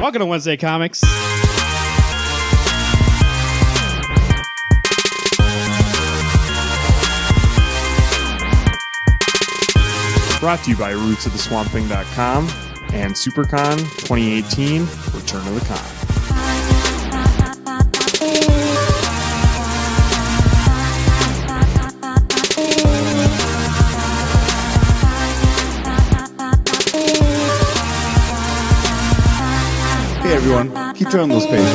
Welcome to Wednesday Comics. Brought to you by rootsoftheswampthing.com and Siouxpercon 2018 Return of the Con. Hey everyone, keep turning those pages.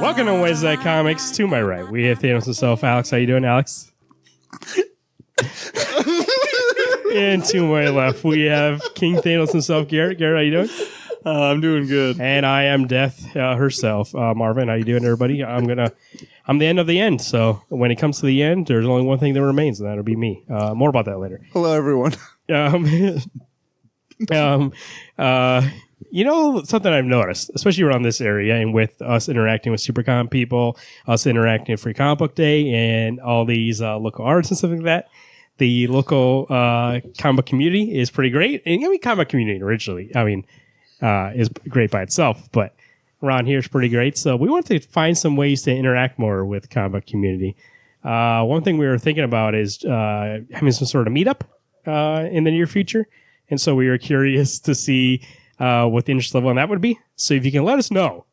Welcome to Wednesday Comics. To my right, we have Thanos himself. Alex, how you doing, Alex? And to my left, we have King Thanos himself, Garrett. Garrett, how you doing? I'm doing good. And I am Death herself, Marvin. How you doing, everybody? I'm the end of the end. So when it comes to the end, there's only one thing that remains, and that'll be me. More about that later. Hello everyone. You know, something I've noticed, especially around this area and with us interacting with Siouxpercon people, us interacting at Free Comic Book Day and all these local arts and stuff like that, the local comic community is pretty great. And I mean, comic community originally, is great by itself, but around here is pretty great. So we want to find some ways to interact more with the comic community. One thing we were thinking about is having some sort of meetup in the near future. And so we were curious to see what the interest level on that would be. So if you can let us know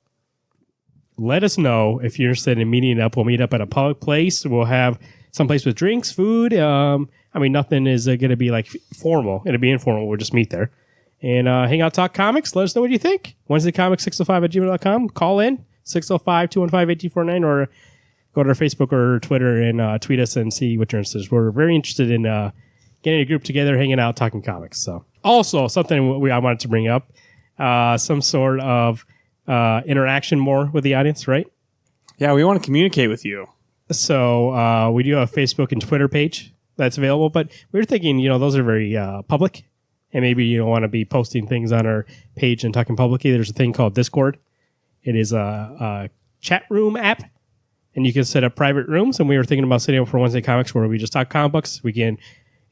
if you're interested in meeting up. We'll meet up at a public place. We'll have some place with drinks, food. Nothing is going to be like formal. It'll be informal. We'll just meet there and hang out, talk comics. Let us know what you think. WednesdayComics605@gmail.com. Call in 605-215-8249 or go to our Facebook or Twitter and tweet us and see what you're interested in. We're very interested in getting a group together, hanging out, talking comics. So also something I wanted to bring up, some sort of interaction more with the audience, right? Yeah, we want to communicate with you. So we do have a Facebook and Twitter page that's available, but we were thinking, those are very public, and maybe you don't want to be posting things on our page and talking publicly. There's a thing called Discord. It is a chat room app, and you can set up private rooms, and we were thinking about setting up for Wednesday Comics where we just talk comic books. We can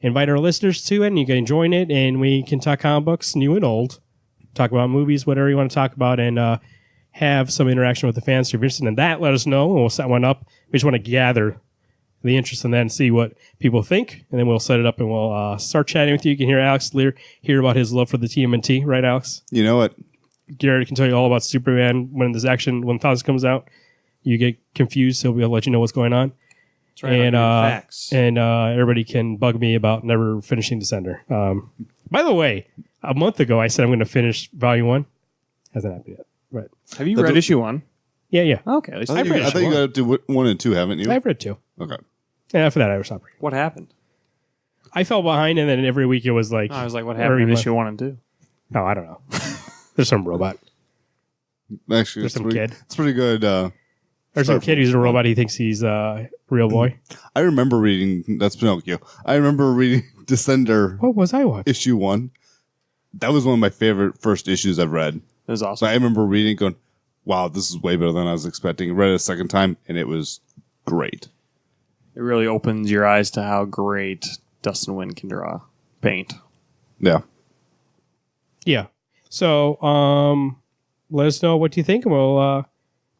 invite our listeners to it, and you can join it, and we can talk comic books, new and old, talk about movies, whatever you want to talk about, and have some interaction with the fans. So if you're interested in that, let us know, and we'll set one up. We just want to gather the interest in that and see what people think, and then we'll set it up, and we'll start chatting with you. You can hear Alex Lear hear about his love for the TMNT, right, Alex? You know what? Garrett can tell you all about Superman when Thanos comes out. You get confused, so we'll let you know what's going on. That's right, facts. And everybody can bug me about never finishing Descender. By the way, a month ago I said I'm going to finish Volume 1. Hasn't happened yet. Right? Have you read issue 1? Yeah. Okay. I thought you got up to 1 and 2, haven't you? I've read 2. Okay. And after that, I was stopped reading. What happened? I fell behind, and then every week it was like... I was like, what happened in issue 1 and 2? Oh, I don't know. There's some robot. Actually, There's some kid. It's pretty good. There's some kid who's a robot. He thinks he's a real boy. I remember reading... That's Pinocchio. I remember reading Descender... What was I watching? Issue 1. That was one of my favorite first issues I've read. It was awesome. So I remember reading going, wow, this is way better than I was expecting. I read it a second time, and it was great. It really opens your eyes to how great Dustin Nguyen can paint. Yeah. Yeah. So, let us know what you think, and we'll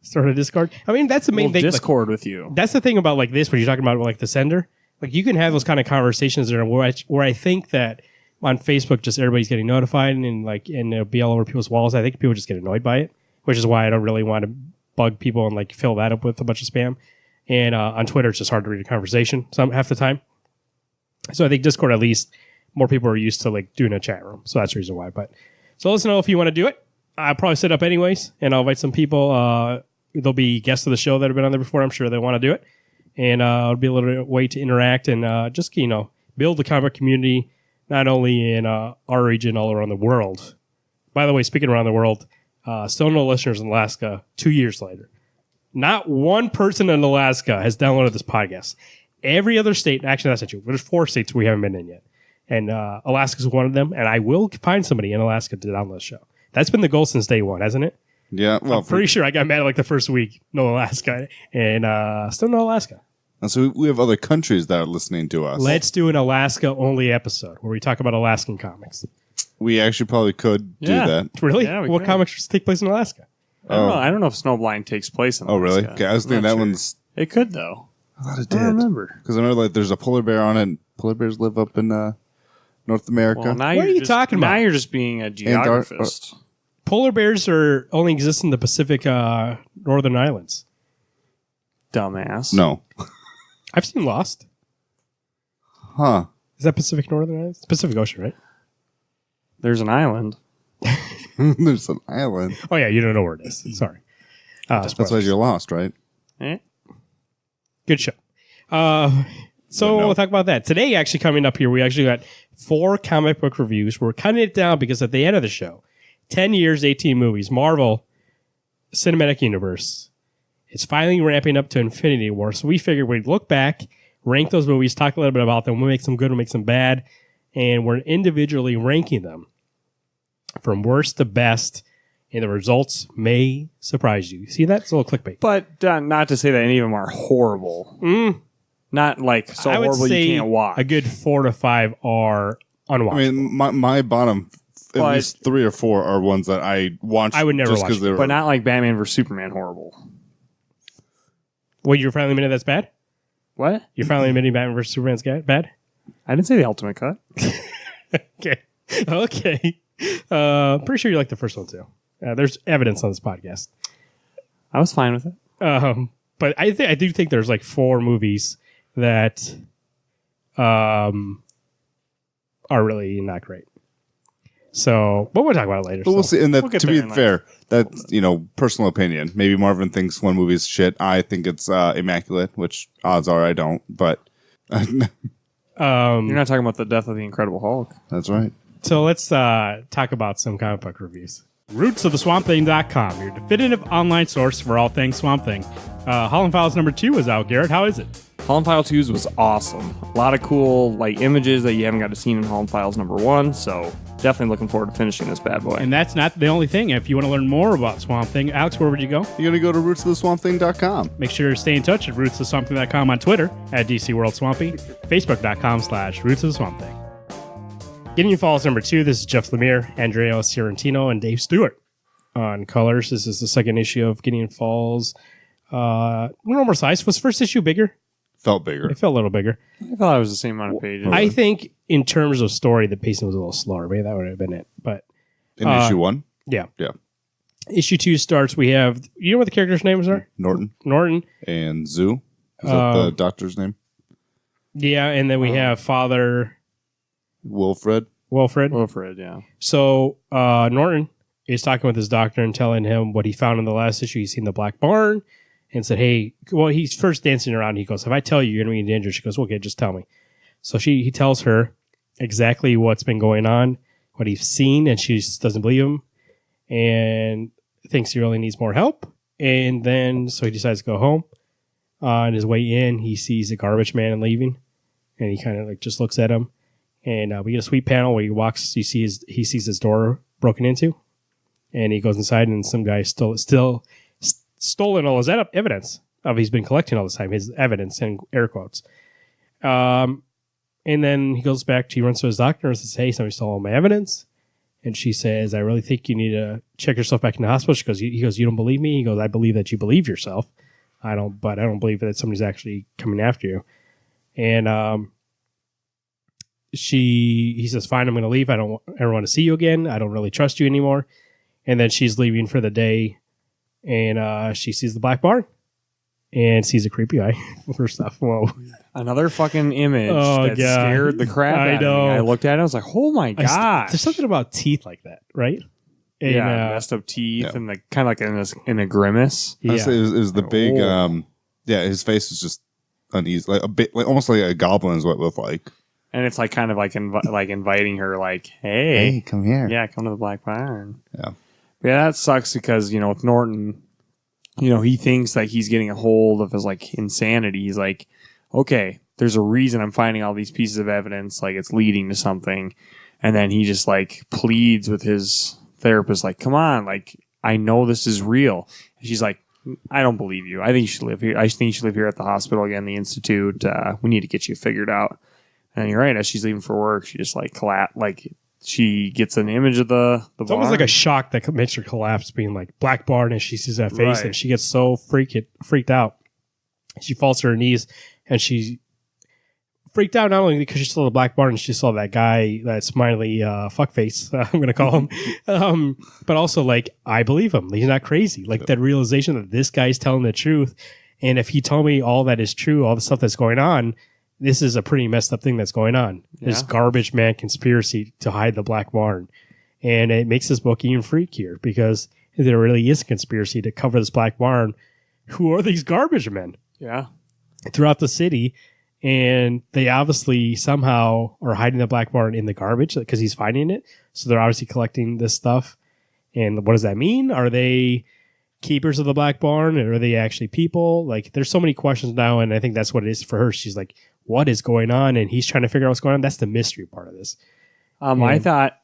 start a Discord. I mean, that's the main thing. Discord with you. That's the thing about like this, when you're talking about like the sender. Like you can have those kind of conversations there where I think that on Facebook, just everybody's getting notified and it'll be all over people's walls. I think people just get annoyed by it, which is why I don't really want to bug people and like fill that up with a bunch of spam. And on Twitter, it's just hard to read a conversation half the time. So I think Discord, at least, more people are used to like doing a chat room. So that's the reason why. So let us know if you want to do it. I'll probably set up anyways, and I'll invite some people. There'll be guests of the show that have been on there before. I'm sure they want to do it. And it'll be a little way to interact and just, build the comic community, not only in our region, all around the world. By the way, speaking around the world, still no listeners in Alaska 2 years later. Not one person in Alaska has downloaded this podcast. Every other state, actually that's not true, there's 4 states we haven't been in yet. And Alaska's one of them, and I will find somebody in Alaska to download the show. That's been the goal since day one, hasn't it? Yeah. Well, I'm pretty sure I got mad like the first week, no Alaska, and still no Alaska. And so we have other countries that are listening to us. Let's do an Alaska-only episode where we talk about Alaskan comics. We actually probably could do that. Really? Yeah, we what could. comics take place in Alaska? I don't know if Snowblind takes place in Oh, really? Alaska. Okay, I was I'm thinking not that sure. one's... It could, though. I thought it I did. don't remember. Because I remember there's a polar bear on it. And polar bears live up in North America. Well, now What you're are you just, talking Now about? you're just being a geographist. Polar bears only exist in the Pacific Northern Islands. Dumbass. No. I've seen Lost. Huh. Is that Pacific Northern Islands? It's Pacific Ocean, right? There's an island. There's an island. Oh, yeah, you don't know where it is. Sorry. That's why you're lost, right? Eh? Good show. So we'll talk about that. Today, actually, coming up here, we actually got 4 comic book reviews. We're cutting it down because at the end of the show, 10 years, 18 movies, Marvel Cinematic Universe. It's finally ramping up to Infinity War. So we figured we'd look back, rank those movies, talk a little bit about them. We'll make some good, we'll make some bad. And we're individually ranking them from worst to best. And the results may surprise you. See that? It's a little clickbait. But not to say that any of them are horrible. Not like so I would horrible say you can't watch. a good 4 to 5 are unwatchable. I mean, my bottom, at But- least 3 or 4 are ones that I watched. I would never just watch 'cause they were. But not like Batman vs Superman horrible. Well, you're finally admitting that's bad? What? You're finally admitting Batman vs. Superman's bad? I didn't say the ultimate cut. Okay. Okay. Pretty sure you like the first one, too. There's evidence on this podcast. I was fine with it. But I do think there's like 4 movies that are really not great. So, but we'll talk about it later. But we'll see. And that, We'll get to there be in, like, fair, that's personal opinion. Maybe Marvin thinks one movie's shit. I think it's immaculate, which odds are I don't. But You're not talking about the death of the Incredible Hulk. that's right. So let's talk about some comic book reviews. RootsOfTheSwampThing.com, your definitive online source for all things Swamp Thing. Holland Files number 2 is out, Garrett. How is it? Holland File 2's was awesome. A lot of cool images that you haven't got to see in Holland Files number 1. So definitely looking forward to finishing this bad boy. And that's not the only thing. If you want to learn more about Swamp Thing, Alex, where would you go? You're going to go to rootsoftheswampthing.com. Make sure to stay in touch at RootsOfSwampThing.com on Twitter at DC World Swampy, Facebook.com/Roots of the Swamp Thing. Gideon Falls number 2. This is Jeff Lemire, Andrea Sorrentino, and Dave Stewart. On colors, this is the second issue of Gideon Falls. Normal size. Was first issue bigger? Felt bigger. It felt a little bigger. I thought it was the same amount of pages. I think in terms of story, the pacing was a little slower. Maybe that would have been it. But In issue 1? yeah. Yeah. Issue 2 starts. We have, you know what the characters' names are? Norton Norton. and Zoo. Is that the doctor's name? Yeah, and then we have Father Wilfred. Wilfred. Wilfred, yeah. So Norton is talking with his doctor and telling him what he found in the last issue. He's seen the Black Barn and said, hey, well, he's first dancing around. He goes, if I tell you you're going to be in danger, she goes, okay, just tell me. So he tells her exactly what's been going on, what he's seen, and she just doesn't believe him and thinks he really needs more help. And then, so he decides to go home. On his way in, he sees a garbage man leaving, and he kind of just looks at him. And we get a sweet panel where he walks. He sees his door broken into, and he goes inside, and some guy stolen all his evidence of he's been collecting all this time. His evidence in air quotes. And then he runs to his doctor and says, "Hey, somebody stole all my evidence." And she says, "I really think you need to check yourself back in the hospital." He goes, "You don't believe me?" He goes, "I believe that you believe yourself. I don't believe that somebody's actually coming after you." And he says, "Fine, I'm going to leave. I don't ever want to see you again. I don't really trust you anymore." And then she's leaving for the day, and she sees the Black Barn and sees a creepy guy. First off, whoa. Another fucking image Oh, that God. scared the crap I out know. of me. I looked at it, I was like, oh my gosh. There's something about teeth like that, right? And, Yeah, messed up teeth Yeah. and kind of like in a grimace. Honestly, it was the big, Oh. his face was just uneasy, like a bit, like almost like a goblin is what it looked like. And it's kind of inviting her, hey, come here. yeah, come to the Black Barn. Yeah. Yeah, that sucks because, with Norton, he thinks that he's getting a hold of his insanity. He's like, okay, there's a reason I'm finding all these pieces of evidence, it's leading to something. And then he just pleads with his therapist, come on, I know this is real. And she's like, I don't believe you. I think you should live here. I think you should live here at the hospital again, the institute. We need to get you figured out. And you're right. As she's leaving for work, she just like collapse. Like she gets an image of the It's barn. almost like a shock that makes her collapse, being like Black Barn, and she sees that face, Right. and she gets so freaked out. She falls to her knees, and she freaked out not only because she saw the Black Barn and she saw that guy, that smiley fuckface, I'm going to call him, but also like, I believe him. He's not crazy. Like that realization that this guy's telling the truth, and if he told me all that is true, all the stuff that's going on, this is a pretty messed up thing that's going on. This Yeah. garbage man conspiracy to hide the Black Barn. And it makes this book even freakier because there really is a conspiracy to cover this Black Barn. Who are these garbage men Yeah. throughout the city? And they obviously somehow are hiding the Black Barn in the garbage because he's finding it. So they're obviously collecting this stuff. And what does that mean? Are they keepers of the Black Barn, or are they actually people? Like, there's so many questions now, and I think that's what it is for her. She's like, what is going on? And he's trying to figure out what's going on. That's the mystery part of this. I thought,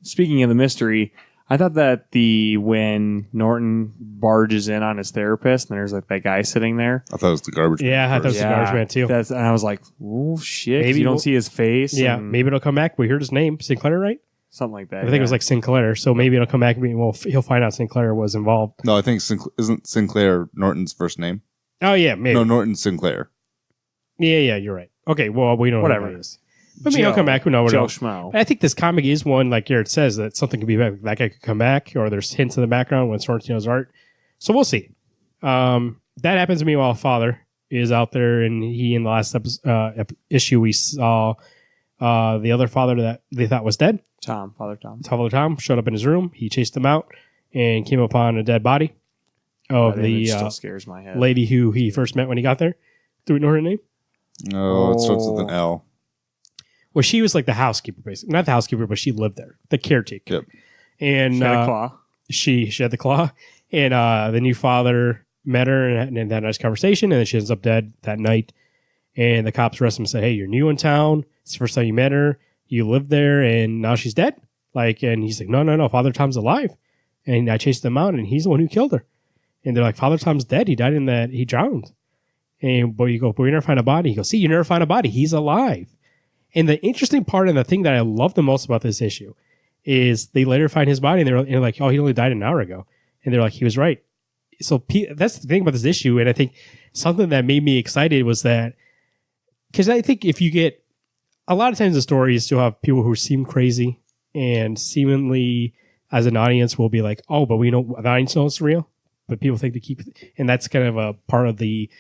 speaking of the mystery, I thought that when Norton barges in on his therapist and there's like that guy sitting there. I thought it was the garbage. Yeah, I thought it was first. the garbage man too. And I was like, oh shit. 'cause Maybe you don't we'll- see his face. Yeah, and maybe it'll come back. We heard his name, Sinclair, right? something like that. I think it was like Sinclair. So maybe it'll come back and he'll find out Sinclair was involved. No, I think isn't Sinclair Norton's first name? Oh yeah, maybe. No, Norton Sinclair. Yeah, you're right. Okay, well, we don't know Whatever. who that is. But maybe he'll come back. Who knows? Joe Schmo. I think this comic is one, like Garrett says, that something could be back. That guy could come back, or there's hints in the background when Sorrentino's art. So we'll see. That happens to me while Father is out there, and he in the last issue we saw the other father that they thought was dead. Father Tom. Father Tom showed up in his room. He chased him out and came upon a dead body of That the image still scares my head. lady who he first met when he got there. Do we know her name? No, it starts with an L. Well, she was like the housekeeper, basically. Not the housekeeper, but she lived there. The caretaker. Yep. And She had a claw. she had the claw. And the new father met her and had a nice conversation. And then she ends up dead that night. And the cops arrest him and say, hey, you're new in town. It's the first time you met her. You lived there. And now she's dead. And he's like, no. Father Tom's alive. And I chased him out. And he's the one who killed her. And they're like, Father Tom's dead. He died he drowned. And but you go, but we never find a body. He goes, see, you never find a body. He's alive. And the interesting part and the thing that I love the most about this issue is they later find his body and they're like, oh, he only died an hour ago. And they're like, he was right. So that's the thing about this issue. And I think something that made me excited was that, because I think if you get a lot of times the stories, you'll have people who seem crazy and seemingly as an audience will be like, oh, but we know the audience knows it's real, but people think to keep, and that's kind of a part of the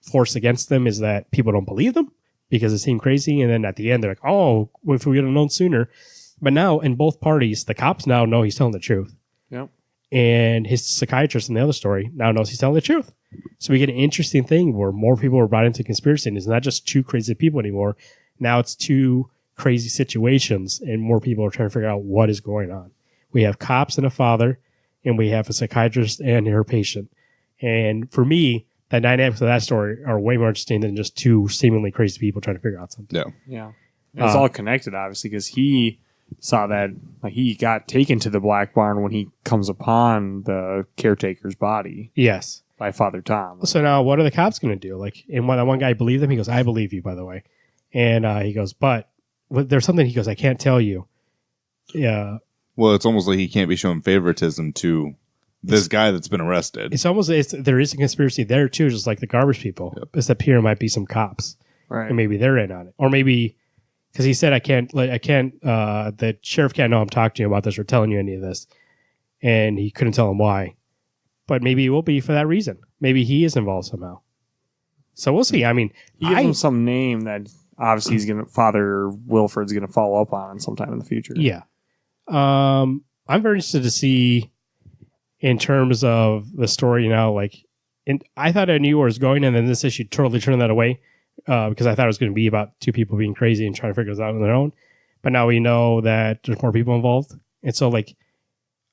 force against them is that people don't believe them because it seemed crazy. And then at the end, they're like, oh, if we would have known sooner. But now in both parties, the cops now know he's telling the truth. Yep. And his psychiatrist in the other story now knows he's telling the truth. So we get an interesting thing where more people are brought into conspiracy. And it's not just two crazy people anymore. Now it's two crazy situations and more people are trying to figure out what is going on. We have cops and a father, and we have a psychiatrist and her patient. And for me, the dynamics of that story are way more interesting than just two seemingly crazy people trying to figure out something. Yeah. Yeah. And it's all connected, obviously, because he saw that he got taken to the Black Barn when he comes upon the caretaker's body Yes. by Father Tom. So now what are the cops going to do? And when that one guy believed him, he goes, I believe you, by the way. And he goes, but there's something, he goes, I can't tell you. Yeah. Well, it's almost like he can't be showing favoritism to this guy that's been arrested. It's almost, there is a conspiracy there too, just like the garbage people. Yep. It's that here might be some cops. Right. And maybe they're in on it. Or maybe, because he said, the sheriff can't know I'm talking to you about this or telling you any of this. And he couldn't tell him why. But maybe it will be for that reason. Maybe he is involved somehow. So we'll see. I mean, He gives him some name that obviously Father Wilfred's going to follow up on sometime in the future. yeah. I'm very interested to see in terms of the story now, and I thought I knew where it was going, and then this issue totally turned that away because I thought it was going to be about two people being crazy and trying to figure this out on their own. But now we know that there's more people involved. And so,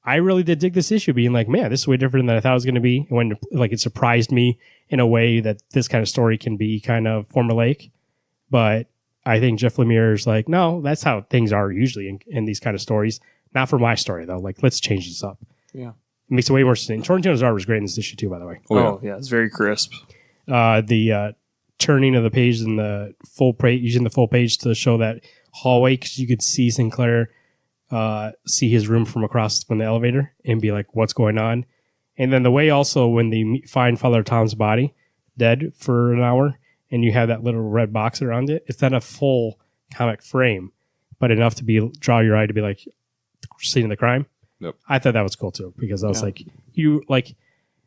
I really did dig this issue, being like, man, this is way different than I thought it was going to be. And when, it surprised me in a way that this kind of story can be kind of formulaic. But I think Jeff Lemire's like, no, that's how things are usually in these kind of stories. Not for my story, though. Let's change this up. Yeah. It makes it way more interesting. Torrentino's art was great in this issue too, by the way. Oh, yeah, it's very crisp. The turning of the page and the full page, using the full page to show that hallway, because you could see Sinclair see his room from across from the elevator and be like, what's going on? And then the way also when they find Father Tom's body dead for an hour and you have that little red box around it, it's not a full comic frame, but enough to draw your eye to be like, seeing the crime. Yep. I thought that was cool too, because I was like,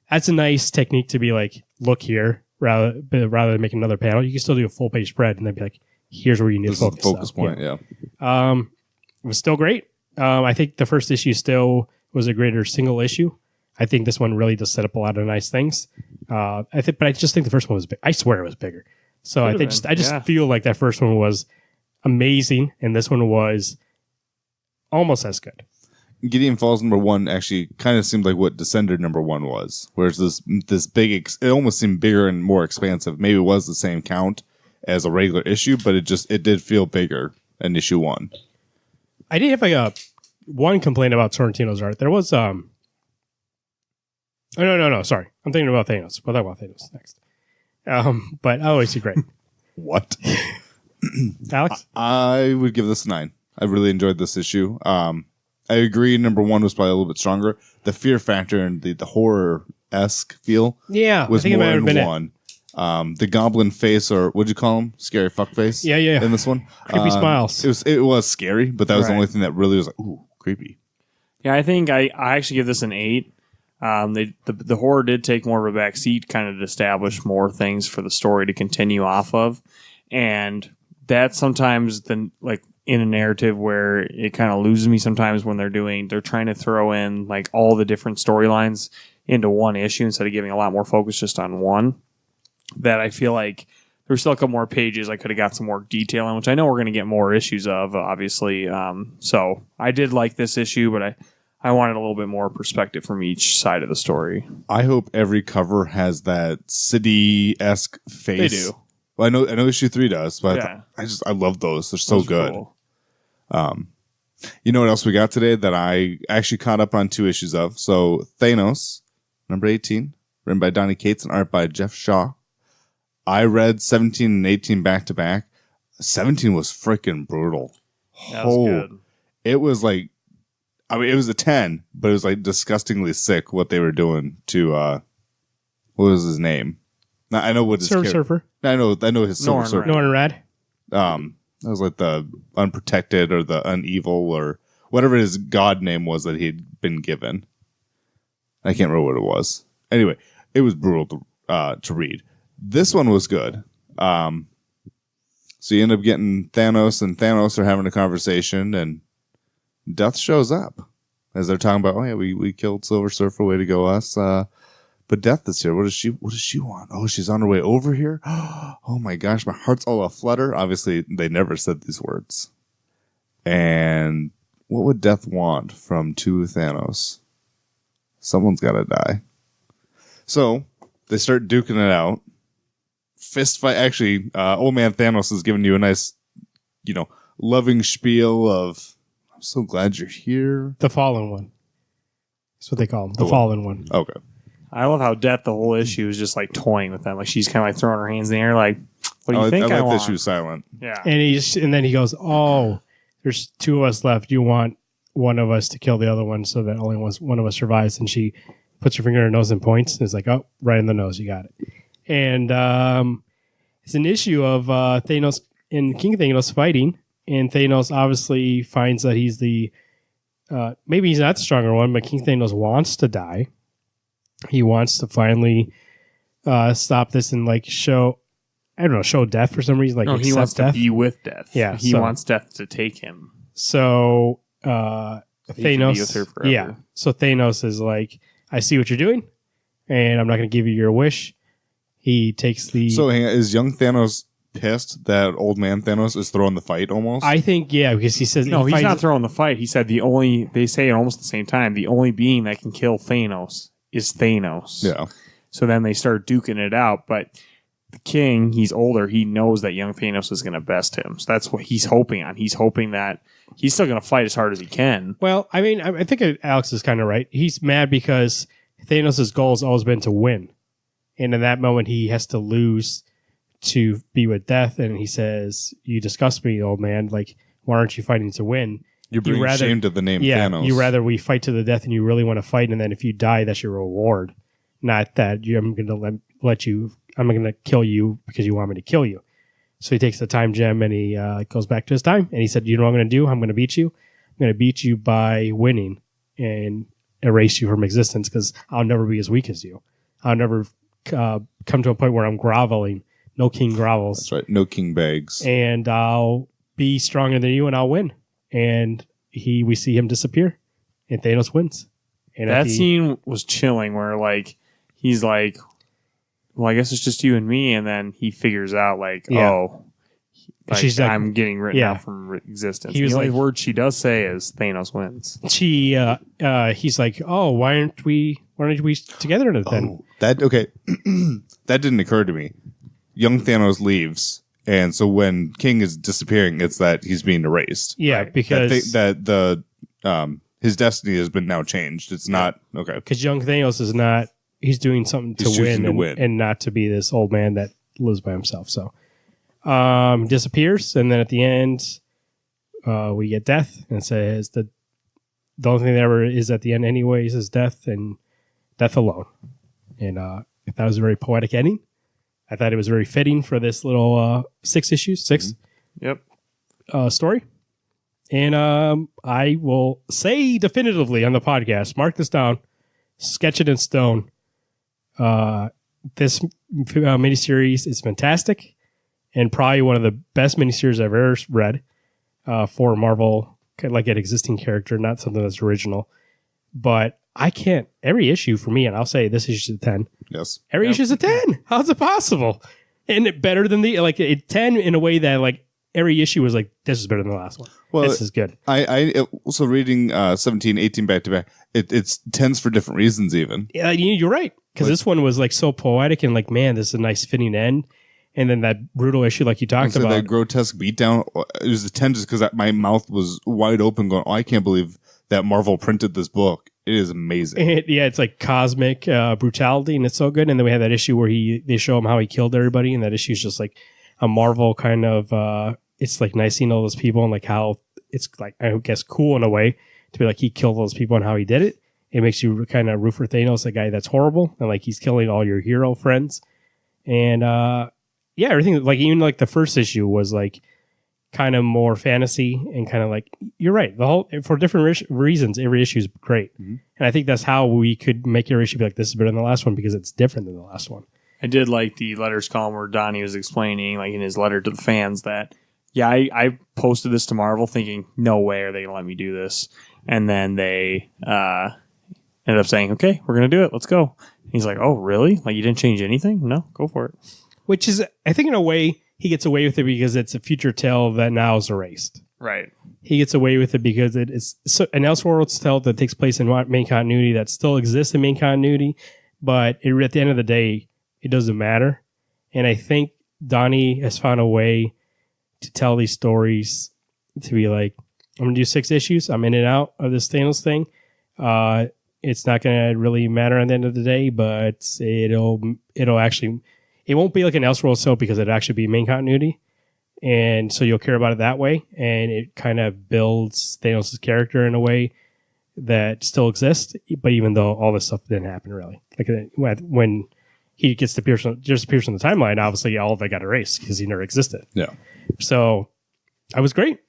that's a nice technique to be like, look here, rather than make another panel. You can still do a full page spread and then be like, here's where you need to focus. Focus point, yeah. It was still great. I think the first issue still was a greater single issue. I think this one really does set up a lot of nice things. But I just think the first one was big. I swear it was bigger. So I just feel like that first one was amazing, and this one was almost as good. Gideon Falls #1 actually kind of seemed like what Descender #1 was, whereas this big, it almost seemed bigger and more expansive. Maybe it was the same count as a regular issue, but it did feel bigger in issue 1. I did have one complaint about Sorrentino's art. There was Oh no, sorry. I'm thinking about Thanos. We'll talk about Thanos next. But always great. What? Alex? I would give this a 9. I really enjoyed this issue. I agree. #1 was probably a little bit stronger. The fear factor and the horror-esque feel was I think more it might have in been one. The goblin face, or what'd you call him? Scary fuck face? Yeah. In this one. Creepy smiles. It was scary, but that was the only thing that really was like, ooh, creepy. Yeah, I think I actually give this an 8. The horror did take more of a back seat, kind of establish more things for the story to continue off of, and that sometimes in a narrative where it kind of loses me sometimes when they're trying to throw in like all the different storylines into one issue instead of giving a lot more focus just on one. That I feel like there's still a couple more pages I could have got some more detail on, which I know we're going to get more issues of, obviously. So I did like this issue, but I wanted a little bit more perspective from each side of the story. I hope every cover has that city-esque face. They do. Well, I know issue 3 does, but Yeah. I love those. They're so good. Cool. You know what else we got today that I actually caught up on 2 issues of? So Thanos, #18, written by Donny Cates and art by Jeff Shaw. I read 17 and 18 back to back. 17 was freaking brutal. That was good. It was like, I mean, it was a 10, but it was like disgustingly sick what they were doing to, what was his name? Now, I know what his Surfer. I know his Silver Norrin Surfer. Norrin Rad. That was like the unprotected or the unevil or whatever his god name was that he'd been given. I can't remember what it was. Anyway, it was brutal to read. This one was good. So you end up getting Thanos, and Thanos are having a conversation, and Death shows up as they're talking about, oh yeah, we killed Silver Surfer, way to go us. But Death is here. What does she want? Oh, she's on her way over here. Oh my gosh, my heart's all aflutter. Obviously, they never said these words. And what would Death want from to Thanos? Someone's got to die. So they start duking it out. Fist fight. Actually, old man Thanos is giving you a nice, loving spiel of, I'm so glad you're here. The Fallen One. That's what they call him. The Fallen One. Okay. I love how Death the whole issue is just like toying with them. Like she's kind of like throwing her hands in the air, like, "What do you think I like want?" that she was silent. Yeah, And then he goes, "Oh, there's 2 of us left. You want one of us to kill the other one so that only one of us survives?" And she puts her finger in her nose and points. And it's like, "Oh, right in the nose. You got it." And it's an issue of Thanos and King Thanos fighting, and Thanos obviously finds that he's maybe he's not the stronger one, but King Thanos wants to die. He wants to finally stop this and show Death for some reason. he wants Death. to be with Death. Yeah, he wants Death to take him. So He can be Thanos, with her forever. yeah. So Thanos is like, I see what you're doing, and I'm not going to give you your wish. He takes the. So hang on, is young Thanos pissed that old man Thanos is throwing the fight almost? I think because he says No, he he's fights- not throwing the fight. He said they say it almost at the same time, the only being that can kill Thanos is Thanos. Yeah. So then they start duking it out, but the king, he's older. He knows that young Thanos is going to best him. So that's what he's hoping on. He's hoping that he's still going to fight as hard as he can. Well, I mean, I think Alex is kind of right. He's mad because Thanos' goal has always been to win. And in that moment, he has to lose to be with death. And he says, you disgust me, old man. Like, why aren't you fighting to win? You're bringing shame to the name Thanos. You rather we fight to the death and you really want to fight. And then if you die, that's your reward. Not that I'm going to I'm going to kill you because you want me to kill you. So he takes the time gem and he goes back to his time. And he said, you know what I'm going to do? I'm going to beat you. I'm going to beat you by winning and erase you from existence because I'll never be as weak as you. I'll never come to a point where I'm groveling. No king grovels. That's right. No king begs. And I'll be stronger than you and I'll win. And we see him disappear and Thanos wins. And that scene was chilling where like he's like, well, I guess it's just you and me. And then he figures out like, she's like, I'm getting written out from existence. The only word she does say is Thanos wins. He's like, oh, why aren't we together then? That didn't occur to me. Young Thanos leaves. And so when King is disappearing, it's that he's being erased. Yeah, right? because his destiny has been now changed. It's not okay. Because young Thanos is not. He's doing something to win and not to be this old man that lives by himself. So disappears, and then at the end, we get death, and it says the only thing that ever is at the end, anyways, is death and death alone. And I thought it was a very poetic ending. I thought it was very fitting for this little 6 issues, story. And I will say definitively on the podcast, mark this down, sketch it in stone. This miniseries is fantastic and probably one of the best miniseries I've ever read for Marvel, like an existing character, not something that's original. But I can't, every issue for me, and I'll say this issue is a 10. Yes. Every issue is a 10. How's it possible? And it better than 10 in a way that like every issue was like, this is better than the last one. Well, this is good. I also reading 17, 18 back to back, it's 10s for different reasons even. Yeah, you're right. Because this one was like so poetic and like, man, this is a nice fitting end. And then that brutal issue like you talked about. That grotesque beatdown, it was a 10 just because my mouth was wide open going, I can't believe that Marvel printed this book. It is amazing. It's like cosmic brutality and it's so good. And then we have that issue where they show him how he killed everybody. And that issue is just like a Marvel kind of, it's like nice seeing all those people and like how it's like, I guess, cool in a way to be like he killed those people and how he did it. It makes you kind of root for Thanos, a guy that's horrible and like he's killing all your hero friends. And everything like even like the first issue was like kind of more fantasy and kind of like you're right. The whole for different reasons, every issue is great, and I think that's how we could make every issue be like this is better than the last one because it's different than the last one. I did like the letters column where Donnie was explaining, like in his letter to the fans, that I posted this to Marvel thinking, no way are they gonna let me do this, and then they ended up saying, okay, we're gonna do it. Let's go. And he's like, oh really? Like you didn't change anything? No, go for it. Which is, I think, in a way. He gets away with it because it's a future tale that now is erased. Right. He gets away with it because it is an Elseworlds tale that takes place in main continuity that still exists in main continuity, but at the end of the day, it doesn't matter. And I think Donnie has found a way to tell these stories to be like, I'm going to do 6 issues. I'm in and out of this Thanos thing. It's not going to really matter at the end of the day, but it'll actually... It won't be like an Elseworlds tale because it'll actually be main continuity. And so you'll care about it that way. And it kind of builds Thanos' character in a way that still exists. But even though all this stuff didn't happen really. Like when he disappears from the timeline, obviously all of that got erased because he never existed. Yeah. So I was great.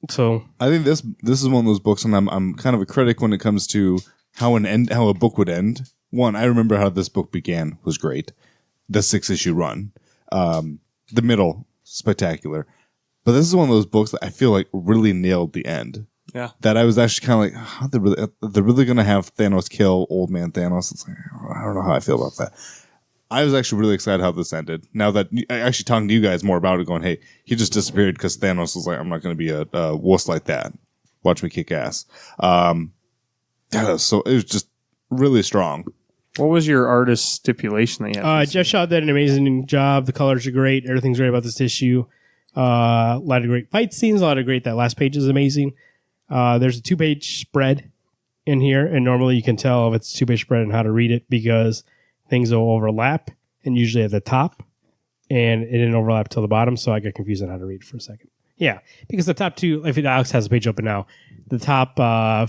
So I think this is one of those books, and I'm kind of a critic when it comes to how a book would end. One, I remember how this book began was great. The 6-issue run. The middle, spectacular. But this is one of those books that I feel like really nailed the end. Yeah. That I was actually kind of like, how they're really going to have Thanos kill old man Thanos. It's like, I don't know how I feel about that. I was actually really excited how this ended. Now that I actually talking to you guys more about it, going, hey, he just disappeared because Thanos was like, I'm not going to be a wuss like that. Watch me kick ass. So it was just really strong. What was your artist stipulation that you had? Jeff Shaw did an amazing job. The colors are great. Everything's great about this issue. A lot of great fight scenes. A lot of great. That last page is amazing. There's a 2-page spread in here, and normally you can tell if it's a 2-page spread and how to read it because things will overlap, and usually at the top, and it didn't overlap till the bottom, so I got confused on how to read for a second. Yeah, because the top two, if Alex has the page open now, the top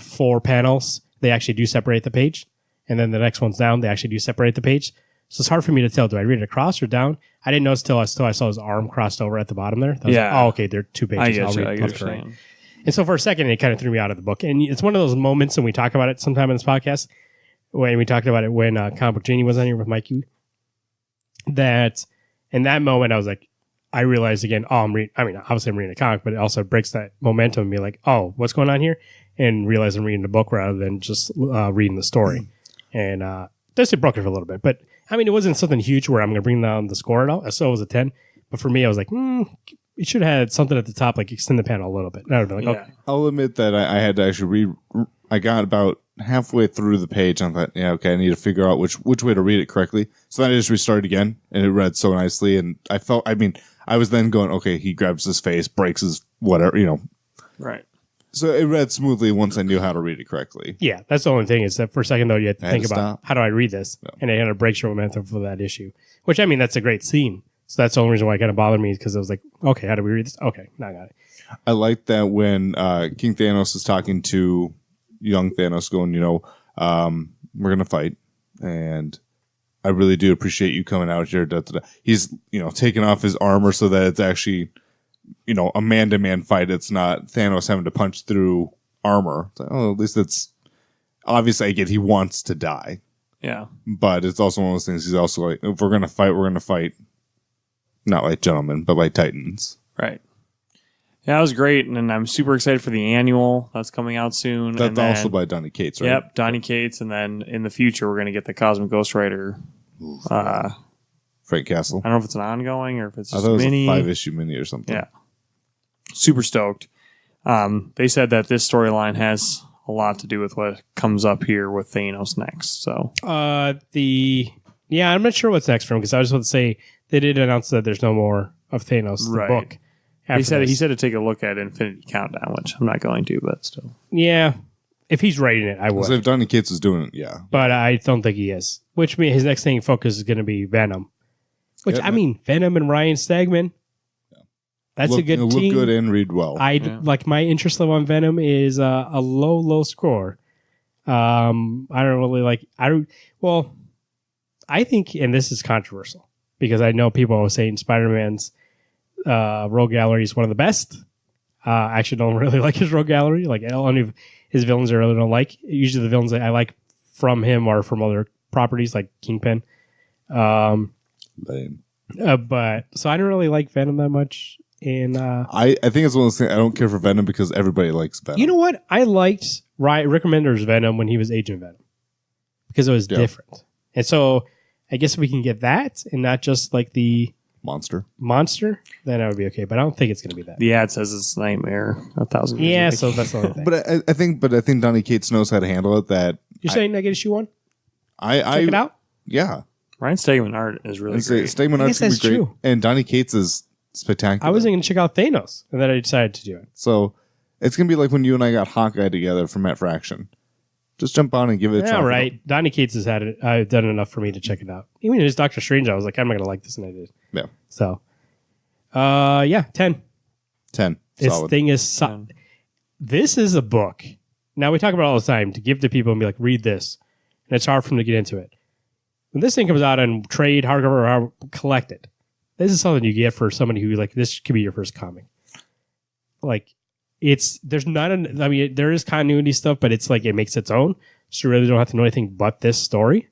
4 panels, they actually do separate the page. And then the next one's down, they actually do separate the page. So it's hard for me to tell. Do I read it across or down? I didn't notice till I saw his arm crossed over at the bottom there. I was like, oh, okay, they're 2 pages. I'll read left to right. And so for a second, it kind of threw me out of the book. And it's one of those moments when we talk about it sometime in this podcast, when we talked about it when Comic Book Genie was on here with Mikey, that in that moment, I was like, I realized again, obviously I'm reading a comic, but it also breaks that momentum and be like, oh, what's going on here? And realize I'm reading the book rather than just reading the story. And just it broke it for a little bit. But, it wasn't something huge where I'm going to bring down the score at all. So it was a 10. But for me, I was like, it should have had something at the top, like extend the panel a little bit. And I would be like, okay. I'll admit that I had to actually read. I got about halfway through the page and I thought, yeah, okay, I need to figure out which way to read it correctly. So then I just restarted again and it read so nicely. And I was then going, okay, he grabs his face, breaks his whatever, Right. So it read smoothly once I knew how to read it correctly. Yeah, that's the only thing is that for a second, though, you had to think about stop. how do I read this? No. And it kind of breaks your momentum for that issue, which, that's a great scene. So that's the only reason why it kind of bothered me is because I was like, okay, how do we read this? Okay, now I got it. I like that when King Thanos is talking to young Thanos going, we're going to fight. And I really do appreciate you coming out here. Da, da, da. He's, taking off his armor so that it's actually, a man-to-man fight. It's not Thanos having to punch through armor. It's like, at least it's obviously I get he wants to die. Yeah. But it's also one of those things he's also like, if we're going to fight, we're going to fight not like gentlemen, but like titans. Right. Yeah, that was great. And then I'm super excited for the annual that's coming out soon. That's also by Donny Cates, right? Yep, Donny Cates. And then in the future, we're going to get the Cosmic Ghost Rider. Frank Castle. I don't know if it's an ongoing or if it's just I thought it was mini. a 5-issue mini or something. Yeah. Super stoked. They said that this storyline has a lot to do with what comes up here with Thanos next. So I'm not sure what's next for him because I was about to say they did announce that there's no more of Thanos the Right. book. he said to take a look at Infinity Countdown, which I'm not going to, but still. Yeah, if he's writing it, I would. So if Donny Cates is doing it, yeah. But I don't think he is. Which means his next thing focus is going to be Venom. Which Venom and Ryan Stegman. That's a good team. Look good and read well. Like my interest level on Venom is a low score. I don't really like. I think, and this is controversial because I know people are saying Spider-Man's Rogue Gallery is one of the best. I actually don't really like his Rogue Gallery. Like any of his villains I really don't like. Usually the villains that I like from him are from other properties like Kingpin. But so I don't really like Venom that much. And I think it's one of those things. I don't care for Venom because everybody likes Venom. You know what? I liked Rick Remender's Venom when he was Agent Venom because it was different. And so I guess if we can get that and not just like the monster, then I would be okay. But I don't think it's going to be that. The ad says it's Nightmare 1,000 years. Yeah, so that's the only thing. But I think Donny Cates knows how to handle it. That you're saying I get issue 1? Check it out. Yeah, Ryan Stegman art is really great. Stegman art's gonna be great, true. and Donny Cates is spectacular. I wasn't going to check out Thanos, and then I decided to do it. So it's gonna be like when you and I got Hawkeye together for Matt Fraction. Just jump on and give it a try. Yeah, right. Donny Cates has had it. I've done enough for me to check it out. Even his Doctor Strange, I was like, I'm not going to like this, and I did. Yeah. So, 10. 10. This Solid. thing is this is a book. Now we talk about it all the time to give to people and be like, read this, and it's hard for them to get into it. When this thing comes out on trade, hardcover, or collect it. This is something you get for somebody who like this could be your first comic. Like there is continuity stuff, but it's like it makes its own. So you really don't have to know anything but this story,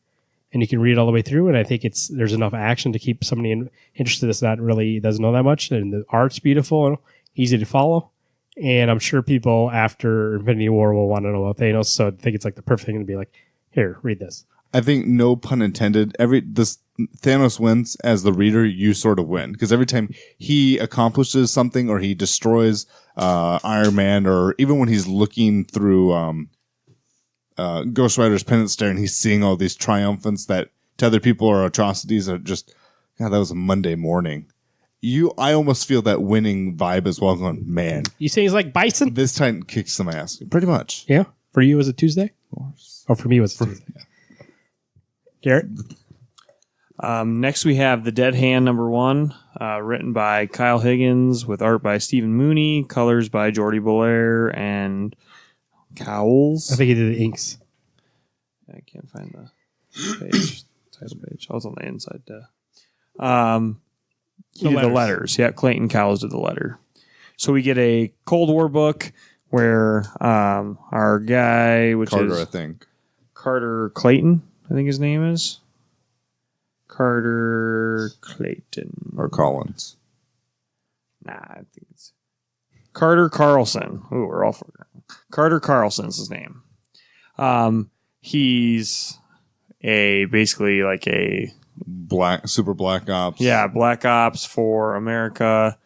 and you can read it all the way through. And I think there's enough action to keep somebody interested that's not really doesn't know that much. And the art's beautiful and easy to follow. And I'm sure people after Infinity War will want to know about Thanos. So I think it's like the perfect thing to be like, here, read this. I think, no pun intended, Thanos wins as the reader, you sort of win. Because every time he accomplishes something or he destroys Iron Man, or even when he's looking through Ghost Rider's penance stare, and he's seeing all these triumphants that to other people are atrocities. Are just, God, that was a Monday morning. I almost feel that winning vibe as well. Going, man, You say he's like Bison? this Titan kicks some ass. Pretty much. Yeah. For you, was it Tuesday? Of course. Or for me, was it Tuesday? Garrett? Next, we have The Dead Hand #1, written by Kyle Higgins with art by Stephen Mooney, colors by Jordi Belair and Cowles. I think he did the inks. I can't find the page, title page. I was on the inside. He did the letters. Yeah, Clayton Cowles did the letter. So we get a Cold War book where our guy, which Carter, is I think. Carter Clayton, I think his name is. Carter Clayton. Or Collins. Nah, I think it's Carter Carlson. Ooh, we're all for Carter Carlson's his name. He's basically like a Super Black Ops. Black Ops for America.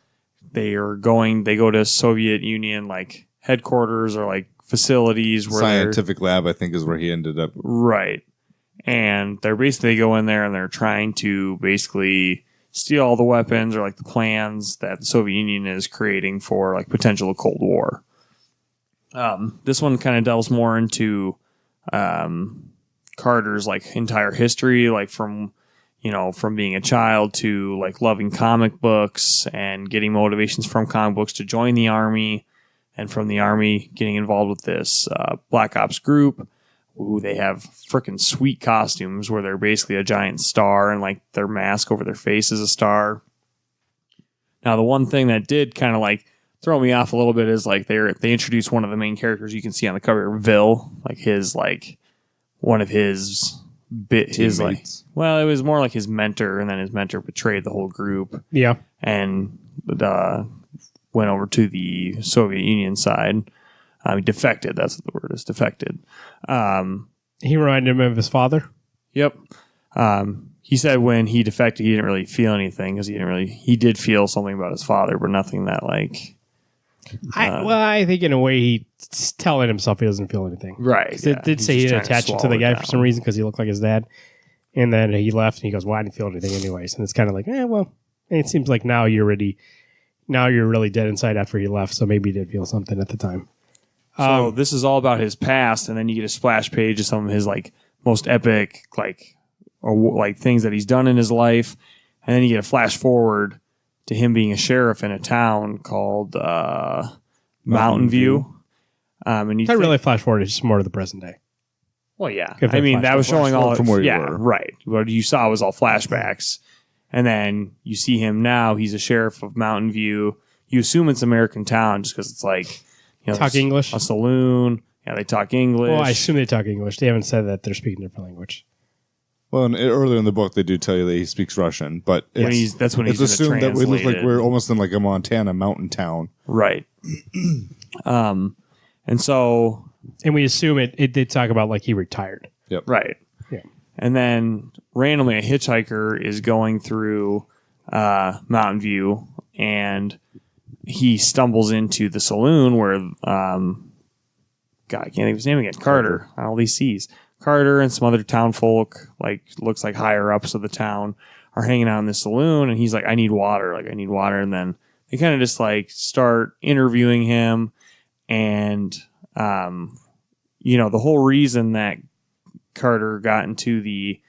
They go to Soviet Union like headquarters or like facilities where Scientific lab, I think, is where he ended up. right. And they go in there and they're trying to basically steal all the weapons or like the plans that the Soviet Union is creating for like potential Cold War. This one kind of delves more into Carter's like entire history, like from being a child to like loving comic books and getting motivations from comic books to join the army, and from the army getting involved with this Black Ops group. Ooh, they have freaking sweet costumes where they're basically a giant star and like their mask over their face is a star. Now, the one thing that did kind of like throw me off a little bit is like they introduced one of the main characters you can see on the cover, Vil, like his like one of his Teammates. it was more like his mentor, and then his mentor betrayed the whole group Yeah. and went over to the Soviet Union side. Defected. That's what the word is. Defected. He reminded him of his father. Yep. He said when he defected, he didn't really feel anything because he did feel something about his father, but nothing that like. I think in a way he's telling himself he doesn't feel anything. Right. 'Cause it did say he didn't attach him to the guy for some reason because he looked like his dad. And then he left and he goes, well, I didn't feel anything anyways. And it's kind of like, well, it seems like now you're really dead inside after he left. So maybe he did feel something at the time. So this is all about his past, and then you get a splash page of some of his like most epic like things that he's done in his life, and then you get a flash forward to him being a sheriff in a town called Mountain View. And you It's not really flash forward. It's just more to the present day. well, yeah. If I mean, that was showing all from where you yeah, were. right. What you saw was all flashbacks, and then you see him now. He's a sheriff of Mountain View. You assume it's American town just because it's like. Talk English? A saloon. Yeah, they talk English. Well, I assume they talk English. They haven't said that they're speaking different language. Well, and earlier in the book, they do tell you that he speaks Russian, but that's when it's he's assumed that we look like translated. we're almost in like a Montana mountain town. Right. And so, And we assume it did talk about like he retired. right. Yeah. And then randomly a hitchhiker is going through Mountain View, and he stumbles into the saloon where, God, I can't think of his name again. Carter. All these C's. Carter and some other town folk, like looks like higher ups of the town, are hanging out in the saloon, and he's like, I need water. And then they kind of just like start interviewing him, and the whole reason that Carter got into the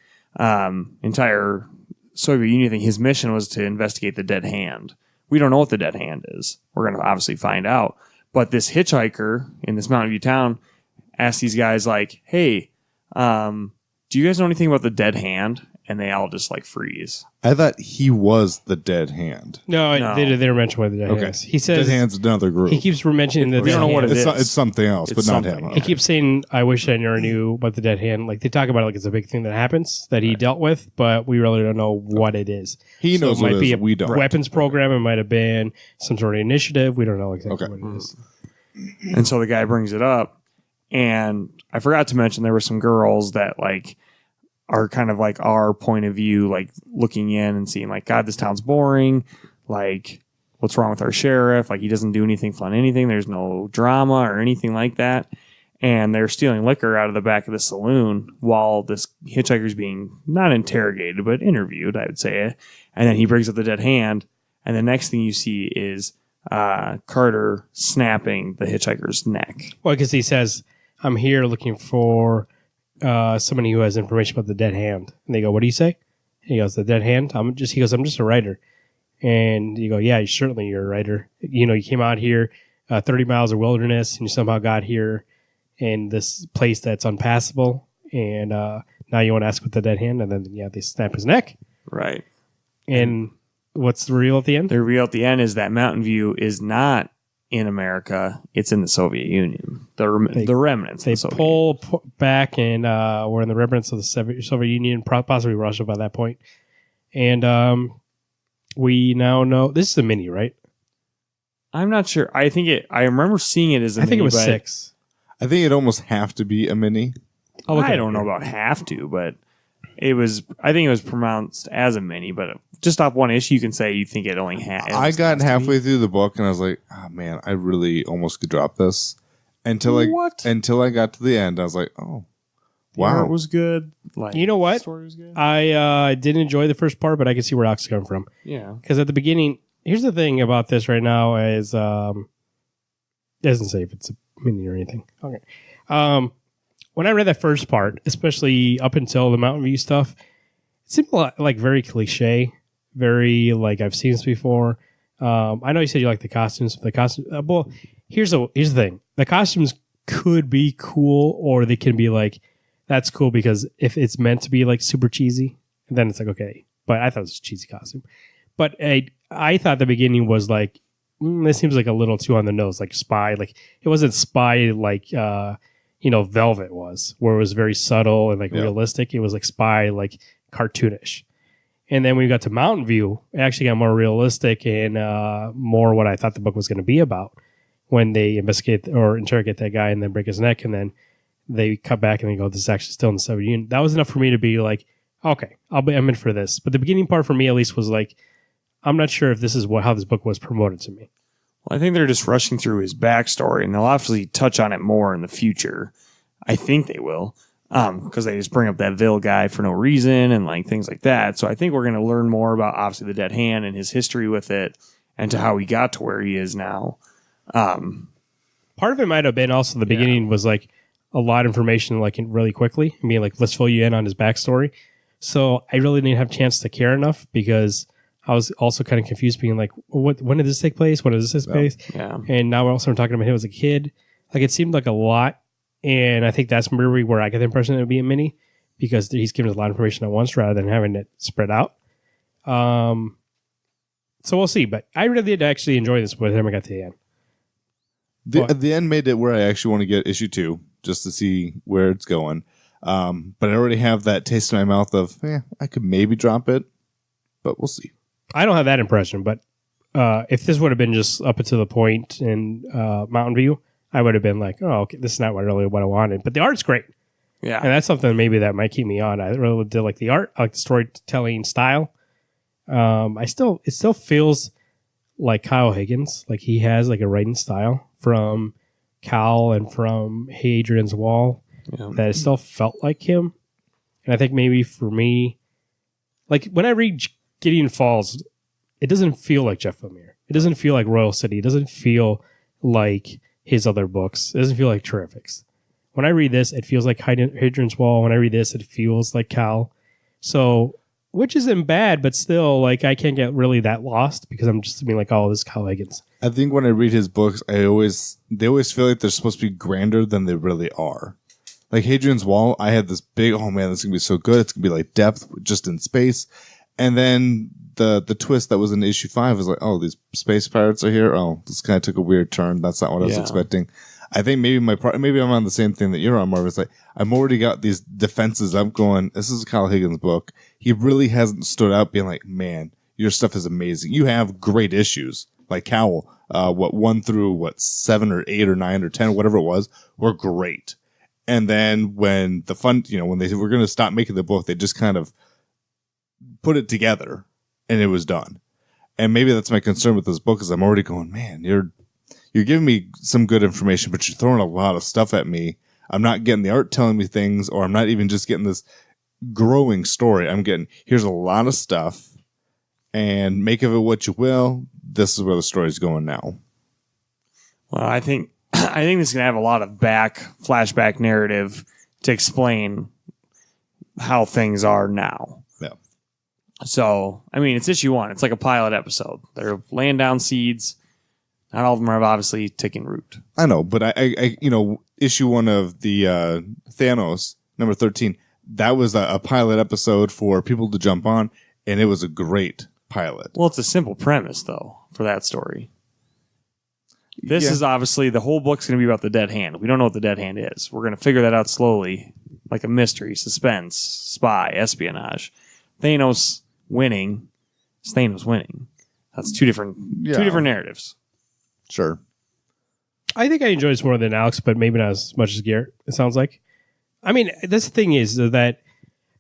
entire Soviet Union thing, his mission was to investigate the dead hand. We don't know what the dead hand is. We're going to obviously find out. But this hitchhiker in this Mountain View town asked these guys like, hey, do you guys know anything about the dead hand? And they all just like freeze. I thought he was the dead hand. No, No. They didn't mention what the dead hand is. He says Dead hand's another group. he keeps mentioning the We dead don't know what hand. it is. It's something else, It's but not something. him. He keeps saying, I wish I never knew about the dead hand. Like they talk about it like it's a big thing that happens that he dealt with, but we really don't know what it is. He So knows it might what it be is, a we don't. weapons program. It might have been some sort of initiative. We don't know exactly Okay. what it is. And so the guy brings it up. And I forgot to mention there were some girls that like are kind of like our point of view, like looking in and seeing like, God, this town's boring. Like, what's wrong with our sheriff? Like, he doesn't do anything fun, anything. There's no drama or anything like that. and they're stealing liquor out of the back of the saloon while this hitchhiker's being not interrogated, but interviewed, I would say. And then he brings up the dead hand, and the next thing you see is Carter snapping the hitchhiker's neck. Well, because he says, I'm here looking for somebody who has information about the dead hand. And they go, what do you say? He goes, the dead hand? I'm just a writer. And you go, yeah, certainly you're a writer. You know, you came out here 30 miles of wilderness and you somehow got here in this place that's unpassable. And now you want to ask with the dead hand. And then, yeah, they snap his neck. Right. And what's the reveal at the end? The reveal at the end is that Mountain View is not in America. It's in the Soviet Union. The remnants. They of the Soviet pull back and we're in the remnants of the Soviet Union, possibly Russia by that point. And we now know this is a mini, right? I'm not sure. I remember seeing it as a mini. I think it was 6. I think it almost have to be a mini. I don't know about have to, but it was. I think it was pronounced as a mini. But just off one issue, you can say you think it only has. I got halfway through the book and I was like, oh man, I really almost could drop this. Until I got to the end, I was like, oh, wow, it was good. Like, you know what? The story was good. I didn't enjoy the first part, but I can see where Alex is coming from. Yeah, because at the beginning, here's the thing about this right now is it doesn't say if it's a mini or anything. Okay. When I read that first part, especially up until the Mountain View stuff, it seemed like very cliche, very like I've seen this before. I know you said you like the costumes. Well, here's the thing: the costumes could be cool, or they can be like that's cool because if it's meant to be like super cheesy, then it's like okay. But I thought it was a cheesy costume. But I thought the beginning was like this seems like a little too on the nose, like spy. Like it wasn't spy like. Velvet was, where it was very subtle and like realistic. It was like spy, like cartoonish. And then when we got to Mountain View, it actually got more realistic and more what I thought the book was going to be about when they investigate or interrogate that guy and then break his neck. And then they cut back and they go, this is actually still in the Soviet Union. That was enough for me to be like, okay, I'm in for this. But the beginning part for me, at least, was like, I'm not sure if this is how this book was promoted to me. Well, I think they're just rushing through his backstory, and they'll obviously touch on it more in the future. I think they will, because they just bring up that Vil guy for no reason and like things like that. So I think we're going to learn more about obviously the dead hand and his history with it, and to how he got to where he is now. Part of it might have been also the beginning was like a lot of information like really quickly, and being like, let's fill you in on his backstory. So I really didn't have a chance to care enough because I was also kind of confused, being like, when did this take place? When did this take place? Yeah. And now we're also talking about him as a kid. Like, it seemed like a lot. And I think that's maybe where I get the impression it would be a mini, because he's given us a lot of information at once rather than having it spread out. So we'll see. But I really did actually enjoy this with him. I got to the end. The end made it where I actually want to get issue 2 just to see where it's going. But I already have that taste in my mouth of, I could maybe drop it, but we'll see. I don't have that impression, but if this would have been just up until the point in Mountain View, I would have been like, oh, okay, this is not what I wanted. But the art's great. Yeah. And that's something maybe that might keep me on. I really did like the art. I like the storytelling style. It still feels like Kyle Higgins. Like he has like a writing style from Cal and from Hey Adrian's Wall that it still felt like him. And I think maybe for me, like when I read Gideon Falls, it doesn't feel like Jeff Lemire. It doesn't feel like Royal City. It doesn't feel like his other books. It doesn't feel like Terrifics. When I read this, it feels like Hadrian's Wall. When I read this, it feels like Cal. So, which isn't bad, but still, like, I can't get really that lost because I'm just being like, oh, this is Kyle Higgins. I think when I read his books, they always feel like they're supposed to be grander than they really are. Like Hadrian's Wall, I had this big, oh man, this is going to be so good. It's going to be like depth just in space. And then the twist that was in issue 5 is like, oh, these space pirates are here. Oh, this kind of took a weird turn. That's not what I was expecting. I think maybe maybe I'm on the same thing that you're on, Marv. It's like I'm already got these defenses up going. This is a Kyle Higgins book. He really hasn't stood out being like, man, your stuff is amazing. You have great issues like Cal. 1 through 7 or 8 or 9 or 10, whatever it was, were great. And then when when they were going to stop making the book, they just kind of put it together and it was done. And maybe that's my concern with this book is I'm already going, man, you're giving me some good information, but you're throwing a lot of stuff at me I'm not getting the art telling me things, or I'm not even just getting this growing story. I'm getting, here's a lot of stuff, and make of it what you will. This is where the story's going now. Well, I think this is going to have a lot of flashback narrative to explain how things are now. Yeah. So, I mean, it's issue 1. It's like a pilot episode. They're laying down seeds. Not all of them are obviously taking root. I know, but I issue 1 of the Thanos, number 13, that was a pilot episode for people to jump on, and it was a great pilot. Well, it's a simple premise, though, for that story. This is obviously, the whole book's going to be about the dead hand. We don't know what the dead hand is. We're going to figure that out slowly, like a mystery, suspense, spy, espionage. Thanos winning. It's Thanos winning. That's two different narratives. Sure. I think I enjoyed this more than Alex, but maybe not as much as Garrett, it sounds like. I mean, this thing is that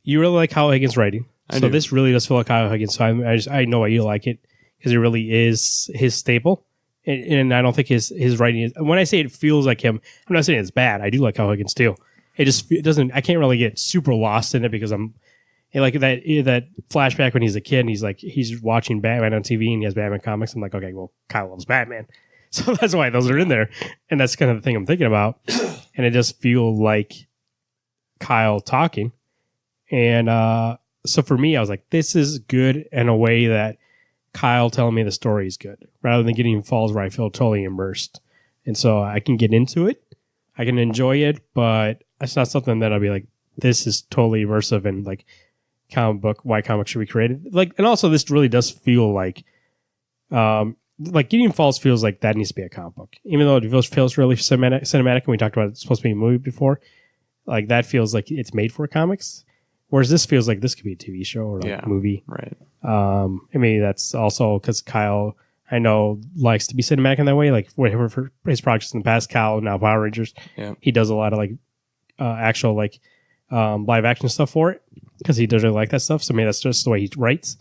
you really like Kyle Higgins' writing. So this really does feel like Kyle Higgins. So I know why you like it, because it really is his staple. And I don't think his writing is, when I say it feels like him, I'm not saying it's bad. I do like Kyle Higgins too. It doesn't, I can't really get super lost in it, because I'm like that flashback when he's a kid and he's watching Batman on TV and he has Batman comics. I'm like, okay, well, Kyle loves Batman. So that's why those are in there. And that's kind of the thing I'm thinking about. And it just feels like Kyle talking. And so for me, I was like, this is good in a way that Kyle telling me the story is good, rather than Gideon Falls where I feel totally immersed. And so I can get into it. I can enjoy it, but it's not something that I'll be like, this is totally immersive and like comic book, why comics should be created. Like, and also this really does feel like Gideon Falls feels like that needs to be a comic book, even though it feels really cinematic. And we talked about it's supposed to be a movie before. Like that feels like it's made for comics, whereas this feels like this could be a TV show or like a movie. Right. I mean, that's also because Kyle, I know, likes to be cinematic in that way. Like whatever for his projects in the past, Kyle, now Power Rangers, he does a lot of like actual like live action stuff for it, because he doesn't like that stuff. So maybe that's just the way he writes.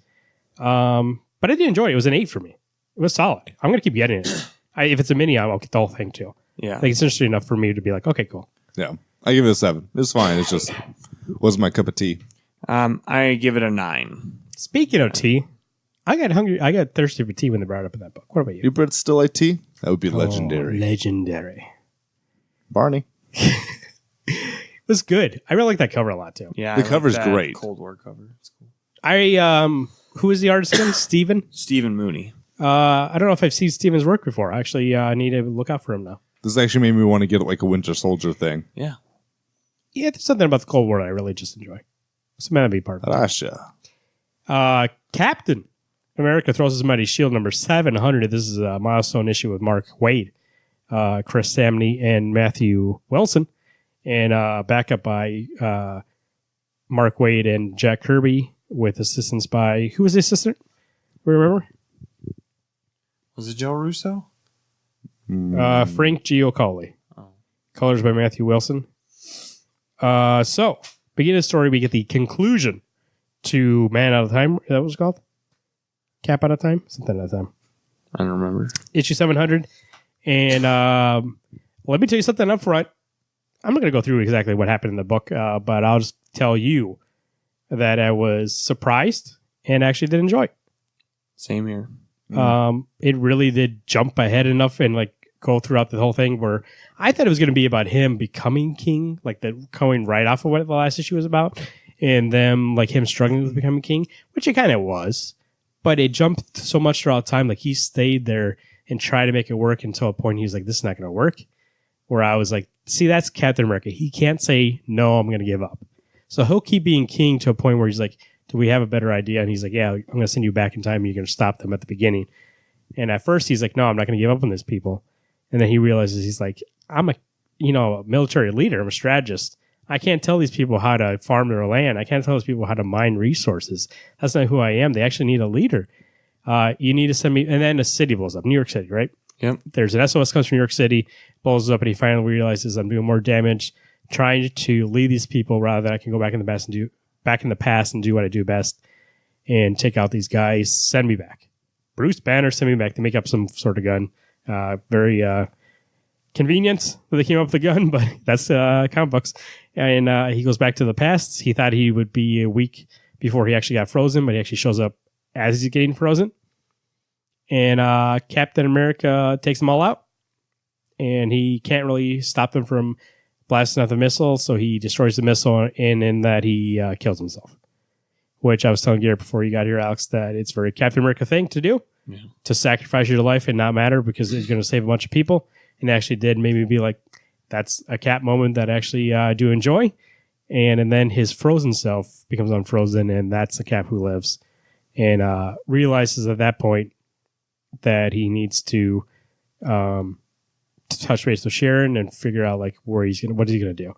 But I did enjoy it. It was an 8 for me. It was solid. I'm gonna keep getting it. If it's a mini, I'll get the whole thing too. Yeah, like it's interesting enough for me to be like, okay, cool. Yeah, I give it a 7. It's fine. It's just wasn't my cup of tea. I give it a 9. Speaking of tea, I got hungry. I got thirsty for tea when they brought it up in that book. What about you? You Brits still like tea? That would be legendary. Legendary. Barney. It was good. I really like that cover a lot too. Yeah, the cover's great. Cold War cover. It's cool. Who is the artist again? Stephen Mooney. I don't know if I've seen Steven's work before. Actually, I need to look out for him now. This actually made me want to get like a Winter Soldier thing. Yeah. Yeah, there's something about the Cold War that I really just enjoy. So man, that'd be part of it. Rasha. Captain America throws his mighty shield number 700. This is a milestone issue with Mark Waid, Chris Samney, and Matthew Wilson, and backup by Mark Waid and Jack Kirby, with assistance by, who was the assistant? Remember? Was it Joe Russo? Frank Giacoli. Colors by Matthew Wilson. So, beginning of the story, we get the conclusion to Man Out of Time. Is that what it was called? Cap Out of Time? Something out of time. I don't remember. Issue 700. And let me tell you something up front. I'm not going to go through exactly what happened in the book, but I'll just tell you that I was surprised and actually did enjoy it. Same here. It really did jump ahead enough and like go throughout the whole thing, where I thought it was going to be about him becoming king, like the going right off of what the last issue was about, and them like him struggling with becoming king, which it kind of was, but it jumped so much throughout time. Like he stayed there and tried to make it work until a point he was like, this is not going to work. Where I was like, see, that's Captain America. He can't say, no, I'm going to give up. So he'll keep being king to a point where he's like, do we have a better idea? And he's like, yeah, I'm going to send you back in time and you're going to stop them at the beginning. And at first he's like, no, I'm not going to give up on these people. And then he realizes he's like, I'm a military leader. I'm a strategist. I can't tell these people how to farm their land. I can't tell these people how to mine resources. That's not who I am. They actually need a leader. You need to send me. And then the city blows up. New York City, right? Yep. There's an SOS comes from New York City, blows up, and he finally realizes I'm doing more damage trying to lead these people rather than I can go back in the past and do what I do best and take out these guys. Send me back. Bruce Banner, send me back to make up some sort of gun. Very convenient that they came up with the gun, but that's comic books. And he goes back to the past. He thought he would be a week before he actually got frozen, but he actually shows up as he's getting frozen. And Captain America takes them all out. And he can't really stop them from blasting off the missile, so he destroys the missile, and in that he kills himself. Which I was telling Garrett before you got here, Alex, that it's a very Captain America thing to do, to sacrifice your life and not matter because it's going to save a bunch of people. And actually did made me be like, that's a Cap moment that I actually do enjoy. And then his frozen self becomes unfrozen, and that's the Cap who lives. And realizes at that point that he needs to touch base with Sharon and figure out like what is he gonna do,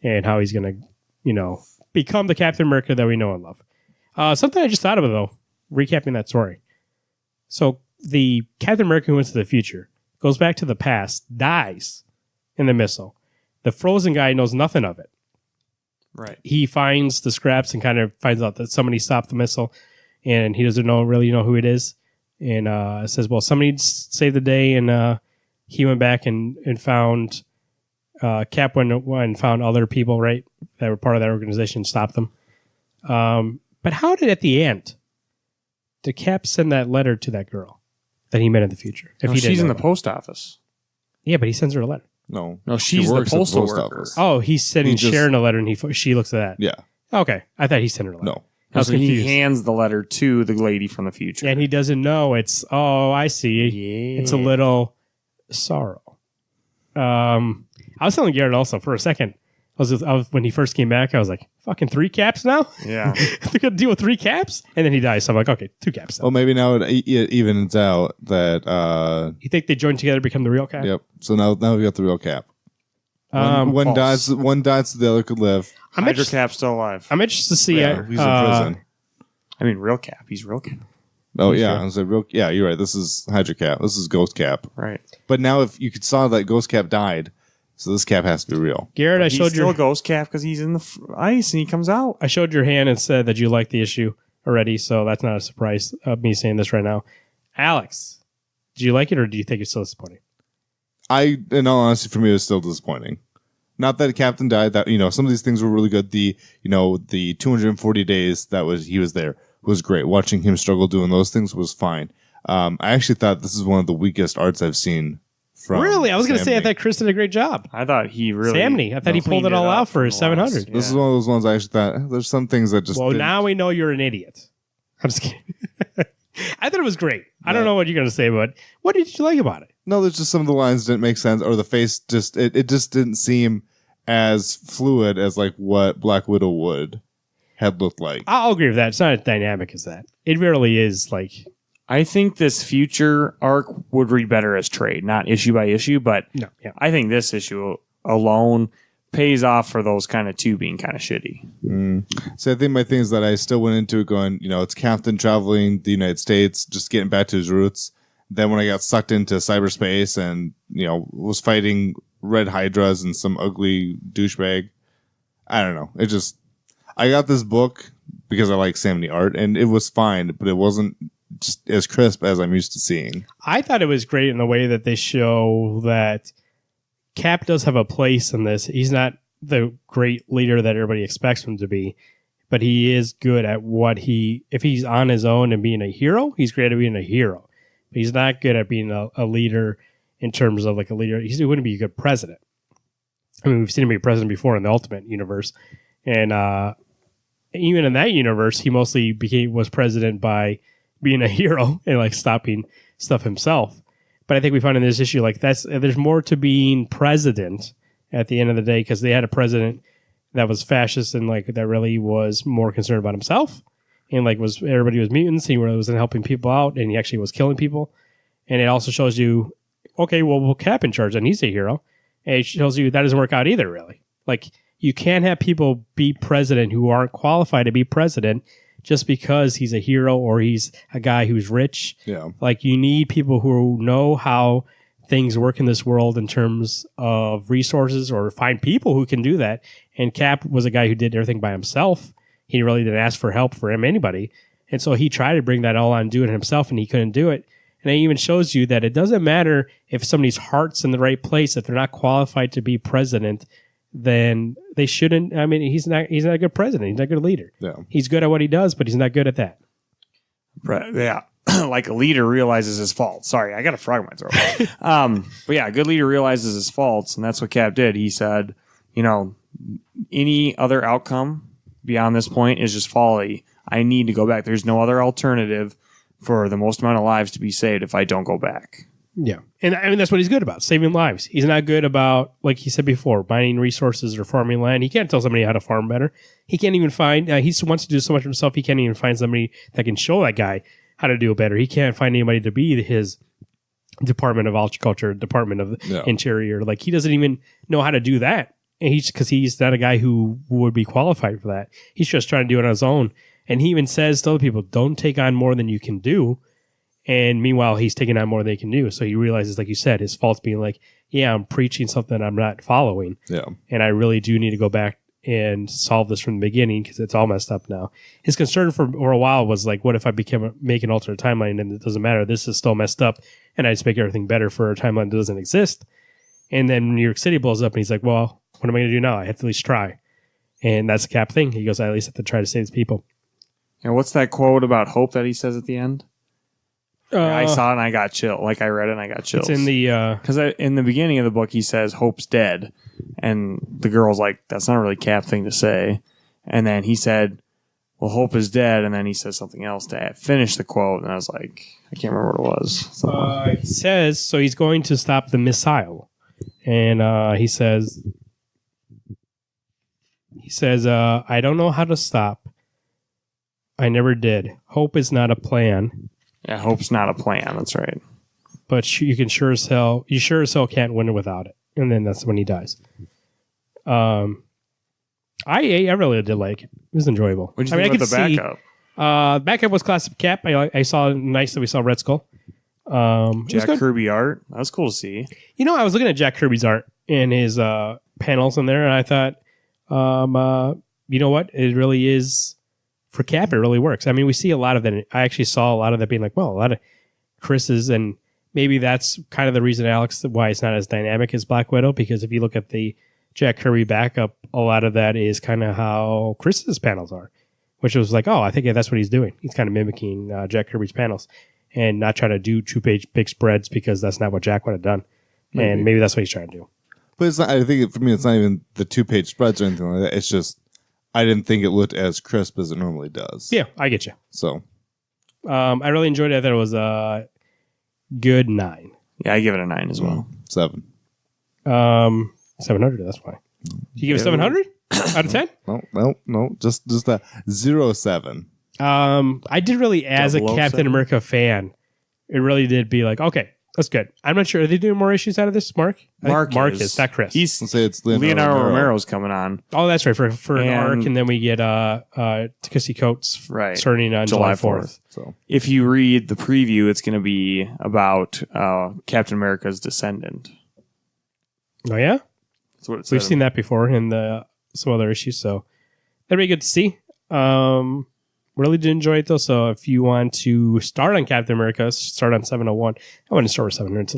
and how he's gonna, become the Captain America that we know and love. Something I just thought of though, recapping that story. So the Captain America who went to the future goes back to the past, dies in the missile. The frozen guy knows nothing of it. Right. He finds the scraps and kind of finds out that somebody stopped the missile, and he doesn't really know who it is. And says, well, somebody saved the day, and he went back and found Cap went and found other people, right, that were part of that organization, stopped them. But how did at the end did Cap send that letter to that girl that he met in the future? If he she's in the know post office. Yeah, but he sends her a letter. No, she's the works at postal post worker. office. Oh, he's sending He just- Sharon a letter, and she looks at that. Yeah, Okay, I thought he sent her a letter. no. I was So confused. he hands the letter to the lady from the future. And he doesn't know it's, oh, I see. Yeah. It's a little sorrow. I was telling Garrett also for a second. I was when he first came back, I was like, fucking 3 Caps now? Yeah. They're going to deal with 3 Caps? And then he dies. So I'm like, okay, 2 Caps. Well, maybe now it evens out that. You think they join together to become the real Cap? Yep. So now we got the real Cap. One false. dies. One dies so the other could live. I'm Hydra interested, Cap's still alive. I'm interested to see. Yeah, he's in prison. I mean, real Cap. He's real Cap. Oh yeah, I was like, real. Yeah, you're right. This is Hydra Cap. This is Ghost Cap. Right. But now, if you saw that Ghost Cap died, so this Cap has to be real. Garrett, I He's showed still your Ghost Cap because he's in the ice and he comes out. I showed your hand and said that you liked the issue already, so that's not a surprise of me saying this right now. Alex, do you like it or do you think it's still disappointing? In all honesty, for me, it was still disappointing. Not that Captain died. That some of these things were really good. The 240 days he was there was great. Watching him struggle doing those things was fine. I actually thought this is one of the weakest arts I've seen. From Really? I was going to say I Samney. thought Chris did a great job. I thought he really. Samney. I thought he pulled cleaned it all up out for from his the 700. last- This is one of those ones I actually thought there's some things that just. Well, didn't- now we know you're an idiot. I'm just kidding. I thought it was great. I don't know what you're going to say, but what did you like about it? No, there's just some of the lines didn't make sense, or the face just it just didn't seem as fluid as like what Black Widow had looked like. I'll agree with that. It's not as dynamic as that. It really is like, I think this future arc would read better as trade, not issue by issue, but no, yeah. I think this issue alone pays off for those kind of two being kind of shitty. So I think my thing is that I still went into it going, it's Captain traveling the United States, just getting back to his roots. Then when I got sucked into cyberspace and, was fighting red hydras and some ugly douchebag, I don't know. I got this book because I like Samney art and it was fine, but it wasn't just as crisp as I'm used to seeing. I thought it was great in the way that they show that Cap does have a place in this. He's not the great leader that everybody expects him to be, but he is good at if he's on his own and being a hero, he's great at being a hero. But he's not good at being a leader in terms of like a leader. He wouldn't be a good president. I mean, we've seen him be president before in the Ultimate Universe. And even in that universe, he mostly was president by being a hero and like stopping stuff himself. But I think we find in this issue, like there's more to being president at the end of the day, because they had a president that was fascist and like that really was more concerned about himself, and like everybody was mutants. He wasn't helping people out, and he actually was killing people. And it also shows you, okay, well, we'll Cap in charge, and he's a hero. And it shows you that doesn't work out either, really. Like you can't have people be president who aren't qualified to be president just because he's a hero or he's a guy who's rich. Yeah. Like you need people who know how things work in this world in terms of resources, or find people who can do that. And Cap was a guy who did everything by himself. He really didn't ask for help from anybody. And so he tried to bring that all on, do it himself, and he couldn't do it. And it even shows you that it doesn't matter if somebody's heart's in the right place. If they're not qualified to be president, then they shouldn't. I mean, he's not a good president. He's not a good leader. Yeah. He's good at what he does, but he's not good at that. Yeah. Like a leader realizes his faults. Sorry, I got a frog in my throat. But yeah, a good leader realizes his faults, and that's what Cap did. He said, any other outcome beyond this point is just folly. I need to go back. There's no other alternative for the most amount of lives to be saved if I don't go back. Yeah. And I mean, that's what he's good about, saving lives. He's not good about, like he said before, mining resources or farming land. He can't tell somebody how to farm better. He can't even find, he wants to do so much himself, he can't even find somebody that can show that guy how to do it better. He can't find anybody to be his Department of Agriculture, Department of Interior. Like, he doesn't even know how to do that. And because he's not a guy who would be qualified for that. He's just trying to do it on his own. And he even says to other people, don't take on more than you can do. And meanwhile, he's taking on more than he can do. So he realizes, like you said, his fault's being like, yeah, I'm preaching something I'm not following. Yeah. And I really do need to go back and solve this from the beginning because it's all messed up now. His concern for a while was like, what if I make an alternate timeline and it doesn't matter? This is still messed up. And I just make everything better for a timeline that doesn't exist. And then New York City blows up and he's like, well, what am I going to do now? I have to at least try. And that's a Cap thing. He goes, I at least have to try to save his people. And what's that quote about hope that he says at the end? I saw it and I got chill. Like, I read it and I got chills. It's in the... Because in the beginning of the book, he says, hope's dead. And the girl's like, that's not a really Cap thing to say. And then he said, well, hope is dead. And then he says something else to finish the quote. And I was like, I can't remember what it was. He says, so he's going to stop the missile. And he says, I don't know how to stop. I never did. Hope is not a plan. Yeah, hope's not a plan. That's right. But you sure as hell can't win it without it. And then that's when he dies. I really did like it. It was enjoyable. What did you think about the backup? Backup was classic Cap. I saw nice that we saw Red Skull. Jack Kirby art. That was cool to see. I was looking at Jack Kirby's art and his panels in there, and I thought, you know what? It really is. For Cap, it really works. I mean, we see a lot of that. I actually saw a lot of that being like, well, a lot of Chris's, and maybe that's kind of the reason, Alex, why it's not as dynamic as Black Widow, because if you look at the Jack Kirby backup, a lot of that is kind of how Chris's panels are, which was like, oh, I think that's what he's doing. He's kind of mimicking Jack Kirby's panels and not trying to do 2-page big spreads because that's not what Jack would have done. Maybe. And maybe that's what he's trying to do. But it's not, I think for me, it's not even the 2-page spreads or anything like that. It's just, I didn't think it looked as crisp as it normally does. Yeah, I get you. So, I really enjoyed it. I thought it was a good 9. Yeah, I give it a 9 as well. 7. 700. That's why. You give it 700 out of 10? No, just a 0.7. I did really, as a Captain America fan, it really did be like, okay, that's good. I'm not sure. Are they doing more issues out of this, Mark? Mark is, not Chris. Let's say it's Leonardo Romero's coming on. Oh, that's right. For an arc, and then we get Takasi Coates starting on July 4th. So if you read the preview, it's going to be about Captain America's descendant. Oh, yeah? That's what it says. We've seen that before in some other issues, so that'd be good to see. Really did enjoy it, though, so if you want to start on Captain America, start on 701. I want to start with 700.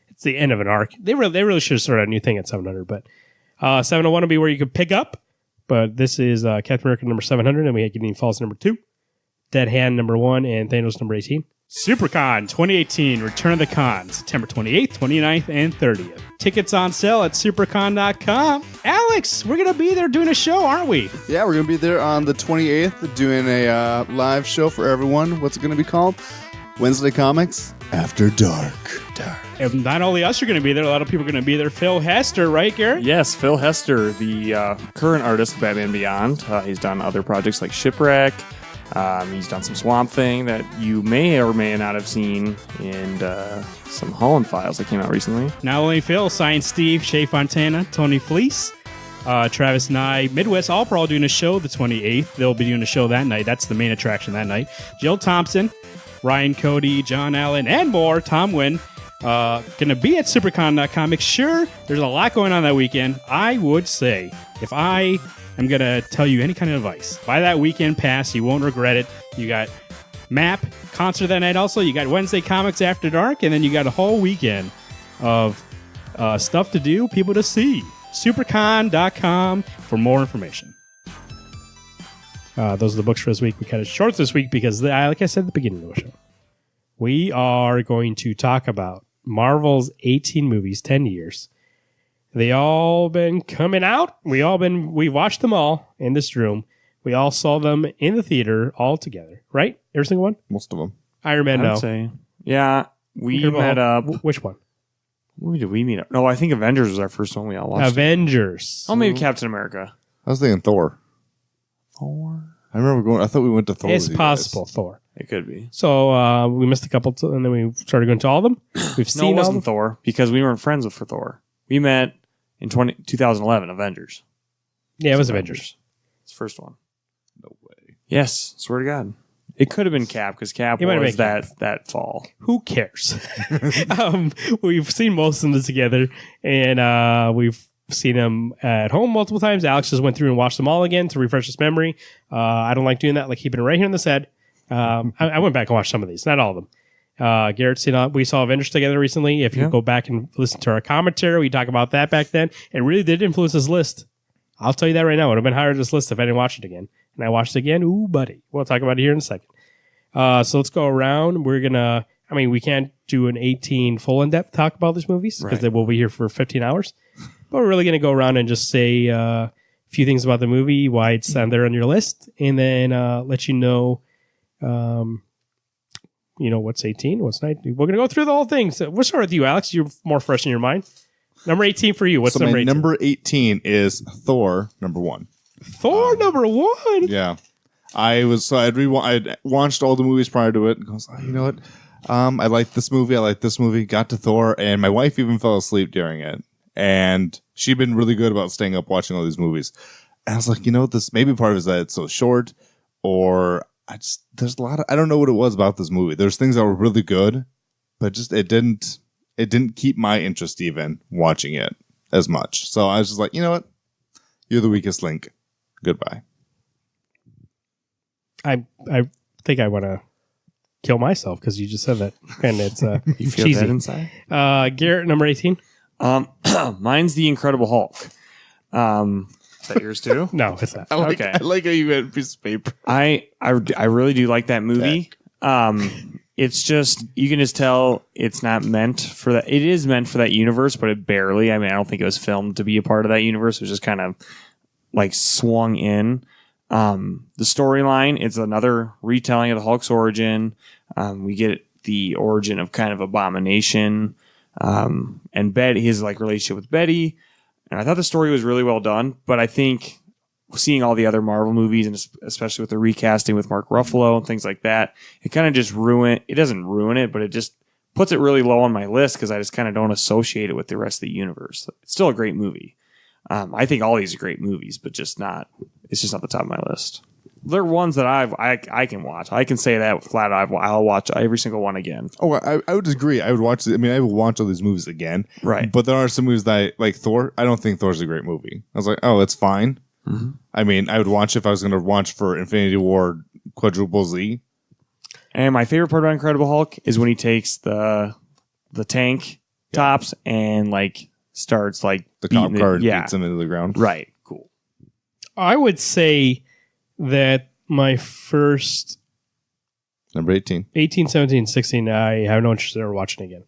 It's the end of an arc. They really should have started a new thing at 700, but 701 will be where you can pick up, but this is Captain America number 700, and we have Gideon Falls number 2, Dead Hand number 1, and Thanos number 18. SuperCon 2018, Return of the Con, September 28th, 29th, and 30th. Tickets on sale at supercon.com. Alex, we're going to be there doing a show, aren't we? yeah, we're gonna be there on the 28th doing a live show for everyone. What's it gonna be called? Wednesday Comics After Dark. And not only us are going to be there, a lot of people are going to be there. Phil Hester, right, Garrett? Yes, Phil Hester, the current artist of Batman Beyond. He's done other projects like Shipwreck. He's done some Swamp Thing that you may or may not have seen in some Holland Files that came out recently. Not only Phil, Science Steve, Shay Fontana, Tony Fleece, Travis Nye, Midwest All Pro doing a show the 28th. They'll be doing a show that night. That's the main attraction that night. Jill Thompson, Ryan Cody, John Allen, and more. Tom Wynn. Going to be at supercon.com. Make sure there's a lot going on that weekend. I would say, if I am going to tell you any kind of advice, buy that weekend pass. You won't regret it. You got Map concert that night. Also, you got Wednesday Comics After Dark, and then you got a whole weekend of stuff to do, people to see. Siouxpercon.com for more information. Those are the books for this week. We cut it short this week because, like I said at the beginning of the show, we are going to talk about Marvel's 18 movies, 10 years. They all been coming out. We watched them all in this room. We all saw them in the theater all together, right? Every single one? Most of them. Iron Man, I no. would say, yeah, we Incredible met Hulk. up. Which one? When did we meet up? No, I think Avengers was our first one we all watched. Avengers. Oh, maybe Captain America. I was thinking Thor. Thor? I remember going. I thought we went to Thor. It's with you possible, guys. Thor. It could be. So we missed a couple, and then we started going to all of them. We've No, it seen all of wasn't them. Thor because we weren't friends with Thor. We met in 2011, Avengers. Yeah, it was Avengers. It's the first one. No way. Yes, swear to God. It could have been Cap because Cap It might have was been Cap. that fall. Who cares? We've seen most of them together, and we've seen them at home multiple times. Alex just went through and watched them all again to refresh his memory. I don't like doing that, like keeping it right here in the head. I went back and watched some of these, not all of them. Garrett's seen, we saw Avengers together recently. If you go back and listen to our commentary, we talk about that back then. It really did influence this list. I'll tell you that right now. It would have been higher on this list if I didn't watch it again. And I watched it again. Ooh, buddy. We'll talk about it here in a second. So let's go around. We're going to, we can't do an 18 full in-depth talk about these movies because they will be here for 15 hours. But we're really going to go around and just say a few things about the movie, why it's on there on your list, and then let you know, what's 18, what's 19. We're going to go through the whole thing. So we'll start with you, Alex. You're more fresh in your mind. Number 18 for you. What's So number my 18? number 18 is Thor, number 1. Thor, number 1. Yeah. I'd watched all the movies prior to it and goes, you know what? I like this movie. Got to Thor, and my wife even fell asleep during it. And she'd been really good about staying up watching all these movies. And I was like, this maybe part of it is that it's so short, or there's a lot of, I don't know what it was about this movie. There's things that were really good, but just it didn't keep my interest even watching it as much. So I was just like, you know what? You're the weakest link. Goodbye. I think I want to kill myself because you just said that. And it's You feel cheesy. that inside? Garrett, number 18. Mine's the Incredible Hulk. Is that yours too? No, it's not. Okay. I like how you had a piece of paper. I really do like that movie. It's just, you can just tell it's not meant for that. It is meant for that universe, but it barely. I don't think it was filmed to be a part of that universe. It was just kind of like swung in. The storyline, it's another retelling of the Hulk's origin. We get the origin of kind of Abomination, and Betty, his relationship with Betty. And I thought the story was really well done, but I think seeing all the other Marvel movies, and especially with the recasting with Mark Ruffalo and things like that, it kind of just it doesn't ruin it, but it just puts it really low on my list because I just kind of don't associate it with the rest of the universe. It's still a great movie. I think all these are great movies, but it's just not the top of my list. They're ones that I can watch. I can say that flat out. I'll watch every single one again. Oh, I would agree. I would watch. I would watch all these movies again. Right. But there are some movies that like Thor. I don't think Thor's a great movie. I was like, oh, it's fine. Mm-hmm. I would watch if I was going to watch for Infinity War Quadruple Z. And my favorite part about Incredible Hulk is when he takes the tank tops and starts The beating cop car it. Yeah. beats him into the ground. Right. Cool. I would say that my first Number 18. 18, 17, 16, I have no interest in ever watching again.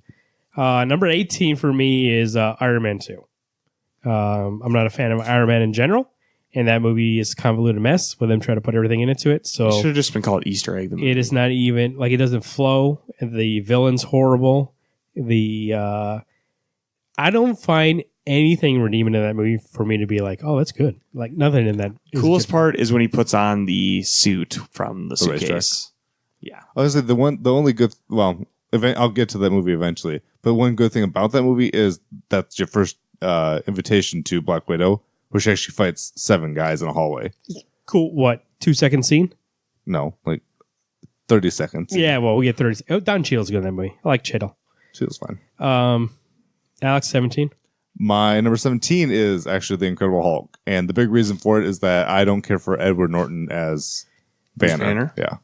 Number 18 for me is Iron Man 2. I'm not a fan of Iron Man in general, and that movie is a convoluted mess with them trying to put everything into it. It So should have just been called Easter Egg. The movie. it is not even, it doesn't flow. The villain's horrible. I don't find anything redeeming in that movie for me to be like, oh, that's good. Nothing in that. Is Coolest good. part is when he puts on the suit from the racetrack. suitcase. Yeah. I was like the only good. Well, I'll get to that movie eventually. But one good thing about that movie is that's your first invitation to Black Widow, where she actually fights 7 guys in a hallway. Cool. What? 2-second scene? No, 30 seconds. Yeah, well, we get 30. Oh, Don Cheadle's good in that movie. I like Cheadle. She was fine. Alex, 17. My number 17 is actually The Incredible Hulk. And the big reason for it is that I don't care for Edward Norton as Banner. Banner? Yeah.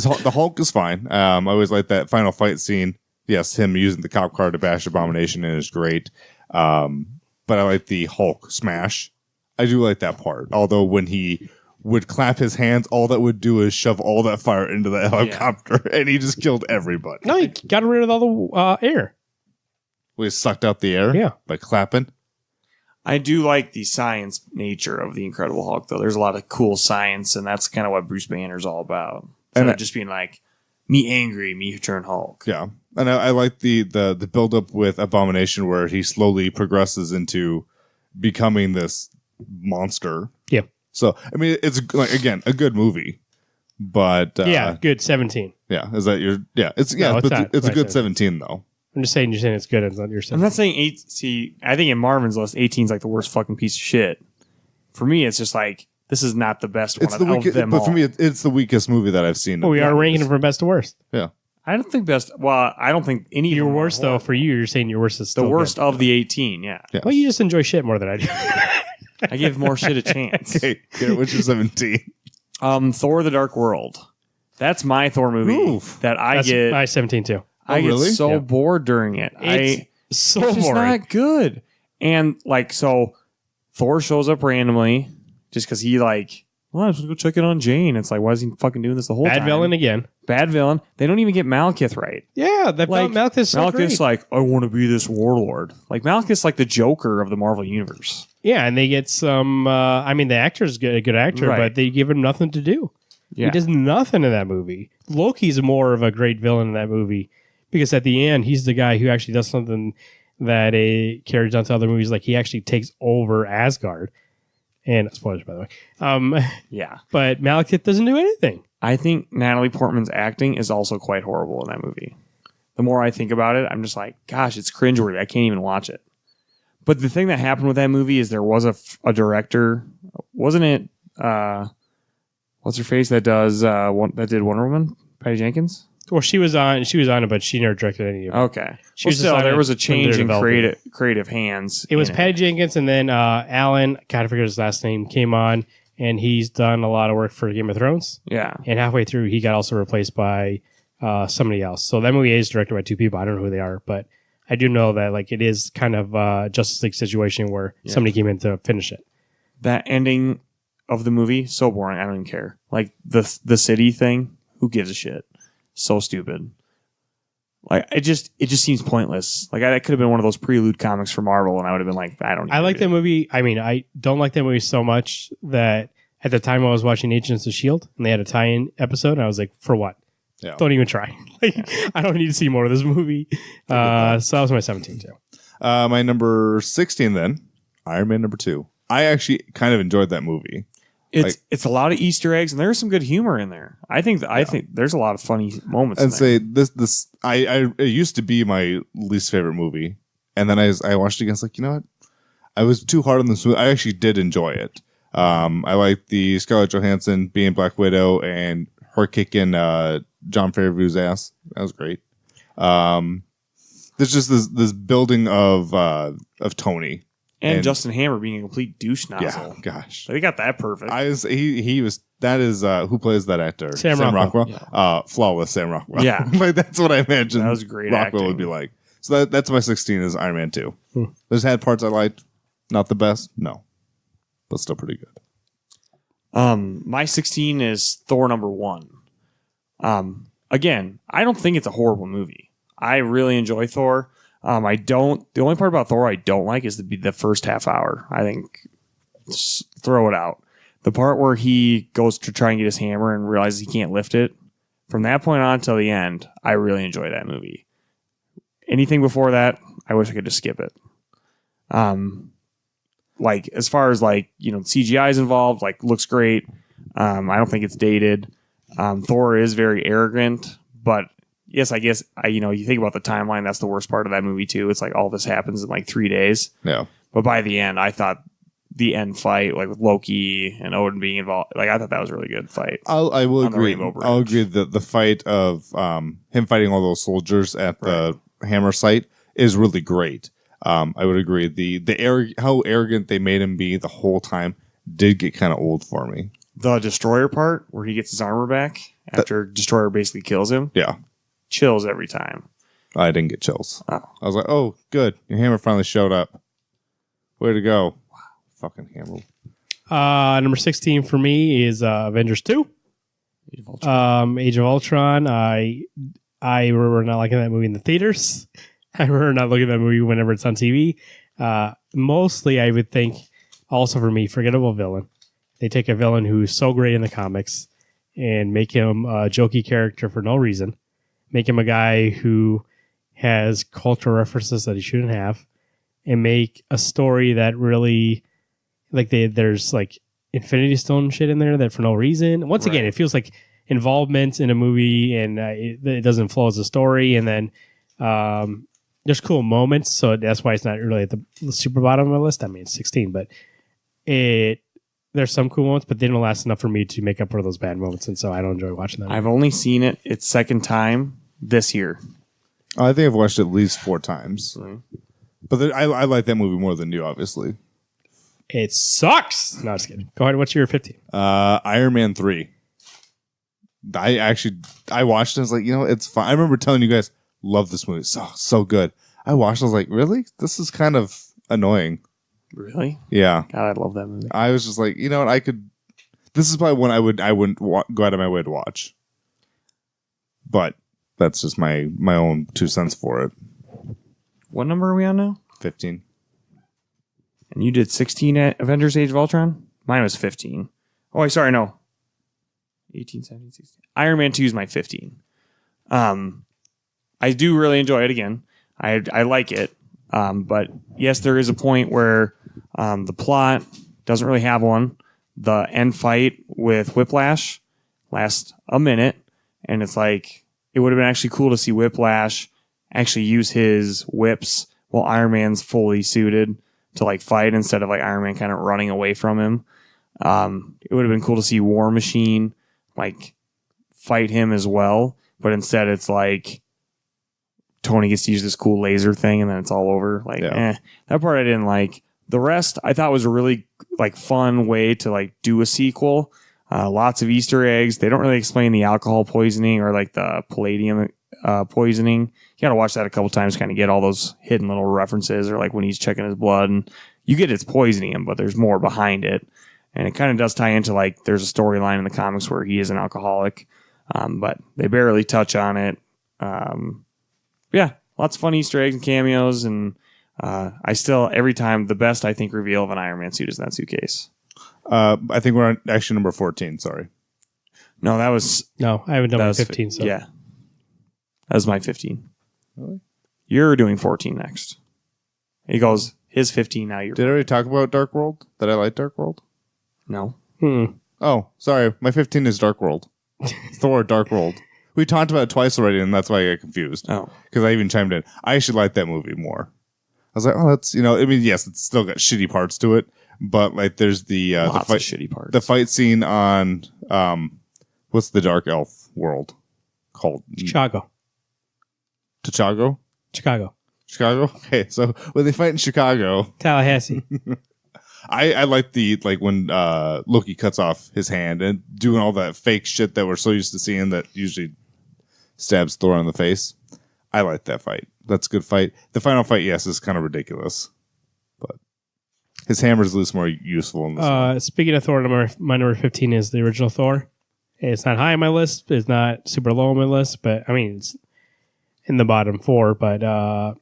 The Hulk is fine. I always like that final fight scene. Yes, him using the cop car to bash Abomination is great. But I like the Hulk smash. I do like that part. Although when he would clap his hands, all that would do is shove all that fire into the helicopter, and he just killed everybody. No, he got rid of all the air. We sucked out the air by clapping. I do like the science nature of the Incredible Hulk, though. There's a lot of cool science, and that's kind of what Bruce Banner's all about. Instead of just being like, me angry, me turn Hulk. Yeah. And I like the build up with Abomination where he slowly progresses into becoming this monster. Yeah. So, I mean, it's like, again, a good movie, but good 17. Yeah. Is that your, it's, No, it's not. it's a good 17. 17 though. I'm just saying you're saying it's good. It's not your 17. I'm not saying 8. See, I think in Marvin's list, 18 is like the worst fucking piece of shit. For me, it's just like, this is not the best It's one the of weakest, them but all. for me, it's the weakest movie that I've seen. Well, we are ranking them from best to worst. Yeah. I don't think best. Well, I don't think any of Your them are worst, though, horrible. for you, you're saying your worst is still The worst good. of the 18, yeah. Well, you just enjoy shit more than I do. I give more shit a chance. Okay. What's your 17? Thor: The Dark World. That's my Thor movie Oof. that I That's get. my 17 too. I get really? so Yeah. bored during it. It's so It's just boring. not good. And like, so Thor shows up randomly just because he like, well, I'm just gonna go check it on Jane. It's like, why is he fucking doing this the whole time? Bad villain again. Bad villain. They don't even get Malekith right. Yeah, that Like Malekith is so Malekith's great. like, I want to be this warlord. Like Malekith's like the Joker of the Marvel universe. Yeah, and they get some. I mean, the actor's a good actor, Right. but they give him nothing to do. Yeah. He does nothing in that movie. Loki's more of a great villain in that movie because at the end, he's the guy who actually does something that carries on to other movies. Like he actually takes over Asgard. And spoilers, by the way. Yeah. But Malekith doesn't do anything. I think Natalie Portman's acting is also quite horrible in that movie. The more I think about it, I'm just like, gosh, it's cringeworthy. I can't even watch it. But the thing that happened with that movie is there was a director, wasn't it? What's her face that did Wonder Woman? Patty Jenkins. Well, she was on it, but she never directed any of it. Okay, She was still, just on there it was a when change they're in developing. creative hands. It was in Patty Jenkins, and then Alan, God, I forget his last name, came on, and he's done a lot of work for Game of Thrones. Yeah, And halfway through, he got also replaced by somebody else. So that movie is directed by two people. I don't know who they are, but I do know that like it is kind of a Justice League situation where somebody came in to finish it. that ending of the movie so boring. I don't even care. Like the city thing. Who gives a shit? So stupid. Like it just seems pointless. Like that could have been one of those prelude comics for Marvel, and I would have been like, I don't. I like that that movie. I mean, I don't like that movie so much that at the time I was watching Agents of S.H.I.E.L.D. and they had a tie-in episode, and I was like, for what? Yeah. Don't even try. Like, I don't need to see more of this movie. So that was my 17 too. My number 16 then, Iron Man number 2. I actually kind of enjoyed that movie. It's a lot of Easter eggs, and there's some good humor in there. I think there's a lot of funny moments. And in there. say this it used to be my least favorite movie, and then I watched it again. I was like, you know what? I was too hard on this movie. I actually did enjoy it. I liked the Scarlett Johansson being Black Widow and her kicking John Favreau's ass. That was great. There's just this building of Tony and Justin Hammer being a complete douche nozzle. Yeah, gosh. They got that perfect. He was that is who plays that actor? Sam Rockwell. Flawless Sam Rockwell. Yeah. Like that's what I imagined. That was great Rockwell acting. would be like. So that's my 16 is Iron Man 2. There's had parts I liked, not the best, no, but still pretty good. My 16 is Thor number 1. Again, I don't think it's a horrible movie. I really enjoy Thor. The only part about Thor I don't like is the first half hour. I think just throw it out. The part where he goes to try and get his hammer and realizes he can't lift it. From that point on till the end, I really enjoy that movie. Anything before that, I wish I could just skip it. Like as far as like, CGI is involved, like looks great. I don't think it's dated. Thor is very arrogant, but yes, I guess you think about the timeline, that's the worst part of that movie too. It's like all this happens in like 3 days. Yeah. But by the end, I thought the end fight, like with Loki and Odin being involved, like I thought that was a really good fight. I will on the agree. Rainbow Bridge. I'll agree that the fight of him fighting all those soldiers at the hammer site is really great. I would agree. The how arrogant they made him be the whole time did get kind of old for me. the Destroyer part where he gets his armor back after Destroyer basically kills him. Yeah. Chills every time. I didn't get chills. Oh. I was like, oh, good. Your hammer finally showed up. Way to go. Wow. Fucking hammer. Number 16 for me is Avengers 2. Age of Ultron. I remember not liking that movie in the theaters. I remember not looking at that movie whenever it's on TV. Mostly, I would think, also for me, forgettable villain. They take a villain who's so great in the comics and make him a jokey character for no reason. Make him a guy who has cultural references that he shouldn't have, and make a story that really, like, there's like Infinity Stone shit in there that for no reason. Once again, it feels like involvement in a movie, and it doesn't flow as a story. And then there's cool moments, so that's why it's not really at the super bottom of my list. I mean, it's 16, but there's some cool moments, but they don't last enough for me to make up for those bad moments, and so I don't enjoy watching them. I've only seen it its second time this year. I think I've watched it at least 4 times. But I like that movie more than you, obviously. It sucks. No, just kidding. Go ahead. What's your 15? Iron Man 3. I watched it. I was like, it's fine. I remember telling you guys, love this movie. It's so good. I watched it. I was like, really? This is kind of annoying. Really? Yeah. God, I love that movie. I was just like, what? This is probably one I wouldn't go out of my way to watch. But that's just my own 2 cents for it. What number are we on now? 15. And you did 16 at Avengers Age of Ultron? Mine was 15. Oh, sorry, no. 18, 17, 16. Iron Man 2 is my 15. I do really enjoy it again. I like it. But yes, there is a point where the plot doesn't really have one. The end fight with Whiplash lasts a minute, and it's like, it would have been actually cool to see Whiplash actually use his whips while Iron Man's fully suited to like fight instead of like Iron Man kind of running away from him. It would have been cool to see War Machine like fight him as well, but instead it's like Tony gets to use this cool laser thing and then it's all over. Like, that part I didn't like. The rest I thought was a really like fun way to like do a sequel. Lots of Easter eggs. They don't really explain the alcohol poisoning or like the palladium poisoning. You got to watch that a couple times to kind of get all those hidden little references, or like when he's checking his blood and you get it's poisoning him, but there's more behind it. And it kind of does tie into like there's a storyline in the comics where he is an alcoholic, but they barely touch on it. Yeah, lots of fun Easter eggs and cameos. And I still, every time, the best I think reveal of an Iron Man suit is in that suitcase. I think we're on actually number 14. Sorry. No, that was... No, I haven't done my 15. So. Yeah. That was my 15. Really? You're doing 14 next. He goes, his 15, now you're... Did I already talk about Dark World? Did I like Dark World? No. Oh, sorry. My 15 is Dark World. Thor, Dark World. We talked about it twice already, and that's why I got confused. Oh. Because I even chimed in. I actually like that movie more. I was like, oh, that's, I mean, yes, it's still got shitty parts to it, but like there's the Lots fight, of shitty parts. The fight scene on, what's the Dark Elf world called? Chicago. Chicago? Chicago. Okay, so when they fight in Chicago, Tallahassee. I like when Loki cuts off his hand and doing all that fake shit that we're so used to seeing that usually stabs Thor in the face. I like that fight. That's a good fight. The final fight, yes, is kind of ridiculous, but his hammer's at least more useful in this one. Speaking of Thor, my number 15 is the original Thor. It's not high on my list. It's not super low on my list, but I mean, it's in the bottom 4. But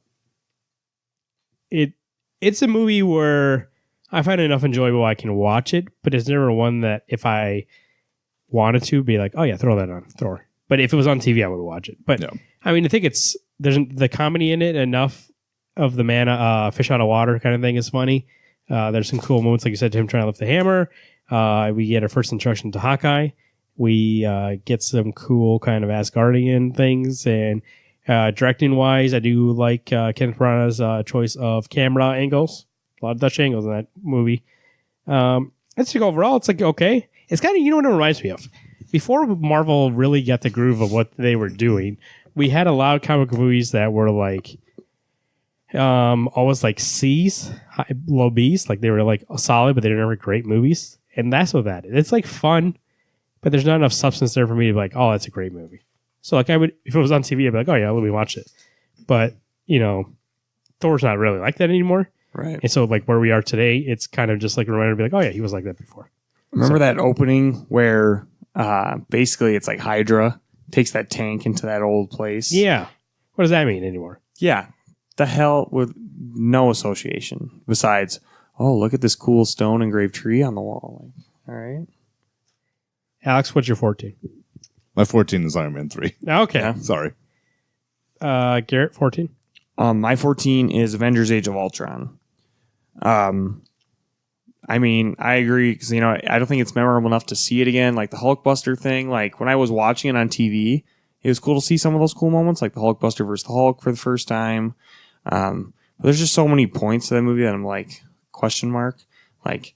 it's a movie where I find it enough enjoyable I can watch it, but it's never one that if I wanted to be like, oh yeah, throw that on Thor. But if it was on TV, I would watch it. But I mean, I think there's the comedy in it enough of the man fish out of water kind of thing is funny. There's some cool moments, like you said, to him trying to lift the hammer. We get our first introduction to Hawkeye. We get some cool kind of Asgardian things, and directing wise, I do like Kenneth Branagh's choice of camera angles. A lot of Dutch angles in that movie. It's like overall, it's like okay. It's kind of what it reminds me of. Before Marvel really got the groove of what they were doing, we had a lot of comic movies that were like always like C's, low B's. Like they were like solid, but they were never great movies. And that's what that is. It's like fun, but there's not enough substance there for me to be like, oh, that's a great movie. So like I would, if it was on TV, I'd be like, oh yeah, let me watch it. But Thor's not really like that anymore. Right. And so like where we are today, it's kind of just like a reminder to be like, oh yeah, he was like that before. Remember that opening where basically it's like Hydra takes that tank into that old place? Yeah. What does that mean anymore? Yeah. The hell with no association besides, oh, look at this cool stone engraved tree on the wall. Like, all right. Alex, what's your 14? My 14 is Iron Man 3. Okay. Yeah. Sorry. Garrett, 14? My 14 is Avengers Age of Ultron. I mean, I agree because, I don't think it's memorable enough to see it again. Like the Hulkbuster thing, like when I was watching it on TV, it was cool to see some of those cool moments, like the Hulkbuster versus the Hulk for the first time. But there's just so many points to that movie that I'm like, question mark. Like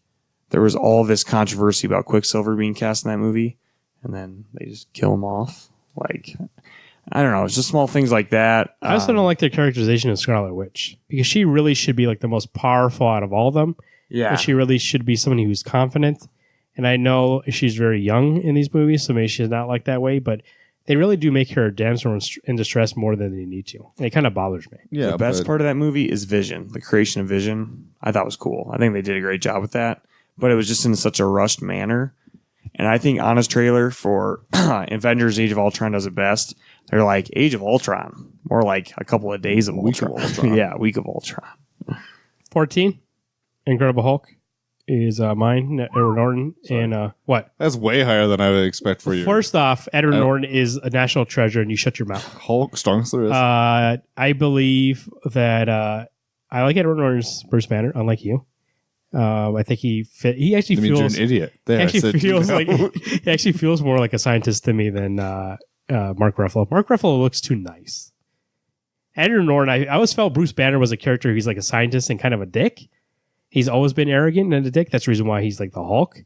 there was all this controversy about Quicksilver being cast in that movie, and then they just kill him off. Like, I don't know. It's just small things like that. I also don't like their characterization of Scarlet Witch because she really should be like the most powerful out of all of them. Yeah. And she really should be somebody who's confident. And I know she's very young in these movies, so maybe she's not like that way, but they really do make her a damsel in distress more than they need to. And it kind of bothers me. Yeah, The best part of that movie is Vision. The creation of Vision, I thought was cool. I think they did a great job with that, but it was just in such a rushed manner. And I think honest trailer for Avengers Age of Ultron does it best. They're like Age of Ultron, more like a couple of days of Week Ultron. of Ultron. Yeah, week of Ultron. 14, Incredible Hulk is mine, Edward Norton. And what? That's way higher than I would expect for you. First off, Edward Norton is a national treasure, and you shut your mouth. Hulk, strongest there is. I believe that I like Edward Norton's Bruce Banner, unlike you. I think he actually That means feels you're an idiot. he There, I actually said feels you like know. he actually feels more like a scientist to me than Mark Ruffalo. Mark Ruffalo looks too nice. Edward Norton, I always felt Bruce Banner was a character. He's like a scientist and kind of a dick. He's always been arrogant and a dick. That's the reason why he's like the Hulk.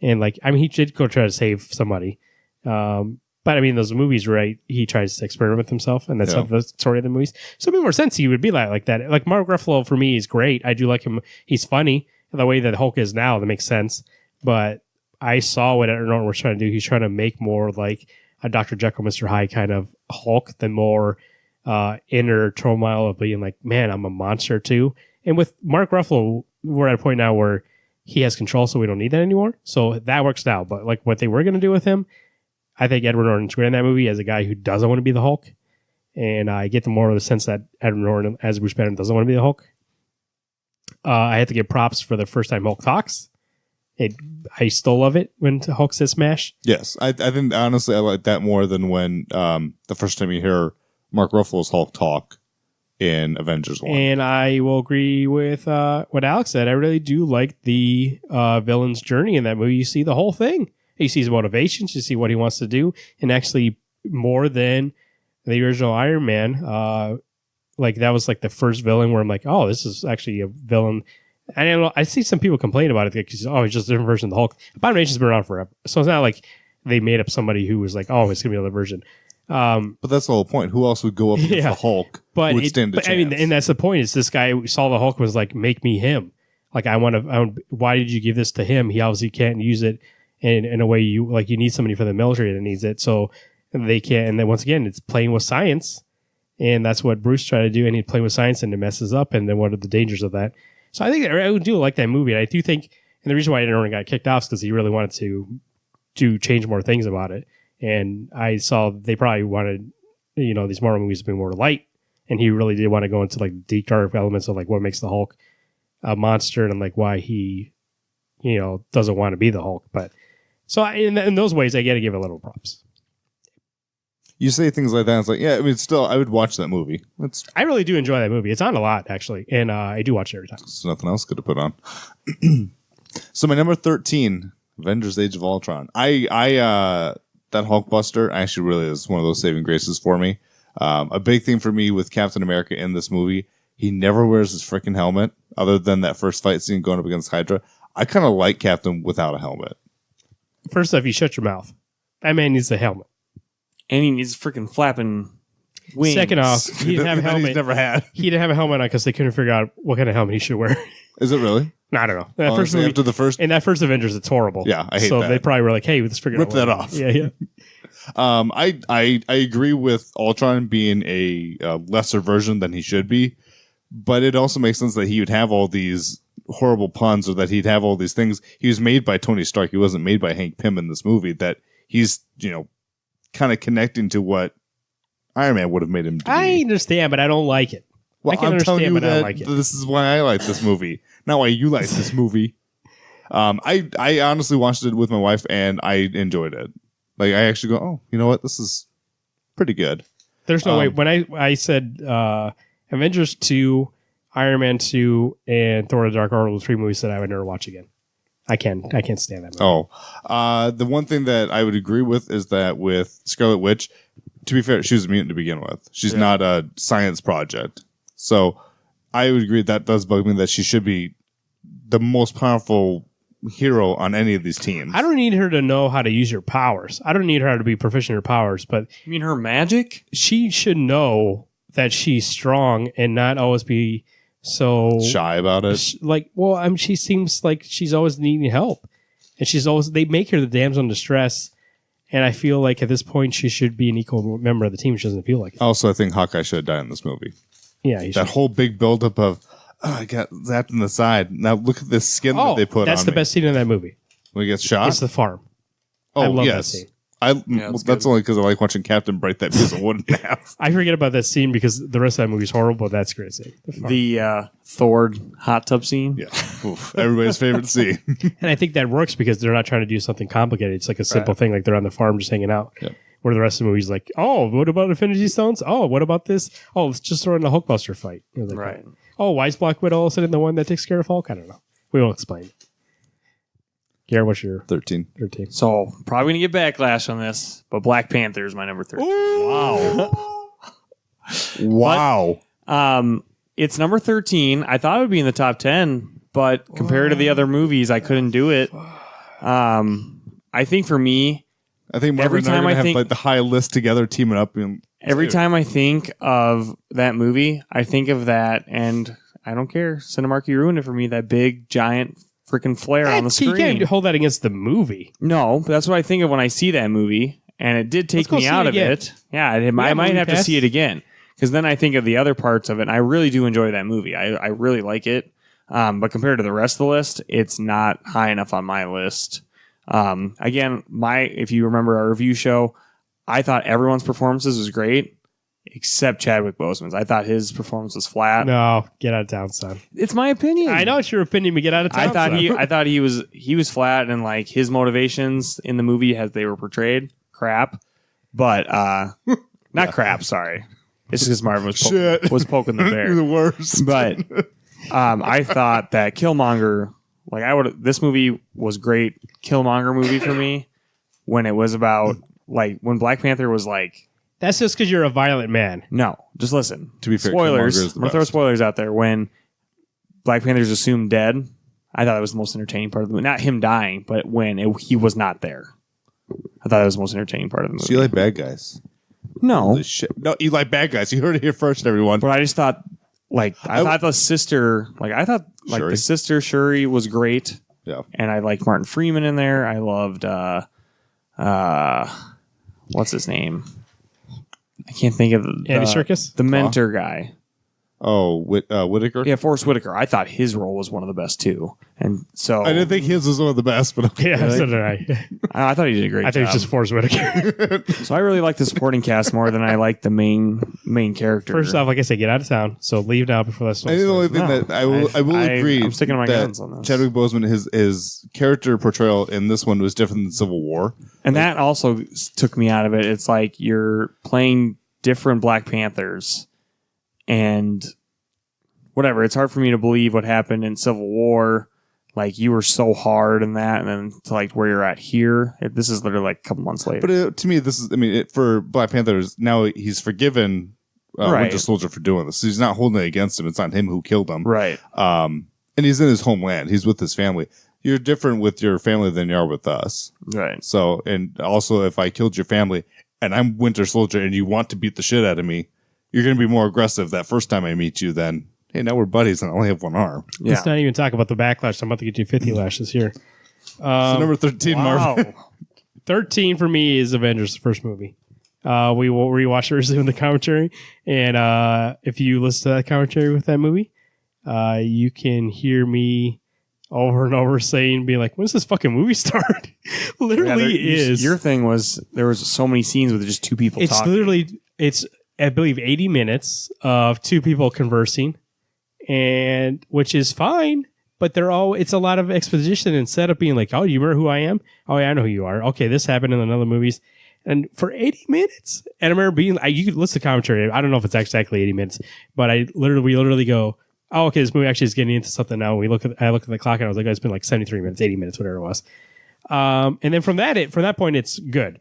And like, I mean, he did go try to save somebody. But I mean, those movies, right? He tries to experiment with himself, and that's the story of the movies. So it made more sense he would be like that. Like Mark Ruffalo for me is great. I do like him. He's funny. The way that Hulk is now, that makes sense. But I saw what Edward Norton was trying to do. He's trying to make more like a Dr. Jekyll, Mr. Hyde kind of Hulk than more inner turmoil of being like, man, I'm a monster too. And with Mark Ruffalo, we're at a point now where he has control, so we don't need that anymore. So that works now. But like what they were going to do with him, I think Edward Norton's great in that movie as a guy who doesn't want to be the Hulk. And I get the more of the sense that Edward Norton as Bruce Banner doesn't want to be the Hulk. I had to give props for the first time Hulk talks. I still love it when Hulk says smash. Yes, I think honestly I like that more than when the first time you hear Mark Ruffalo's Hulk talk in Avengers 1. And I will agree with what Alex said. I really do like the villain's journey in that movie. You see the whole thing. You see his motivations. You see what he wants to do. And actually more than the original Iron Man, like that was like the first villain where I'm like, oh, this is actually a villain. And I see some people complain about it because he's just a different version of the Hulk. Abomination's been around forever, so it's not like they made up somebody who was like, oh, it's gonna be another version. But that's the whole point. Who else would go up against the Hulk? But, who would stand a chance? I mean, and that's the point. Is this guy who saw the Hulk and was like, make me him. Like I want to. Why did you give this to him? He obviously can't use it in a way you like. You need somebody for the military that needs it, so they can't. And then once again, it's playing with science. And that's what Bruce tried to do, and he'd play with science, and it messes up. And then what are the dangers of that? So I think I do like that movie. And I do think, and the reason why Edward Norton got kicked off is because he really wanted to change more things about it. And I saw they probably wanted, these Marvel movies to be more light, and he really did want to go into like deep dark elements of like what makes the Hulk a monster and like why he, doesn't want to be the Hulk. But so in those ways, I got to give it a little props. You say things like that, it's like, yeah, I mean, still, I would watch that movie. I really do enjoy that movie. It's on a lot, actually, and I do watch it every time. There's nothing else good to put on. So my number 13, Avengers Age of Ultron. That Hulkbuster actually really is one of those saving graces for me. A big thing for me with Captain America in this movie, he never wears his freaking helmet, other than that first fight scene going up against Hydra. I kind of like Captain without a helmet. First off, you shut your mouth. That man needs a helmet. And he needs freaking flapping wings. Second off, he didn't have a That helmet. he's never had. He didn't have a helmet on because they couldn't figure out what kind of helmet he should wear. Is it really? I don't know. That first Honestly, movie, after the first, in that first Avengers, it's horrible. Yeah, I hate so that. they probably were like, "Hey, let's figure rip that off. Yeah. I agree with Ultron being a lesser version than he should be, but it also makes sense that he would have all these horrible puns, or that he'd have all these things. He was made by Tony Stark. He wasn't made by Hank Pym in this movie. That he's kind of connecting to what Iron Man would have made him to I be. understand, but I don't like it. Well, I can I'm telling understand, you but I don't that like it. this is why I like this movie, not why you like this movie. I honestly watched it with my wife and I enjoyed it. Like, I actually go, oh, you know what? This is pretty good. There's no way. When I said Avengers 2, Iron Man 2, and Thor: The Dark World were 3 movies that I would never watch again. I can't stand that movie. The one thing that I would agree with is that with Scarlet Witch, to be fair, she was a mutant to begin with. She's not a science project. So I would agree that does bug me that she should be the most powerful hero on any of these teams. I don't need her to know how to use her powers. I don't need her to be proficient in her powers, but You mean her magic? she should know that she's strong and not always be so Shy about it. she seems like she's always needing help, and they make her the damsel in distress, and I feel like at this point she should be an equal member of the team. She doesn't feel like it. Also, I think Hawkeye should have died in this movie. Yeah, That whole big buildup of, I got zapped in the side. Now look at this skin that they put on that's the me. best scene in that movie. When he gets shot? It's the farm. Oh, I love that yes. scene. That's only because I like watching Captain break that piece of wood in half. I forget about that scene because the rest of that movie is horrible, but that's a great scene. The farm. The Thor hot tub scene? Yeah. Oof. Everybody's favorite scene. And I think that works because they're not trying to do something complicated. It's like a simple thing, like they're on the farm just hanging out. Yep. Where the rest of the movie's like, oh, what about Infinity Stones? Oh, what about this? Oh, let's just throw in the Hulkbuster fight. Like, Right. oh, why is Black Widow all of a sudden the one that takes care of Hulk? I don't know. We won't explain. Garrett, what's your 13. 13? So, probably going to get backlash on this, but Black Panther is my number 13. Wow. It's number 13. I thought it would be in the top 10, but compared to the other movies, I couldn't do it. I think for me, I think Marvin Every and I are time gonna I have think- like the high list together, teaming up. every time I think of that movie, I think of that, and I don't care. Cinemark, ruined it for me. That big, giant, freaking flare on the You screen. can't hold that against the movie. No, but that's what I think of when I see that movie, and it did take go me see out it of again. it. Yeah, I might movie have to pass? see it again, because then I think of the other parts of it, and I really do enjoy that movie. I really like it, but compared to the rest of the list, it's not high enough on my list. Again, if you remember our review show, I thought everyone's performances was great, except Chadwick Boseman's. I thought his performance was flat. No, get out of town, son. It's my opinion. I know it's your opinion, but get out of town. I thought he was flat, and like his motivations in the movie as they were portrayed, crap. But not crap. Sorry, it's just because Marvin was poking the bear. You're the worst. But I thought that Killmonger, this movie was great. Killmonger movie for me when it was about when Black Panther was like. That's just because you're a violent man. No, just listen. To be fair, spoilers. Killmonger is the I'm gonna throw best. spoilers out there. When Black Panther's assumed dead, I thought it was the most entertaining part of the movie. Not him dying, but when he was not there. I thought it was the most entertaining part of the movie. So you like bad guys? No, Holy shit. No, you like bad guys. You heard it here first, everyone. but I just thought, I thought the sister, Shuri? the sister Shuri was great, Yeah. and I liked Martin Freeman in there. I loved, what's his name? I can't think of Andy Serkis? the mentor guy. Oh, Whitaker? Yeah, Forrest Whitaker. I thought his role was one of the best too, and so I didn't think his was one of the best, but okay. Yeah, so did I. I thought he did a great I think job. it's just Forrest Whitaker. So I really like the supporting cast more than I like the main character. First off, like I said, get out of town. So leave now before that I think the only thing No, that I will agree. I'm sticking to my that guns on this. Chadwick Boseman, his character portrayal in this one was different than Civil War. And that also took me out of it. It's like you're playing different Black Panthers and whatever. It's hard for me to believe what happened in Civil War. Like you were so hard in that, and then to like where you're at here. This is literally like a couple months later. But to me, this is, for Black Panthers, now he's forgiven Right. Winter Soldier for doing this. He's not holding it against him. It's not him who killed him. right. And he's in his homeland. He's with his family. You're different with your family than you are with us. Right. So, and also, if I killed your family and I'm Winter Soldier and you want to beat the shit out of me, you're going to be more aggressive that first time I meet you than Hey, now we're buddies and I only have one arm. Yeah. Let's not even talk about the backlash. I'm about to get you 50 lashes here. So number 13, Marvel. Wow. 13 for me is Avengers, the first movie. We will rewatch it recently with the commentary. And if you listen to that commentary with that movie, you can hear me over and over saying, being like, when does this fucking movie start? Literally is. Your thing was there was so many scenes with just two people It's talking. literally, it's, I believe, 80 minutes of two people conversing, and which is fine. But it's a lot of exposition instead of being like, oh, you remember who I am? Oh, yeah, I know who you are. Okay, this happened in other movies. And for 80 minutes, and I remember being, you could listen to commentary. I don't know if it's exactly 80 minutes, but we literally go, oh, okay, this movie actually is getting into something now. I look at the clock and I was like, oh, it's been like 73 minutes, 80 minutes, whatever it was. And then from that point, it's good.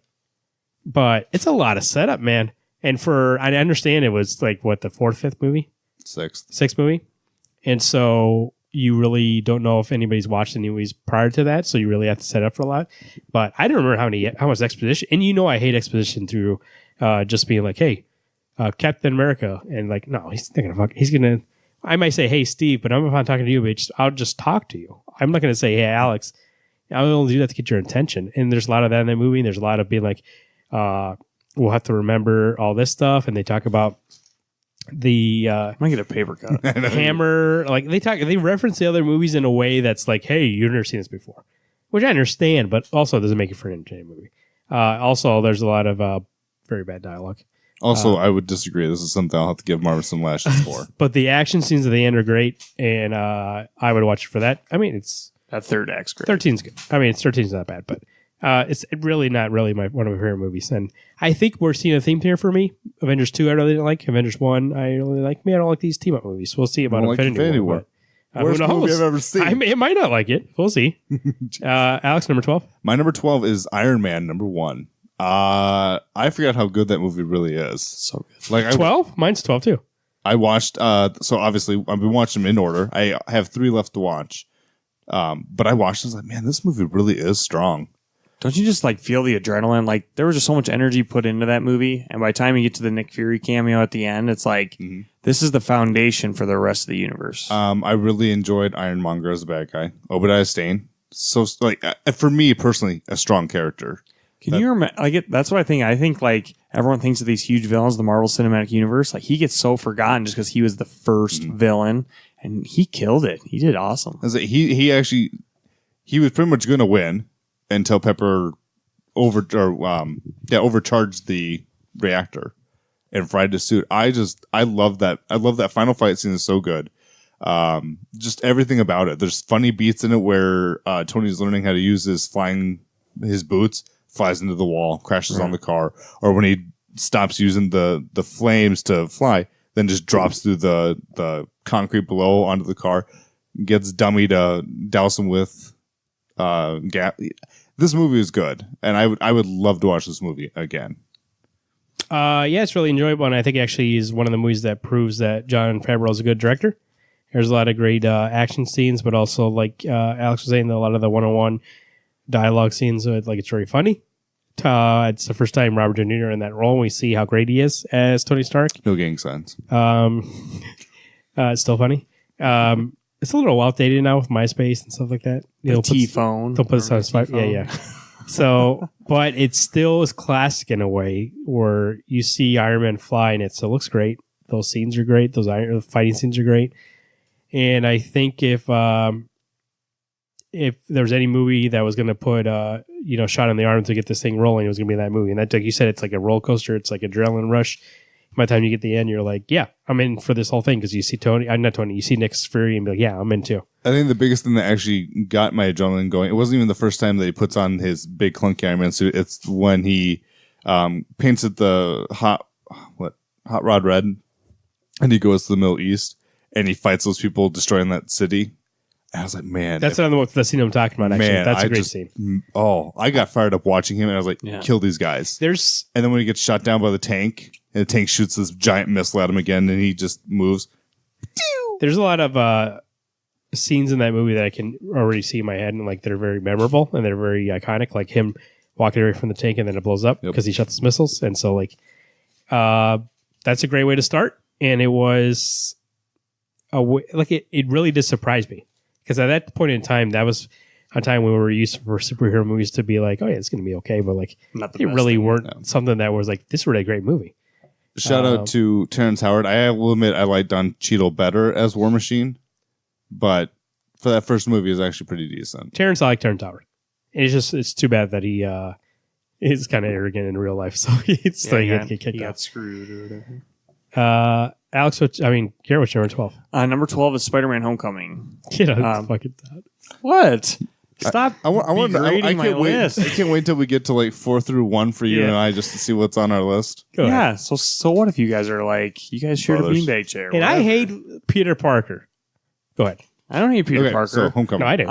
But it's a lot of setup, man. And I understand it was like, what, the fifth movie? Sixth movie. And so you really don't know if anybody's watched any movies prior to that, so you really have to set up for a lot. But I don't remember how much exposition, and I hate exposition through just being like, hey, Captain America, and like, no, he's not gonna I might say, hey, Steve, but I'm not talking to you, bitch. I'll just talk to you. I'm not gonna say, hey, Alex. I'll only do that to get your attention. And there's a lot of that in the movie. And there's a lot of being like, we'll have to remember all this stuff, and they talk about the I might get a paper cut. hammer, like they reference the other movies in a way that's like, hey, you've never seen this before, which I understand, but also doesn't make it for an entertaining movie. Also, there's a lot of very bad dialogue. Also, I would disagree. This is something I'll have to give Marvel some lashes for. But the action scenes at the end are great, and I would watch it for that. I mean, That third act's great. 13's good. I mean, 13's not bad, but it's really not really one of my favorite movies. And I think we're seeing a theme here for me. Avengers 2 I really didn't like. Avengers 1 I really like. Me, I don't like these team-up movies. We'll see about Infinity War. Worst movie I've ever seen. I might not like it. We'll see. Alex, number 12? My number 12 is Iron Man, number 1. I forgot how good that movie really is. So good. Like 12? Mine's 12 too. I watched, so obviously I've been watching them in order. I have 3 left to watch. But I watched and I was like, man, this movie really is strong. Don't you just like feel the adrenaline? Like there was just so much energy put into that movie, and by the time you get to the Nick Fury cameo at the end, it's like this is the foundation for the rest of the universe. I really enjoyed Ironmonger as a bad guy. Obadiah Stane, so like for me personally, a strong character. Can you remember? Like that's what I think. I think like everyone thinks of these huge villains, the Marvel Cinematic Universe. Like he gets so forgotten just because he was the first villain, and he killed it. He did awesome. He was pretty much going to win until Pepper overcharged the reactor and fried his suit. I love that. I love that final fight scene is so good. Just everything about it. There's funny beats in it where Tony's learning how to use his boots, flies into the wall, crashes on the car, or when he stops using the flames to fly, then just drops through the concrete below onto the car, gets Dummy to douse him with gas. This movie is good, and I would love to watch this movie again. Yeah, it's really enjoyable, and I think actually is one of the movies that proves that Jon Favreau is a good director. There's a lot of great action scenes, but also like Alex was saying, a lot of the one-on-one dialogue scenes. So it's very funny. It's the first time Robert De Niro in that role, and we see how great he is as Tony Stark. No gang signs. It's still funny. It's a little outdated now with MySpace and stuff like that. The T-phone. Don't put this on the spot. Yeah. So, but it still is classic in a way where you see Iron Man fly and it looks great. Those scenes are great. Those fighting scenes are great. And I think if there was any movie that was going to put shot in the arm to get this thing rolling, it was going to be that movie. And that, like you said, it's like a roller coaster. It's like adrenaline rush. By the time you get to the end, you're like, yeah, I'm in for this whole thing because you see you see Nick Fury and be like, yeah, I'm in too. I think the biggest thing that actually got my adrenaline going, it wasn't even the first time that he puts on his big clunky Iron Man suit. It's when he paints it the hot rod red, and he goes to the Middle East and he fights those people destroying that city. And I was like, man, that's the scene I'm talking about. Actually, man, that's a great scene. Oh, I got fired up watching him, and I was like, kill these guys. And then when he gets shot down by the tank, and the tank shoots this giant missile at him again, and he just moves. There's a lot of scenes in that movie that I can already see in my head, and like they're very memorable and they're very iconic. Like him walking away from the tank and then it blows up because he shot those missiles, and so like that's a great way to start. And it was like it really did surprise me because at that point in time, that was a time when we were used for superhero movies to be like, oh yeah, it's going to be okay, but like it really weren't something that was like, this is a really great movie. Shout out to Terrence Howard. I will admit I liked Don Cheadle better as War Machine, but for that first movie, it was actually pretty decent. I like Terrence Howard. It's too bad that he is kind of arrogant in real life, so it's like he got screwed or whatever. Alex, Garrett, what's your number 12? Number 12 is Spider-Man: Homecoming. Get out fucking that. What? Stop! I degrading my can't wait. list. I can't wait till we get to like 4 through 1 for you and I just to see what's on our list. Go ahead. Yeah. So what if you guys are like, you guys shared a beanbag chair? And I hate Peter Parker. Go ahead. I don't hate Peter Parker. So Homecoming. No, I do.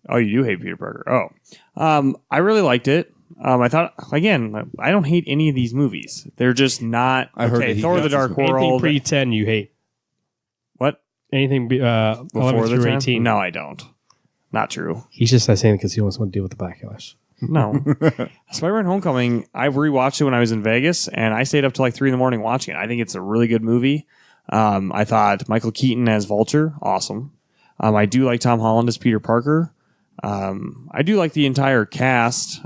Oh, you do hate Peter Parker. Oh, I really liked it. I thought, again, I don't hate any of these movies. They're just not. I heard okay, Thor: The Dark Anything World. pre-10 you hate. What? Anything Before 11 the through 10? 18. No, I don't. Not true. He's just not saying because he almost want to deal with the backlash. No. Spider-Man: Homecoming, I rewatched it when I was in Vegas, and I stayed up till like 3 a.m. watching it. I think it's a really good movie. I thought Michael Keaton as Vulture, awesome. I do like Tom Holland as Peter Parker. I do like the entire cast.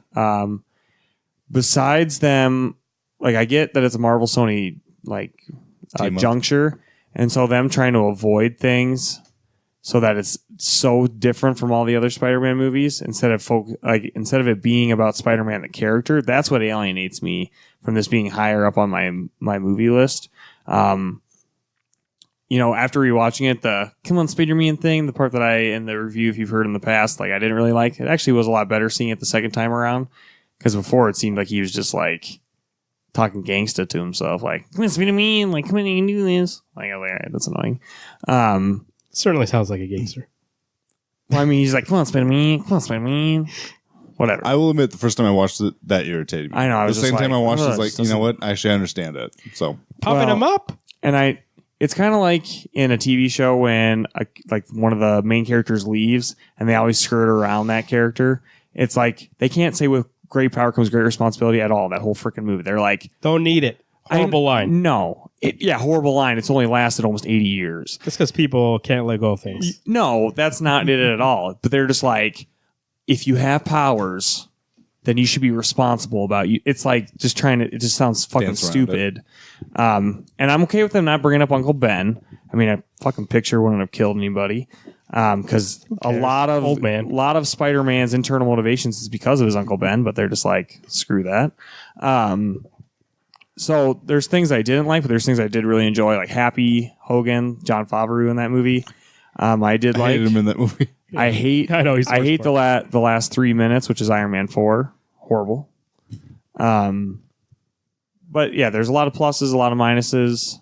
Besides them, like I get that it's a Marvel Sony juncture, and so them trying to avoid things so that it's so different from all the other Spider-Man movies instead of it being about Spider-Man the character. That's what alienates me from this being higher up on my movie list. After rewatching it, the "Come on, Spider-Man" thing, the part that in the review, if you've heard in the past, like I didn't really like. It actually was a lot better seeing it the second time around because before it seemed like he was just like talking gangsta to himself, like "Come on, Spider-Man, like come on, you can do this." Like, all right, that's annoying. Certainly sounds like a gangster. Well, I mean, he's like, "Come on, Spider-Man, come on, Spider-Man." Whatever. I will admit, the first time I watched it, that irritated me. I know. I was the just same time I watched it, "Ugh, was like, you know what? Actually, I understand it. So Pumping him up. And it's kind of like in a TV show when like one of the main characters leaves and they always skirt around that character. It's like they can't say with great power comes great responsibility at all. That whole freaking movie. They're like, don't need it. Horrible line. No. Horrible line. It's only lasted almost 80 years. That's because people can't let go of things. No, that's not it at all. But they're just like, if you have powers, then you should be responsible about you. It's like just it just sounds fucking stupid. And I'm okay with them not bringing up Uncle Ben. I mean, I fucking picture wouldn't have killed anybody. Because a lot of Spider-Man's internal motivations is because of his Uncle Ben, but they're just like, screw that. So there's things I didn't like, but there's things I did really enjoy, like Happy Hogan, Jon Favreau in that movie. I hated him in that movie. I hate the last 3 minutes, which is Iron Man 4. Horrible. But yeah, there's a lot of pluses, a lot of minuses.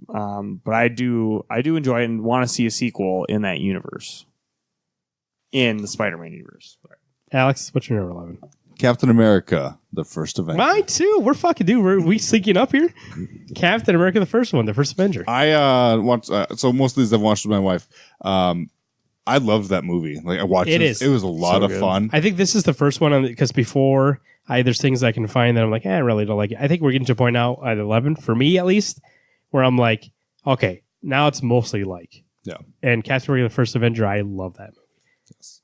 But I do enjoy it and want to see a sequel in that universe. In the Spider-Man universe. Alex, what's your number 11? Captain America, the first Avenger. Mine too. We're fucking dude. We syncing up here. Captain America, the first one, the first Avenger. I watched. So most of these I've watched with my wife. I loved that movie. Like I watched it. It was a lot of fun. I think this is the first one because before there's things I can find that I'm like, I really don't like it. I think we're getting to a point now at 11 for me at least where I'm like, okay, now it's mostly like. Yeah. And Captain America, the first Avenger, I love that movie. Yes.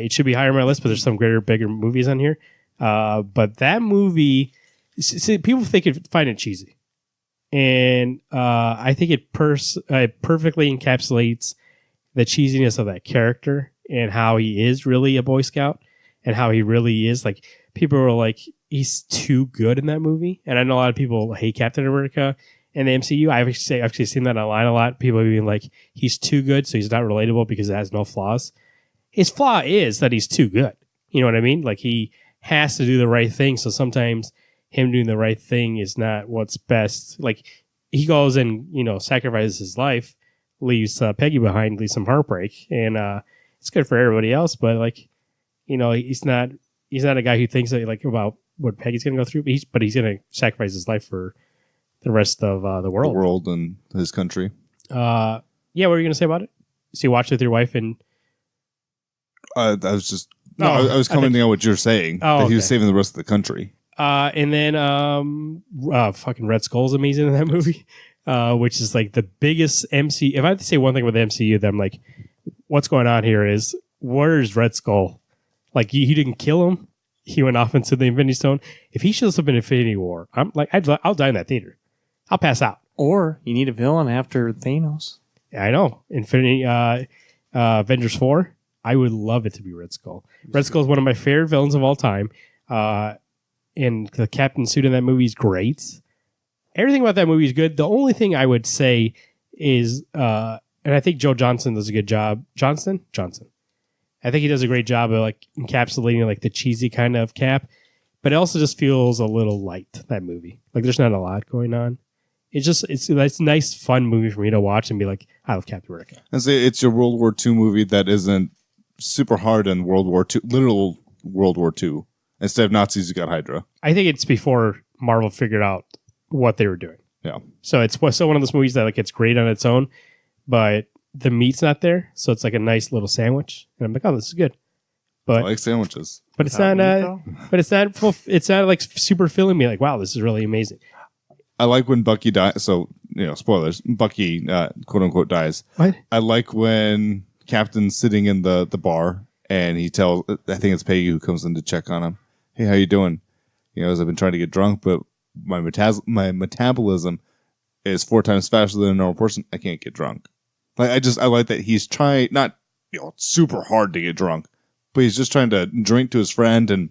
It should be higher on my list, but there's some greater, bigger movies on here. But that movie, people find it cheesy, and I think it perfectly encapsulates the cheesiness of that character and how he is really a Boy Scout and how he really is like. People are like, he's too good in that movie, and I know a lot of people hate Captain America and the MCU. I've actually seen that online a lot. People being like, he's too good, so he's not relatable because it has no flaws. His flaw is that he's too good. You know what I mean? Like he has to do the right thing. So sometimes him doing the right thing is not what's best. Like he goes and, sacrifices his life, leaves Peggy behind, leaves some heartbreak. And it's good for everybody else. But like, he's not a guy who thinks like about what Peggy's going to go through, but he's going to sacrifice his life for the rest of the world. The world and his country. Yeah. What were you going to say about it? So you watched it with your wife and. I was commenting on what you're saying. That he was saving the rest of the country. And then fucking Red Skull's amazing in that movie. which is like the biggest MC. If I have to say one thing with the MCU, that I'm like, what's going on here is, where's Red Skull? Like, he didn't kill him. He went off into the Infinity Stone. If he shows up in Infinity War, I'm like, I'll die in that theater. I'll pass out. Or you need a villain after Thanos. Yeah, I know. Infinity Avengers 4. I would love it to be Red Skull. Red Skull is one of my favorite villains of all time. And the Captain suit in that movie is great. Everything about that movie is good. The only thing I would say is, and I think Joe Johnson does a good job. Johnson. I think he does a great job of like encapsulating like the cheesy kind of Cap, but it also just feels a little light, that movie. Like there's not a lot going on. It's a nice, fun movie for me to watch and be like, I love Captain America. And say it's your World War II movie that isn't super hard in World War II, literal World War II. Instead of Nazis, you got Hydra. I think it's before Marvel figured out what they were doing. Yeah. So it's one of those movies that like it's great on its own, but the meat's not there. So it's like a nice little sandwich, and I'm like, oh, this is good. I But like sandwiches. but it's not it's not like super filling me. Like, wow, this is really amazing. I like when Bucky dies. So, spoilers. Bucky, quote unquote, dies. What? I like when Captain's sitting in the bar and he tells, I think it's Peggy who comes in to check on him. Hey, how you doing? I've been trying to get drunk, but my metabolism is 4 times faster than a normal person. I can't get drunk. Like, I like that he's trying, not, super hard to get drunk, but he's just trying to drink to his friend, and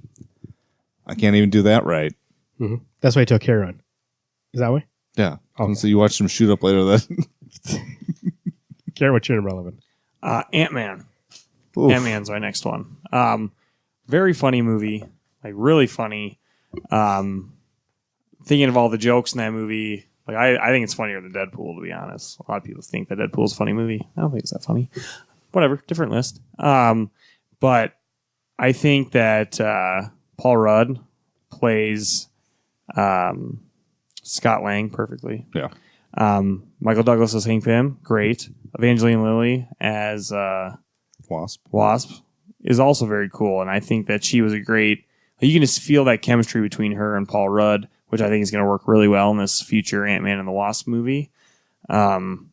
I can't even do that right. Mm-hmm. That's why he took care on. Is that way? Yeah. Okay. And so you watch him shoot up later. Care what you're irrelevant. Ant-Man. Oof. Ant-Man's my next one. Very funny movie. Like, really funny. Thinking of all the jokes in that movie, like I think it's funnier than Deadpool, to be honest. A lot of people think that Deadpool's a funny movie. I don't think it's that funny. Whatever, different list. But I think that Paul Rudd plays Scott Lang perfectly. Yeah. Michael Douglas as Hank Pym, great. Evangeline Lilly as Wasp is also very cool, and I think that she was a great. You can just feel that chemistry between her and Paul Rudd, which I think is going to work really well in this future Ant-Man and the Wasp movie. And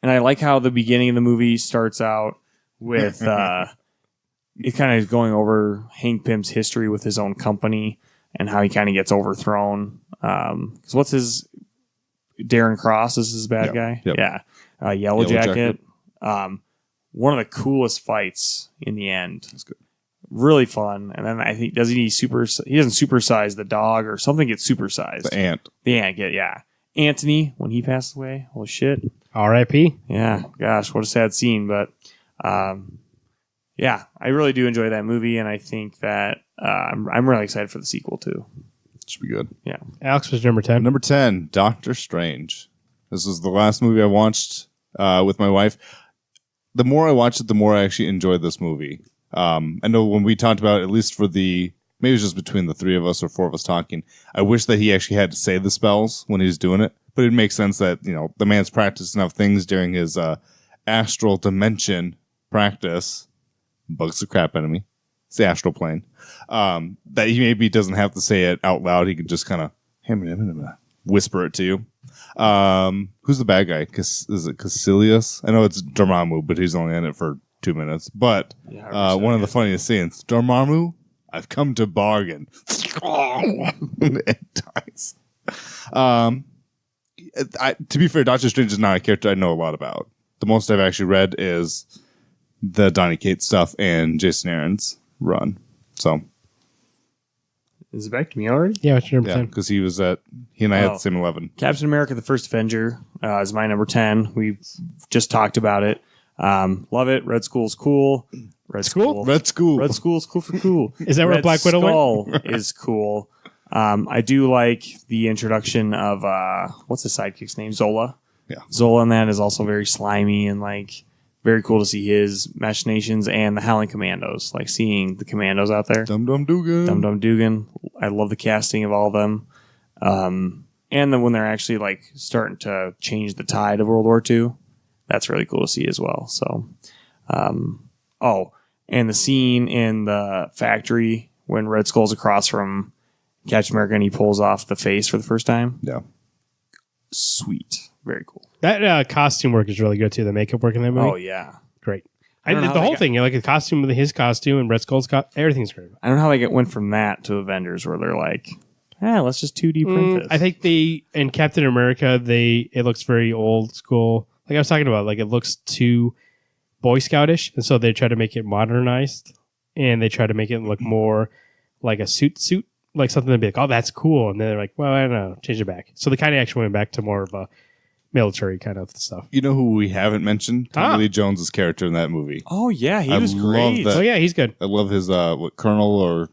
I like how the beginning of the movie starts out with it kind of going over Hank Pym's history with his own company and how he kind of gets overthrown. Because what's his... Darren Cross is his bad guy? Yep. Yeah. Yellow Jacket. One of the coolest fights in the end. That's good. Really fun. And then I think, he doesn't supersize the dog or something gets supersized. The ant. Yeah. Anthony, when he passed away, holy shit. R.I.P. Yeah, gosh, what a sad scene. But yeah, I really do enjoy that movie, and I think that I'm really excited for the sequel too. Should be good. Yeah. Alex was number 10. Number 10, Doctor Strange. This was the last movie I watched with my wife. The more I watched it, the more I actually enjoyed this movie. I know when we talked about it, at least for maybe it was just between the 3 of us or 4 of us talking, I wish that he actually had to say the spells when he was doing it. But it makes sense that, the man's practiced enough things during his astral dimension practice. Bugs the crap out of me. It's the astral plane. That he maybe doesn't have to say it out loud. He can just kind of whisper it to you. Who's the bad guy? Is it Caecilius? I know it's Dormammu, but he's only in it for 2 minutes. But one of the funniest scenes. Dormammu, I've come to bargain. It dies. To be fair, Doctor Strange is not a character I know a lot about. The most I've actually read is the Donny Cates stuff and Jason Aaron's run. So, Is it back to me already? Yeah, what's your number 10? because he and I had the same 11. Captain America: The First Avenger is my number 10. We just talked about it. Love it. Red Skull's cool. Red Skull is cool for cool. Is that where Red Black Widow Skull is cool. I do like the introduction of what's the sidekick's name? Zola. Yeah. Zola in that is also very slimy and like very cool to see his machinations, and the Howling Commandos, like seeing the commandos out there. Dum Dum Dugan. Dum Dum Dugan. I love the casting of all of them. And then when they're actually like starting to change the tide of World War II, that's really cool to see as well. So, and the scene in the factory when Red Skull's across from Captain America and he pulls off the face for the first time. Yeah. Sweet. Very cool. That costume work is really good too. The makeup work in that movie. Oh yeah. Great. I don't know how The they whole got- thing, like the costume with his costume and Red Skull's everything's great. I don't know how they went from that to Avengers, where they're like, let's just 2D print this. I think in Captain America, it looks very old school. Like I was talking about, like it looks too Boy Scoutish, and so they try to make it modernized, and they try to make it look more like a suit, like something to be like, oh, that's cool, and then they're like, well, I don't know, change it back. So they kind of actually went back to more of a military kind of stuff. You know who we haven't mentioned? Tommy Lee Jones's character in that movie. Oh yeah, he I was love great. that. So yeah, he's good. I love his Colonel or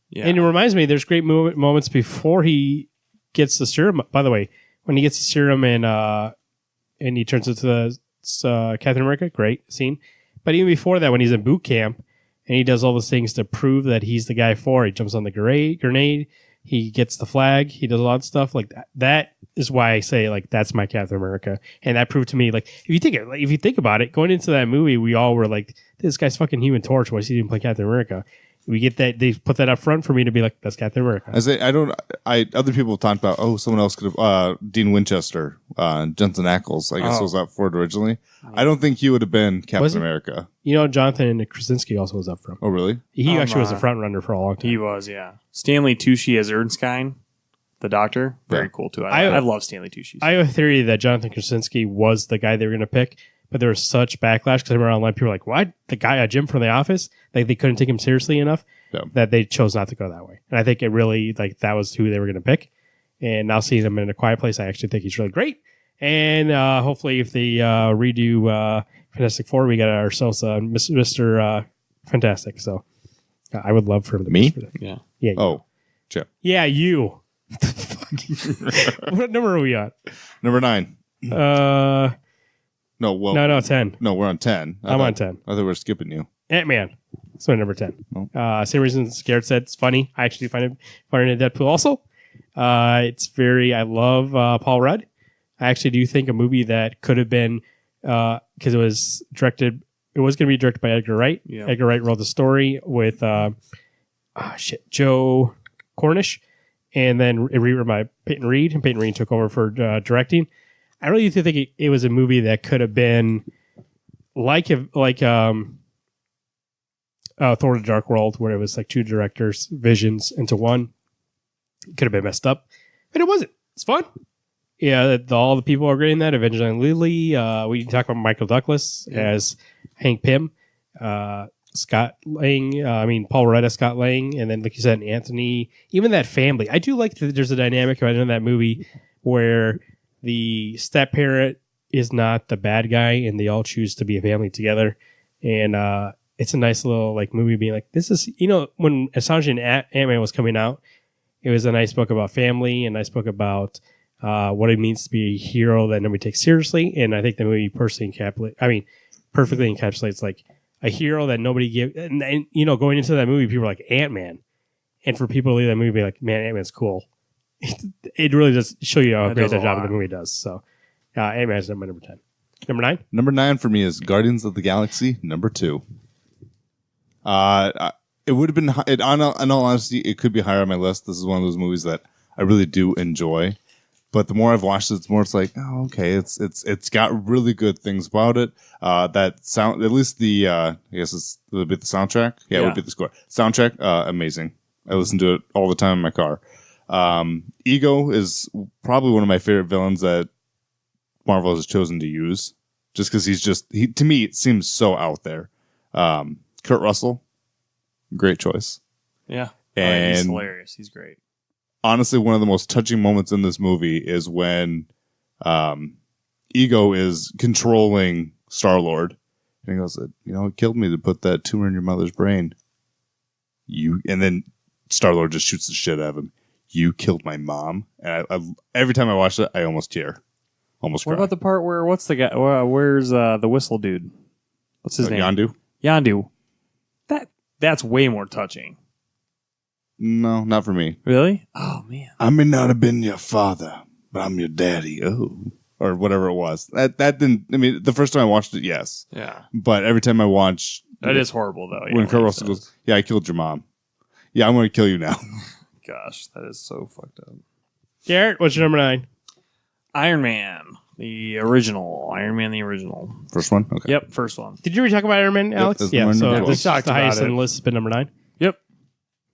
Yeah. And it reminds me, there's great moments before he gets the serum. By the way, when he gets the serum and he turns into the Captain America, great scene. But even before that, when he's in boot camp and he does all those things to prove that he's the guy for it, he jumps on the grenade, he gets the flag, he does a lot of stuff like that. That is why I say like that's my Captain America, and that proved to me like if you think about it, going into that movie, we all were like, this guy's fucking Human Torch. Why is he didn't play Captain America? We get that they put that up front for me to be like, that's Captain America. other people have talked about, someone else could have, Dean Winchester, Jensen Ackles, I guess was up for it originally. I don't think he would have been Was Captain he? America. You know, Jonathan Krasinski also was up front. Oh, really? He actually was a my. front runner for a long time. He was, yeah. Stanley Tucci as Ernskine, the doctor. Very Yeah. cool too. I I love Stanley Tucci. I have a theory that Jonathan Krasinski was the guy they were going to pick, but there was such backlash because I remember online people were like, "Why the guy Jim from The Office?" Like they couldn't take him seriously enough that they chose not to go that way. And I think it really like that was who they were going to pick. And now seeing him in A Quiet Place, I actually think he's really great. And hopefully, if they redo Fantastic Four, we got ourselves Mr. Fantastic. So I would love for him to Me? for that. yeah. Yeah. You. Oh, Chip. Yeah, you. What number are we on? Number 9. No, No, 10. No, we're on 10. I'm on 10. I thought we were skipping you. Ant-Man. That's my number 10. Oh. Same reason Garrett said it's funny. I actually find it funny in Deadpool also. I love Paul Rudd. I actually do think a movie that could have been, because it was going to be directed by Edgar Wright. Yeah. Edgar Wright wrote the story with, Joe Cornish, and then it rewritten by Peyton Reed, and Peyton Reed took over for directing. I really do think it was a movie that could have been like Thor: The Dark World, where it was like two directors' visions into one. It could have been messed up, but it wasn't. It's fun. Yeah, all the people are great in that. Evangeline Lilly. We can talk about Michael Douglas as Hank Pym. Scott Lang. Paul Rudd as Scott Lang, and then like you said, Anthony. Even that family. I do like that. There's a dynamic in that movie where the step parent is not the bad guy, and they all choose to be a family together. And it's a nice little like movie being like, this is, when Assange and Ant-Man was coming out, it was a nice book about family, a nice book about what it means to be a hero that nobody takes seriously. And I think the movie perfectly encapsulates like a hero that nobody gives. And going into that movie, people were like, Ant-Man. And for people to leave that movie, be like, man, Ant-Man's cool. It really does show you how great that job the movie does. So, Ant-Man is number 10. Number 9? Number 9 for me is Guardians of the Galaxy, number 2. It would have been, in all honesty, it could be higher on my list. This is one of those movies that I really do enjoy. But the more I've watched it, the more it's like, oh, okay, it's got really good things about it. That sound, at least I guess it would be the soundtrack. Yeah, it would be the score. Soundtrack, amazing. I listen to it all the time in my car. Ego is probably one of my favorite villains that Marvel has chosen to use, just because to me, it seems so out there. Kurt Russell, great choice. Yeah. And he's hilarious. He's great. Honestly, one of the most touching moments in this movie is when Ego is controlling Star-Lord. And he goes, it killed me to put that tumor in your mother's brain. And then Star-Lord just shoots the shit out of him. You killed my mom. And I every time I watch it, I almost tear. Almost cry. What about the part where, what's the guy, where's the whistle dude? What's his name? Yondu? That's way more touching. No, not for me. Really? Oh, man. I may not have been your father, but I'm your daddy. Oh. Or whatever it was. That didn't, the first time I watched it, yes. Yeah. But every time I watch... That is horrible, though. When Kurt Russell goes, yeah, I killed your mom. Yeah, I'm going to kill you now. Gosh, that is so fucked up. Garrett, what's your number 9? Iron Man. The original Iron Man, the original. First one? Okay. Yep, first one. Did you ever talk about Iron Man, Alex? that's Yeah, number so one. this is Talked the highest about on it. the list. Has been number 9. Yep.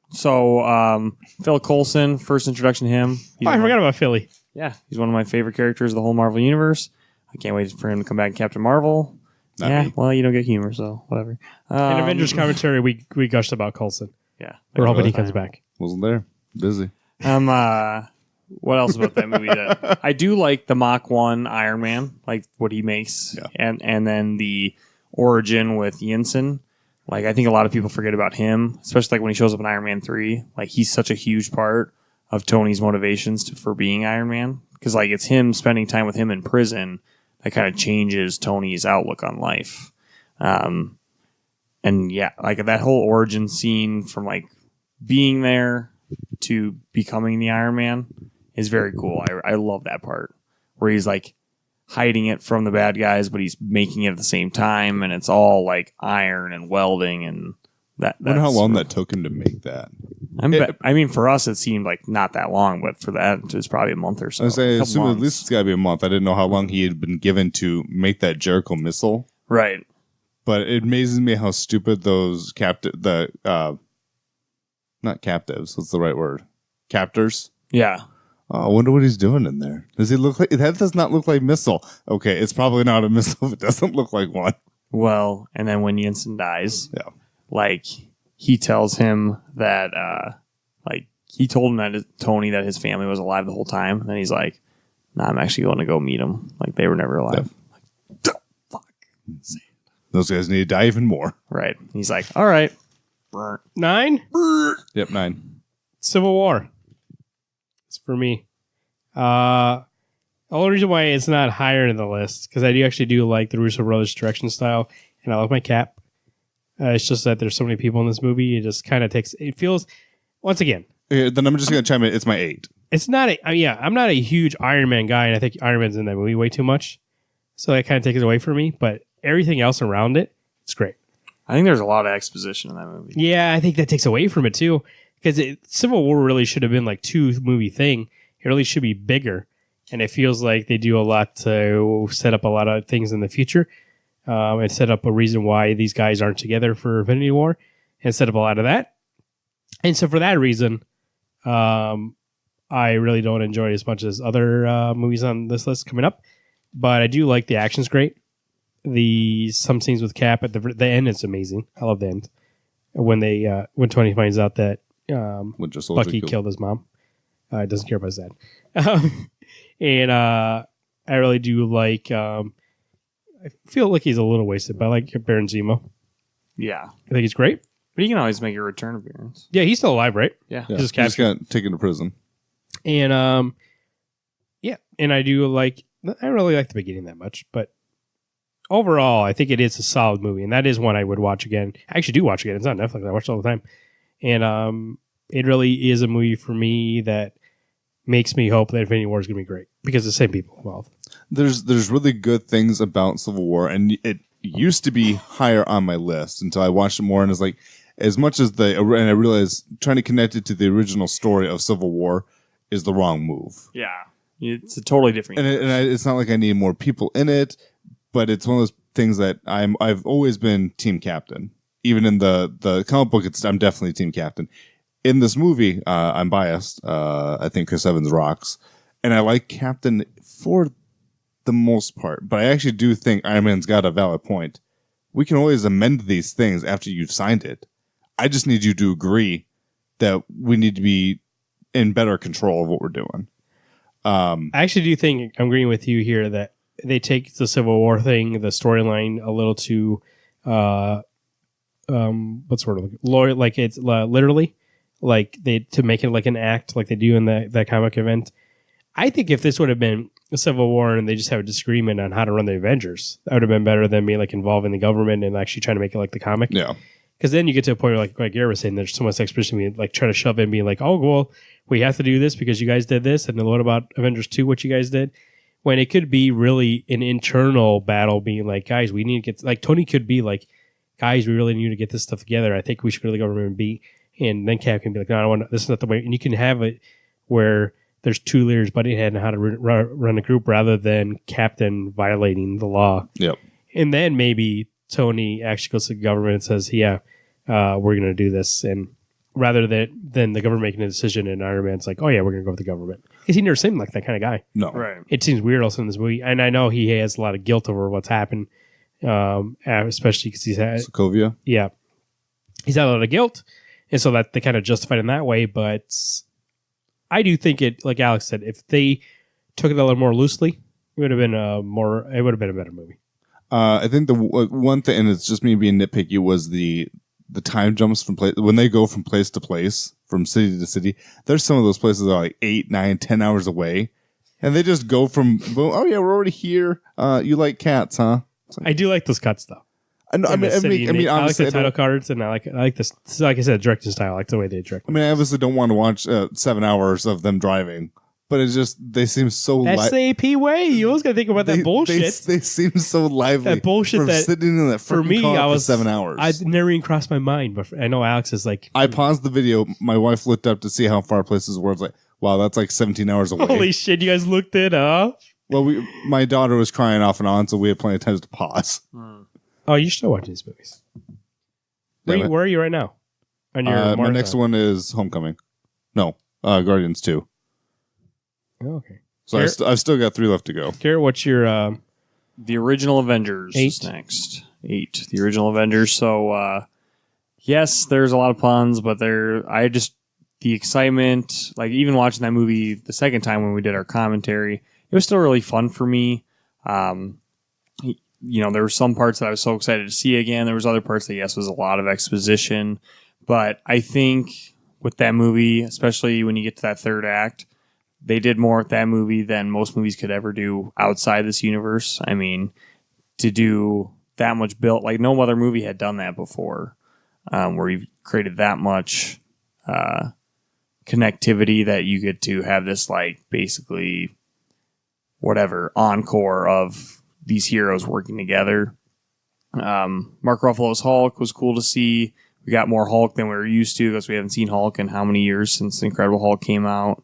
So Phil Coulson, first introduction to him. He's I one- forgot about Philly. Yeah, he's one of my favorite characters of the whole Marvel universe. I can't wait for him to come back in Captain Marvel. Not yeah, me. well, you don't get humor, so whatever. In Avengers commentary, we gushed about Coulson. Yeah. We're hoping he really? comes back. Wasn't there. Busy. What else about that movie? That I do like the Mach 1 Iron Man, like what he makes, Yeah. and then the origin with Yinsen. Like I think a lot of people forget about him, especially like when he shows up in Iron Man 3. Like he's such a huge part of Tony's motivations for being Iron Man, because like it's him spending time with him in prison that kind of changes Tony's outlook on life. And yeah, like that whole origin scene from like being there to becoming the Iron Man is very cool. I love that part where he's like hiding it from the bad guys, but he's making it at the same time, and it's all like iron and welding and that. I wonder how that's long sort that took him to make that. I mean, for us, it seemed like not that long, but for that, it was probably a month or so. I was saying, a couple assume at months. least it's got to be a month. I didn't know how long he had been given to make that Jericho missile. Right. But it amazes me how stupid those not captives. What's the right word? Captors. Yeah. Oh, I wonder what he's doing in there. Does he look like that? Does not look like missile. Okay, it's probably not a missile if it doesn't look like one. Well, and then when Jensen dies, Yeah. like he tells him that, like he told him that Tony that his family was alive the whole time, and then he's like, "Nah, I'm actually going to go meet them. Like they were never alive." Like, fuck. Those guys need to die even more. Right. He's like, "All right." 9? Yep, 9. Civil War. It's for me. The only reason why it's not higher in the list, because I actually do like the Russo brothers direction style, and I love my Cap. It's just that there's so many people in this movie. It just kind of it feels, once again, Okay, then I'm just going to chime in. It's my 8. it's not I'm not a huge Iron Man guy, and I think Iron Man's in that movie way too much. So that kind of takes it away from me, but everything else around it, it's great. I think there's a lot of exposition in that movie. Yeah, I think that takes away from it too, because Civil War really should have been like 2-movie thing. It really should be bigger, and it feels like they do a lot to set up a lot of things in the future, and set up a reason why these guys aren't together for Infinity War, and set up a lot of that. And so for that reason, I really don't enjoy it as much as other movies on this list coming up, but I do like the action's great. Some scenes with Cap at the end is amazing. I love the end when Tony finds out that Winter Soldier Bucky killed his mom. Doesn't care about his dad. And I really do like. I feel like he's a little wasted, but I like Baron Zemo. Yeah. I think he's great. But he can always make a return appearance. Yeah, he's still alive, right? Yeah. Yeah, He just he just captured. got taken to prison. And yeah, and I do like. I don't really like the beginning that much, but overall, I think it is a solid movie, and that is one I would watch again. I actually do watch again. It's on Netflix. I watch it all the time, and it really is a movie for me that makes me hope that Infinity War is going to be great because the same people involved. There's really good things about Civil War, and it used to be higher on my list until I watched it more, and it's like as much as and I realized trying to connect it to the original story of Civil War is the wrong move. Yeah. It's a totally different. It's not like I need more people in it, but it's one of those things that I've always been team captain. Even in the comic book, I'm definitely team captain. In this movie, I'm biased. I think Chris Evans rocks, and I like Captain for the most part. But I actually do think Iron Man's got a valid point. We can always amend these things after you've signed it. I just need you to agree that we need to be in better control of what we're doing. I actually do think I'm agreeing with you here that they take the Civil War thing, the storyline, a little too, what's the word? Like it's literally, like to make it like an act, like they do in that comic event. I think if this would have been a Civil War and they just have a disagreement on how to run the Avengers, that would have been better than me like involving the government and actually trying to make it like the comic. Yeah. Because then you get to a point where, like Gary was saying, there's so much exposition, like trying to shove in, being like, oh, well, we have to do this because you guys did this. And then what about Avengers 2, what you guys did? When it could be really an internal battle being like, guys, we need to get, like Tony could be like, guys, we really need to get this stuff together. I think we should really go to B. And then Cap can be like, no, I don't want to, this is not the way. And you can have it where there's two leaders butting head on how to run a group rather than captain violating the law. Yep. And then maybe Tony actually goes to the government and says, yeah, we're going to do this. And rather than the government making a decision and Iron Man's like, oh yeah, we're going to go with the government. Because he never seemed like that kind of guy. No. Right. It seems weird also in this movie. And I know he has a lot of guilt over what's happened, especially because he's had, Sokovia. yeah, he's had a lot of guilt. And so that they kind of justified in that way. But I do think it, like Alex said, if they took it a little more loosely, it would have been a better movie. I think the one thing, and it's just me being nitpicky, was the time jumps from place when they go from place to place, from city to city. There's some of those places that are like 8, 9, 10 hours away, and they just go from boom. Oh yeah, we're already here. You like cats, huh? I do like those cuts though. I like the title cards, and I like this. Like I said, directing style. I like the way they direct. I mean, I obviously don't want to watch 7 hours of them driving, but it's just they seem so. That's the AP way. You always got to think about that bullshit. They seem so lively. That bullshit from that sitting in that for me, car I was for 7 hours. I never even crossed my mind, but I know Alex is like. I paused the video. My wife looked up to see how far places were. I was like, wow, that's like 17 hours away. Holy shit! You guys looked it up. Well, my daughter was crying off and on, so we had plenty of time to pause. Oh, you're still watching these movies. Where are you right now? On your my next one is Homecoming. No, Guardians 2. Oh, okay. So I've still got 3 left to go. Garrett, what's your The original Avengers 8? is next. 8. The original Avengers. So, yes, there's a lot of puns, but the excitement, like even watching that movie the second time when we did our commentary, it was still really fun for me. There were some parts that I was so excited to see again. There was other parts that, yes, was a lot of exposition. But I think with that movie, especially when you get to that third act, they did more with that movie than most movies could ever do outside this universe. I mean, to do that much built, like no other movie had done that before, where you've created that much connectivity that you get to have this, like, basically whatever encore of these heroes working together. Mark Ruffalo's Hulk was cool to see. We got more Hulk than we were used to because we haven't seen Hulk in how many years since the Incredible Hulk came out.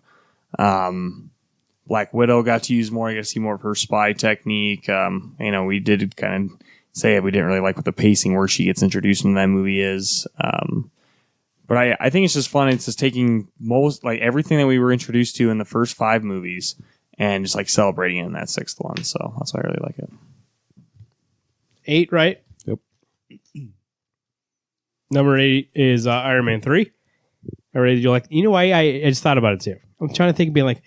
Black Widow got to use more. I got to see more of her spy technique. We did kind of say we didn't really like what the pacing where she gets introduced in that movie is. But I think it's just fun. It's just taking everything that we were introduced to in the first 5 movies and just like celebrating it in that 6th one. So that's why I really like it. 8, right? Yep. Number 8 is Iron Man 3. You're like, you know why? I just thought about it too. I'm trying to think, being like,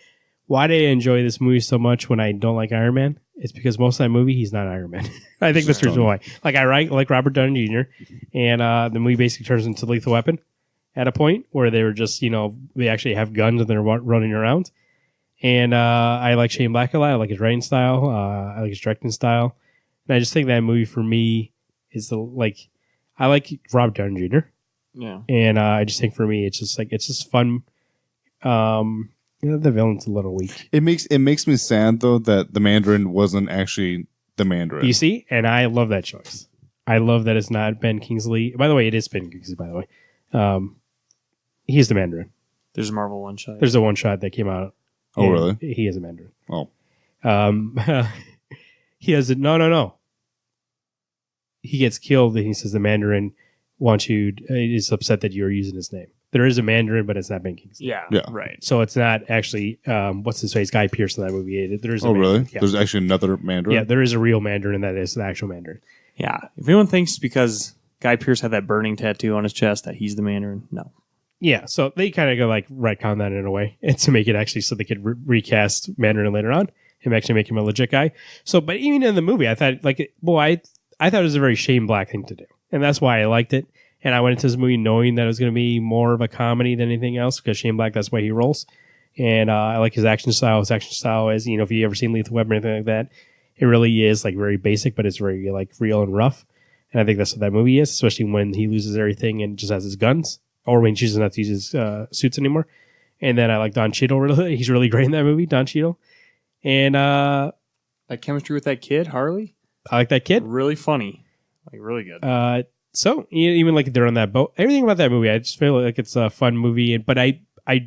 why do I enjoy this movie so much when I don't like Iron Man? It's because most of that movie, he's not Iron Man. I think that's the reason why. Like, I like Robert Downey Jr., and the movie basically turns into Lethal Weapon at a point where they were just, they actually have guns and they're running around. And I like Shane Black a lot. I like his writing style. I like his directing style. And I just think that movie for me is I like Robert Downey Jr. Yeah. And I just think for me, it's just fun. The villain's a little weak. It makes me sad though that the Mandarin wasn't actually the Mandarin. You see, and I love that choice. I love that it's not Ben Kingsley. By the way, it is Ben Kingsley. By the way, he's the Mandarin. There's a Marvel one shot. There's a one shot that came out. Oh, really? He is a Mandarin. Oh. He has no. He gets killed, and he says the Mandarin is upset that you're using his name. There is a Mandarin, but it's not Ben Kingsley. Yeah. Right. So it's not actually what's his face, Guy Pearce in that movie. There is. Oh, really? Yeah. There's actually another Mandarin. Yeah, there is a real Mandarin, and that is the actual Mandarin. Yeah. If anyone thinks because Guy Pearce had that burning tattoo on his chest that he's the Mandarin, no. Yeah, so they kind of go like retcon that in a way, and to make it actually so they could recast Mandarin later on and actually make him a legit guy. So, but even in the movie, I thought I thought it was a very Shane Black thing to do, and that's why I liked it. And I went into this movie knowing that it was going to be more of a comedy than anything else because Shane Black, that's the way he rolls. And I like his action style. His action style is, if you ever seen Lethal Weapon or anything like that, it really is like very basic, but it's very like real and rough. And I think that's what that movie is, especially when he loses everything and just has his guns, or when he chooses not to use his suits anymore. And then I like Don Cheadle. He's really great in that movie, Don Cheadle. And that chemistry with that kid, Harley, I like that kid. really funny, like really good. So even like they're on that boat, everything about that movie, I just feel like it's a fun movie. But I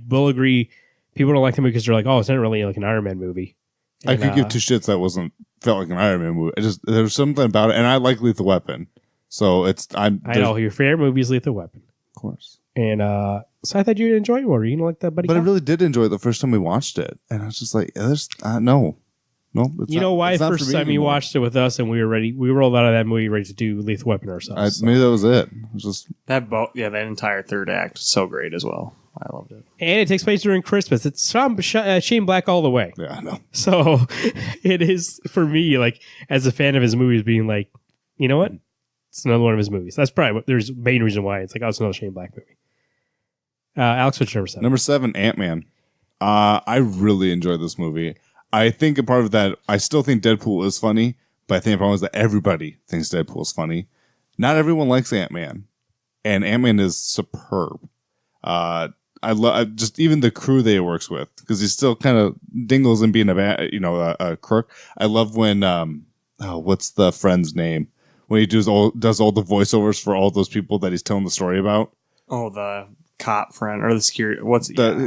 will agree people don't like the movie because they're like, oh, it's not really like an Iron Man movie. I could give two shits that felt like an Iron Man movie. There was something about it, and I like Lethal Weapon, so I know your favorite movie is Lethal Weapon, of course. And so I thought you'd enjoy it more. You know, like that, buddy. But I really did enjoy it the first time we watched it, and I was just like, "There's no." You know why? First time you watched it with us, and we were ready. We rolled out of that movie ready to do Lethal Weapon ourselves. Maybe that was it. It was just that entire third act is so great as well. I loved it. And it takes place during Christmas. It's Shane Black all the way. Yeah, I know. So it is, for me, like, as a fan of his movies, being like, you know what? It's another one of his movies. That's probably there's the main reason why. It's like, oh, it's another Shane Black movie. Alex, what's your number 7? Number 7, Ant-Man. I really enjoyed this movie. I think a part of that, I still think Deadpool is funny, but I think the problem is that everybody thinks Deadpool is funny. Not everyone likes Ant-Man, and Ant-Man is superb. I love just even the crew that he works with, because he's still kind of dingles and being a crook. I love when what's the friend's name, when he does all the voiceovers for all those people that he's telling the story about. Oh, the cop friend or the security.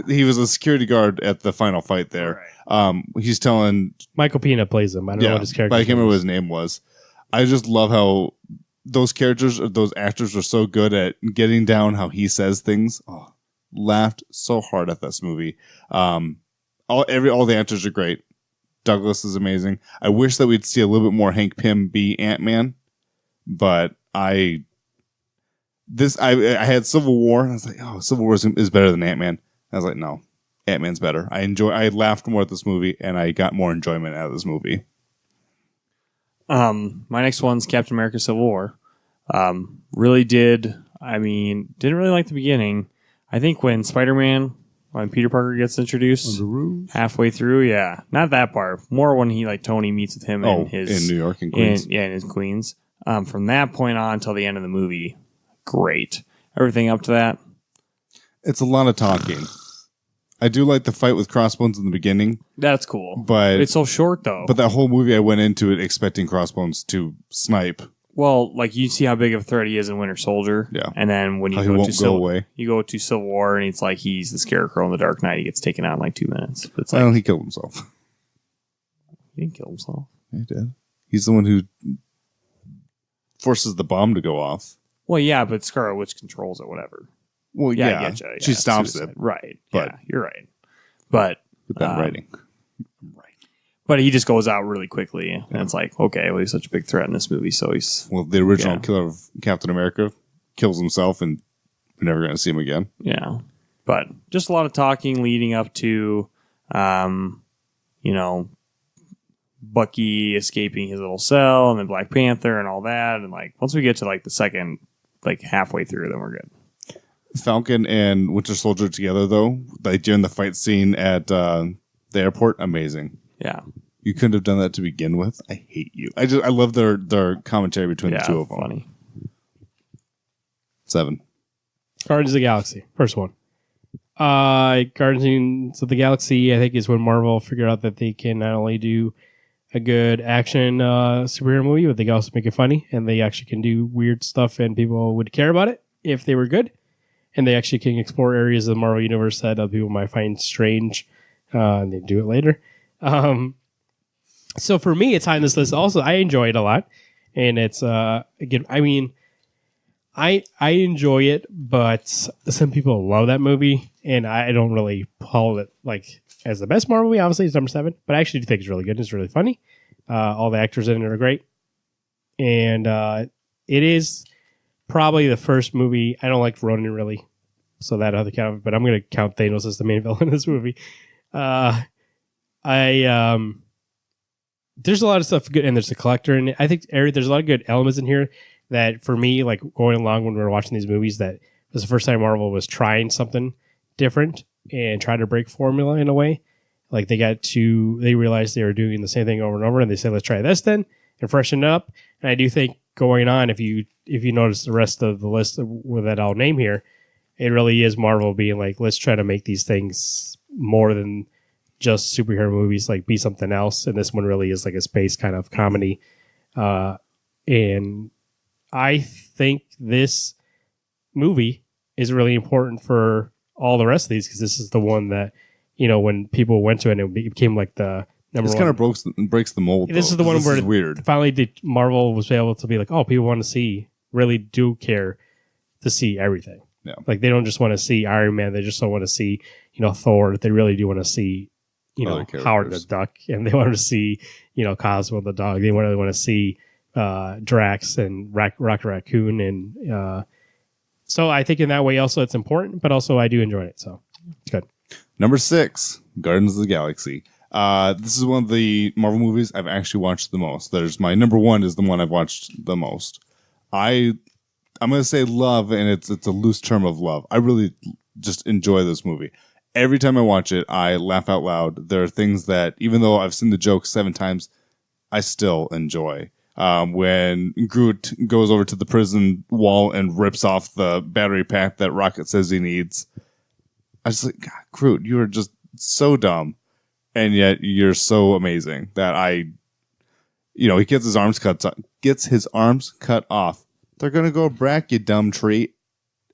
He was a security guard at the final fight there. Right. He's telling Michael Pena plays him. I don't know what his character. But I can't remember what his name was. I just love how those characters, those actors, are so good at getting down how he says things. Oh, laughed so hard at this movie. All the actors are great. Douglas is amazing. I wish that we'd see a little bit more Hank Pym be Ant-Man, but I had Civil War, and I was like, oh, Civil War is better than Ant-Man. I was like, no, Ant-Man's better. I laughed more at this movie, and I got more enjoyment out of this movie. My next one's Captain America: Civil War. Didn't really like the beginning. I think when Peter Parker gets introduced halfway through, yeah, not that part. More when Tony meets with him in New York and Queens, in his Queens. From that point on till the end of the movie, great. Everything up to that, it's a lot of talking. I do like the fight with Crossbones in the beginning. That's cool, but it's so short though. But that whole movie, I went into it expecting Crossbones to snipe. Well, you see how big of a threat he is in Winter Soldier. Yeah. And then when you go to Civil War, and it's like he's the Scarecrow in the Dark Knight, he gets taken out in 2 minutes. But it's he killed himself. He didn't kill himself. He did. He's the one who forces the bomb to go off. Well, yeah, but Scarlet Witch controls it, whatever. Well, yeah. I getcha, she stops suicide. it. Right. But yeah, you're right. But with that writing. But he just goes out really quickly, and it's like, okay, well, he's such a big threat in this movie, so he's... Well, the original killer of Captain America kills himself, and we're never going to see him again. Yeah. But just a lot of talking leading up to, Bucky escaping his little cell, and then Black Panther and all that, and, once we get to, the second, halfway through, then we're good. Falcon and Winter Soldier together, though, during the fight scene at the airport, amazing. Yeah. You couldn't have done that to begin with. I hate you. I love their commentary between the two of them. Funny. 7. Guardians of the Galaxy. First one. Guardians of the Galaxy, I think, is when Marvel figured out that they can not only do a good action superhero movie, but they can also make it funny, and they actually can do weird stuff, and people would care about it if they were good. And they actually can explore areas of the Marvel Universe that other people might find strange, and they do it later. So for me, it's high on this list. Also, I enjoy it a lot, and it's again, I enjoy it, but some people love that movie, and I don't really call it as the best Marvel movie. Obviously, it's number 7, but I actually do think it's really good. It's really funny. All the actors in it are great, and it is probably the first movie. I don't like Ronan really, so that other count, but I'm going to count Thanos as the main villain in this movie. There's a lot of stuff good, and there's a collector, and I think there's a lot of good elements in here that, for me, going along when we were watching these movies, that was the first time Marvel was trying something different and trying to break formula in a way. They realized they were doing the same thing over and over, and they said, let's try this then and freshen it up. And I do think going on, if you notice the rest of the list that I'll name here, it really is Marvel being let's try to make these things more than just superhero movies, be something else. And this one really is a space kind of comedy. And I think this movie is really important for all the rest of these, because this is the one that when people went to it, and it became like the number This one. kind of breaks the mold. This though, is the one 'cause where this is weird. finally Marvel was able to be like, oh, people want to see, really do care to see everything. Yeah. Like they don't just want to see Iron Man. They just don't want to see, Thor. They really do want to see, Other Howard the characters. Duck, and they want to see, Cosmo the dog. They really want to see Drax and Rocket Raccoon. And so I think in that way also it's important, but also I do enjoy it. So it's good. Number 6, Guardians of the Galaxy. This is one of the Marvel movies I've actually watched the most. There's my number 1 is the one I've watched the most. I'm going to say love, and it's a loose term of love. I really just enjoy this movie. Every time I watch it, I laugh out loud. There are things that, even though I've seen the joke 7 times, I still enjoy. When Groot goes over to the prison wall and rips off the battery pack that Rocket says he needs, I was like, God, Groot, you are just so dumb, and yet you're so amazing that he gets his arms cut off. They're gonna go back, you dumb treat.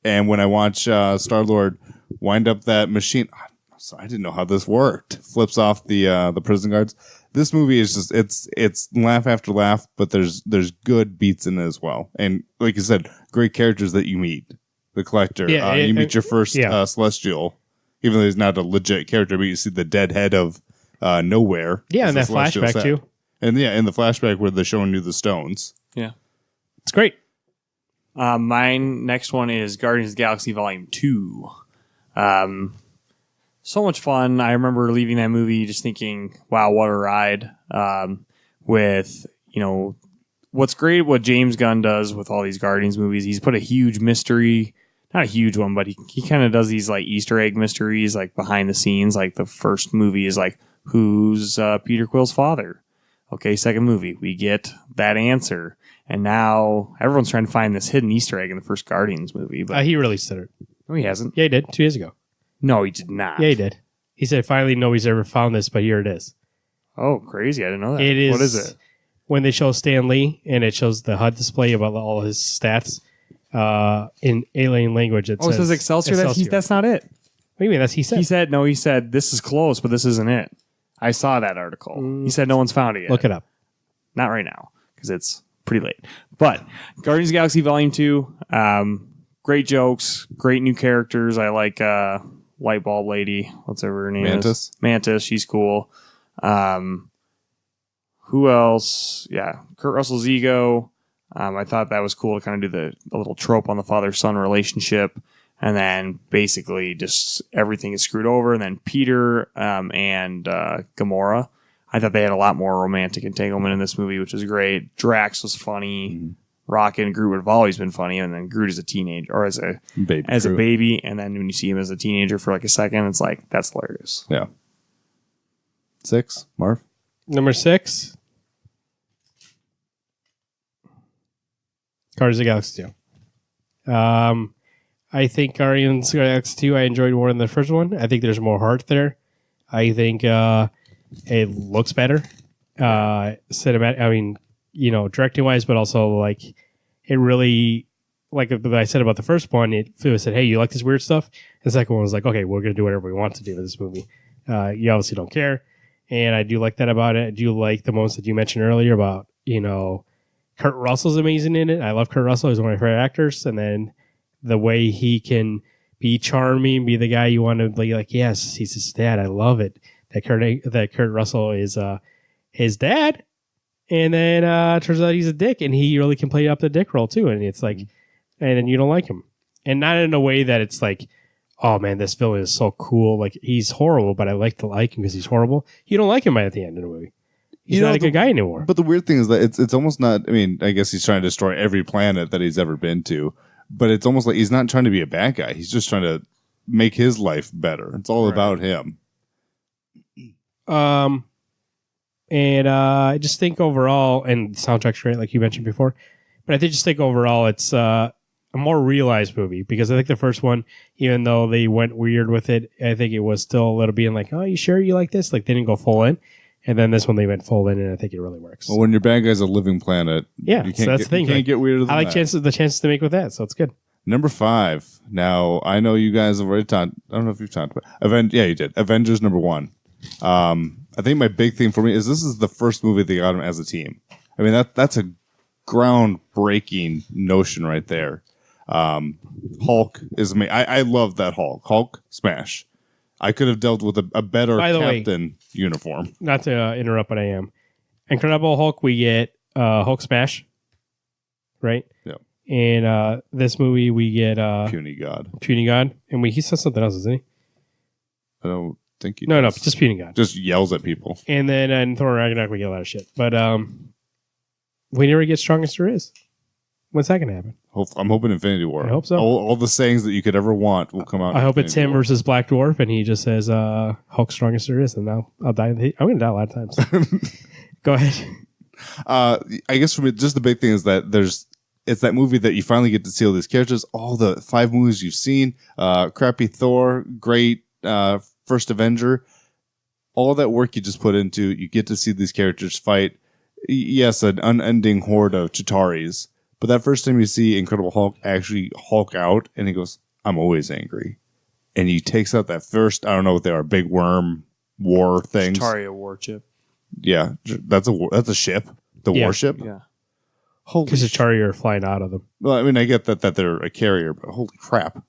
And when I watch Star-Lord wind up that machine, I'm sorry, I didn't know how this worked. Flips off the prison guards. This movie is just it's laugh after laugh, but there's good beats in it as well. And like you said, great characters that you meet. The Collector, you meet your first Celestial, even though he's not a legit character, but you see the dead head of Nowhere. Yeah, and the that Celestial flashback set. too. And yeah, in the flashback where they're showing you the stones. Yeah. It's great. Mine next one is Guardians of the Galaxy Volume 2. So much fun. I remember leaving that movie just thinking, wow, what a ride. With, what's great, what James Gunn does with all these Guardians movies, he's put a huge mystery, not a huge one, but he kind of does these like Easter egg mysteries, like behind the scenes. Like the first movie is like, who's Peter Quill's father? Okay, second movie, we get that answer. And now everyone's trying to find this hidden Easter egg in the first Guardians movie. But He released it. no, he hasn't. Yeah, he did 2 years ago. No, he did not. Yeah, he did. He said finally nobody's ever found this, but here it is. Oh, crazy. I didn't know that. It is. What is it? When they show Stan Lee and it shows the HUD display about all his stats in alien language. It It says Excelsior. That's not it. What do you mean? That's he said. He said, this is close, but this isn't it. I saw that article. He said no one's found it yet. Look it up. Not right now, because it's pretty late. But Guardians of the Galaxy Volume 2, great jokes, great new characters. I like Light Bulb Lady. Whatever her name is. Mantis. She's cool. Who else? Yeah, Kurt Russell's ego. I thought that was cool to kind of do the little trope on the father-son relationship. And then basically just everything is screwed over. And then Peter and Gamora. I thought they had a lot more romantic entanglement in this movie, which was great. Drax was funny. Mm-hmm. Rocket and Groot have always been funny. And then Groot as a teenager, or as a baby. And then when you see him as a teenager for like a second, it's like, that's hilarious. Yeah. 6, Marv? Number 6. Guardians of the Galaxy 2. I think Guardians of the Galaxy 2 I enjoyed more than the first one. I think there's more heart there. I think it looks better. Cinematic. I mean, directing wise, but also like it really, like I said about the first one, it said, "Hey, you like this weird stuff?" The second one was like, "Okay, we're gonna do whatever we want to do with this movie." You obviously don't care, and I do like that about it. I do like the moments that you mentioned earlier about Kurt Russell's amazing in it. I love Kurt Russell; he's one of my favorite actors, and then the way he can be charming, be the guy you want to be like, yes, he's his dad. I love it. That Kurt Russell is his dad, and then turns out he's a dick, and he really can play up the dick role too. And it's like, and then you don't like him, and not in a way that it's like, oh man, this villain is so cool. Like he's horrible, but I like to like him because he's horrible. You don't like him by the end of the movie. He's not a good guy anymore. But the weird thing is that it's almost not. I mean, I guess he's trying to destroy every planet that he's ever been to. But it's almost like he's not trying to be a bad guy. He's just trying to make his life better. It's all about him. And I just think overall, and the soundtrack's great, like you mentioned before, but I just think overall it's a more realized movie because I think the first one, even though they went weird with it, I think it was still a little being like, oh, you sure you like this? Like they didn't go full in. And then this one they went full in, and I think it really works. Well, when your bad guy's a living planet, yeah, you can't so that's the thing. You can't get weirder than I like that. the chances to make with that, so it's good. Number 5. Now, I know you guys have already talked. I don't know if you've talked about Yeah, you did. Avengers number 1. I think my big thing for me is this is the first movie they got them as a team. I mean, that's a groundbreaking notion right there. Hulk is me. I love that Hulk. Hulk smash. I could have dealt with a better captain uniform. Not to interrupt, but I am. Incredible Hulk, we get Hulk smash, right? Yep. And this movie, we get Puny God. Puny God. And he says something else, doesn't he? I don't think he No, does. just Puny God. Just yells at people. And then in Thor Ragnarok, we get a lot of shit. But we never get Strongest There Is. When's that going to happen? I'm hoping Infinity War. I hope so. All the sayings that you could ever want will come out. I hope it's Infinity him War. versus Black Dwarf, and he just says Hulk Strongest There Is, and I'll die. I'm going to die a lot of times. Go ahead. I guess for me, just the big thing is that it's that movie that you finally get to see all these characters, all the 5 movies you've seen, crappy Thor, great first Avenger, all that work you just put into, you get to see these characters fight. Yes, an unending horde of Chitaris, but that first time you see Incredible Hulk actually Hulk out, and he goes, "I'm always angry," and he takes out that first, I don't know what they are, big worm war things. Chitauri warship. Yeah, that's a ship, the warship. Yeah. Holy Because the Chitauri are flying out of them. Well, I mean, I get that they're a carrier, but holy crap!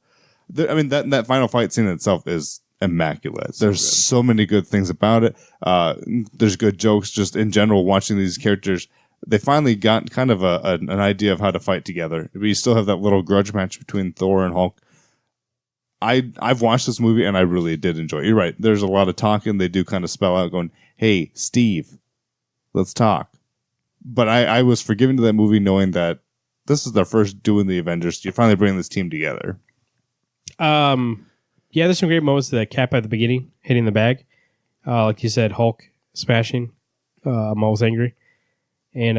I mean, that final fight scene itself is immaculate. There's so many good things about it. There's good jokes just in general. Watching these characters, they finally got kind of an idea of how to fight together. But you still have that little grudge match between Thor and Hulk. I've watched this movie and I really did enjoy it. You're right. There's a lot of talking. They do kind of spell out, going, "Hey, Steve, let's talk." But I was forgiven to that movie knowing that this is their first doing the Avengers. You're finally bringing this team together. Yeah, there's some great moments. That Cap at the beginning, hitting the bag. Like you said, Hulk smashing. I'm always angry. And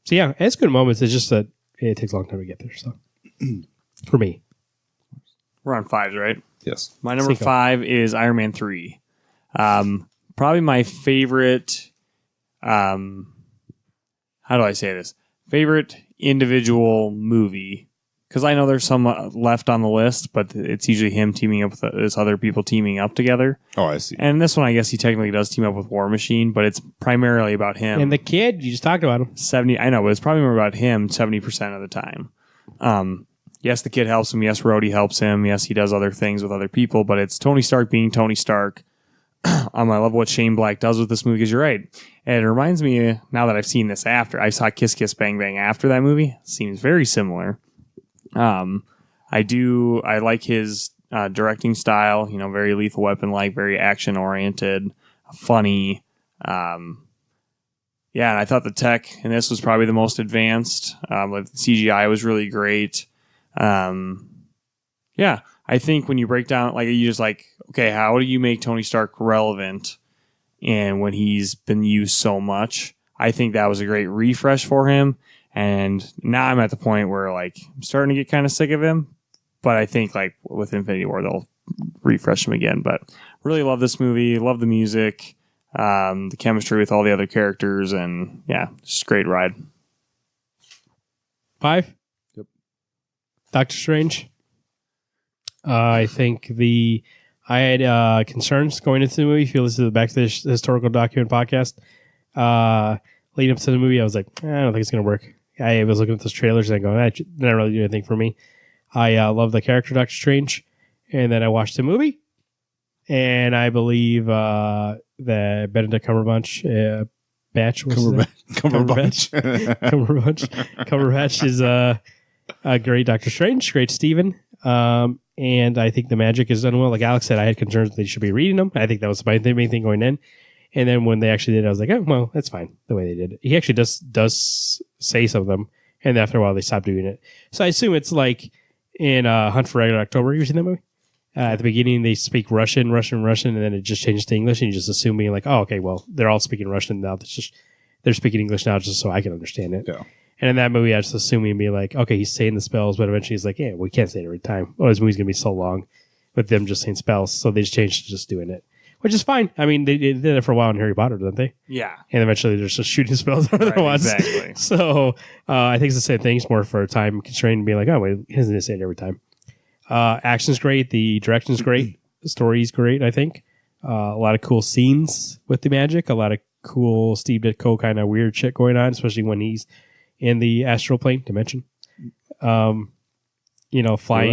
so, yeah, it's good moments. It's just that it takes a long time to get there. So, for me. We're on 5s, right? Yes. My number Cinco. 5 is Iron Man 3. Probably my favorite, how do I say this? Favorite individual movie. Because I know there's some left on the list, but it's usually him teaming up with there's other people teaming up together. Oh, I see. And this one, I guess he technically does team up with War Machine, but it's primarily about him. And the kid, you just talked about him. 70, I know, but it's probably more about him 70% of the time. Yes, the kid helps him. Yes, Rhodey helps him. Yes, he does other things with other people, but it's Tony Stark being Tony Stark. I love what Shane Black does with this movie, because you're right. And it reminds me, now that I've seen this after, I saw Kiss Kiss Bang Bang after that movie. Seems very similar. I like his directing style, very Lethal Weapon-like, very action-oriented, funny. And I thought the tech in this was probably the most advanced. Like the CGI was really great. I think when you break down, like, you just like, okay, how do you make Tony Stark relevant? And when he's been used so much, I think that was a great refresh for him. And now I'm at the point where, like, I'm starting to get kind of sick of him. But I think, like, with Infinity War, they'll refresh him again. But really love this movie. Love the music, the chemistry with all the other characters. And, yeah, just a great ride. 5? Yep. Doctor Strange. I think I had concerns going into the movie. If you listen to the Back to the Historical Document podcast, leading up to the movie, I was like, I don't think it's going to work. I was looking at those trailers and going, that didn't really do anything for me. I love the character Doctor Strange. And then I watched the movie. And I believe that Benedict Cumberbatch, Cumberbatch is a great Doctor Strange, great Steven. And I think the magic is done well. Like Alex said, I had concerns that they should be reading them. I think that was my main thing going in. And then when they actually did, I was like, oh, well, that's fine the way they did it. He actually does say some of them. And after a while, they stopped doing it. So I assume it's like in Hunt for Red October. You seen that movie? At the beginning, they speak Russian, and then it just changes to English. And you just assume being like, oh, okay, well, they're all speaking Russian now. They're speaking English now just so I can understand it. Yeah. And in that movie, I just assume he'd be like, okay, he's saying the spells, but eventually he's like, yeah, we can't say it every time. Oh, this movie's going to be so long with them just saying spells. So they just changed to just doing it. which is fine. I mean, they did it for a while in Harry Potter, didn't they? Yeah. And eventually there's just shooting spells on other ones. Exactly. So I think it's the same thing. It's more for a time constraint and being like, oh, wait, he doesn't say it every time. Action's great. The direction's great. The story's great, I think. A lot of cool scenes with the magic. A lot of cool Steve Ditko kind of weird shit going on, especially when he's in the astral plane dimension. Flying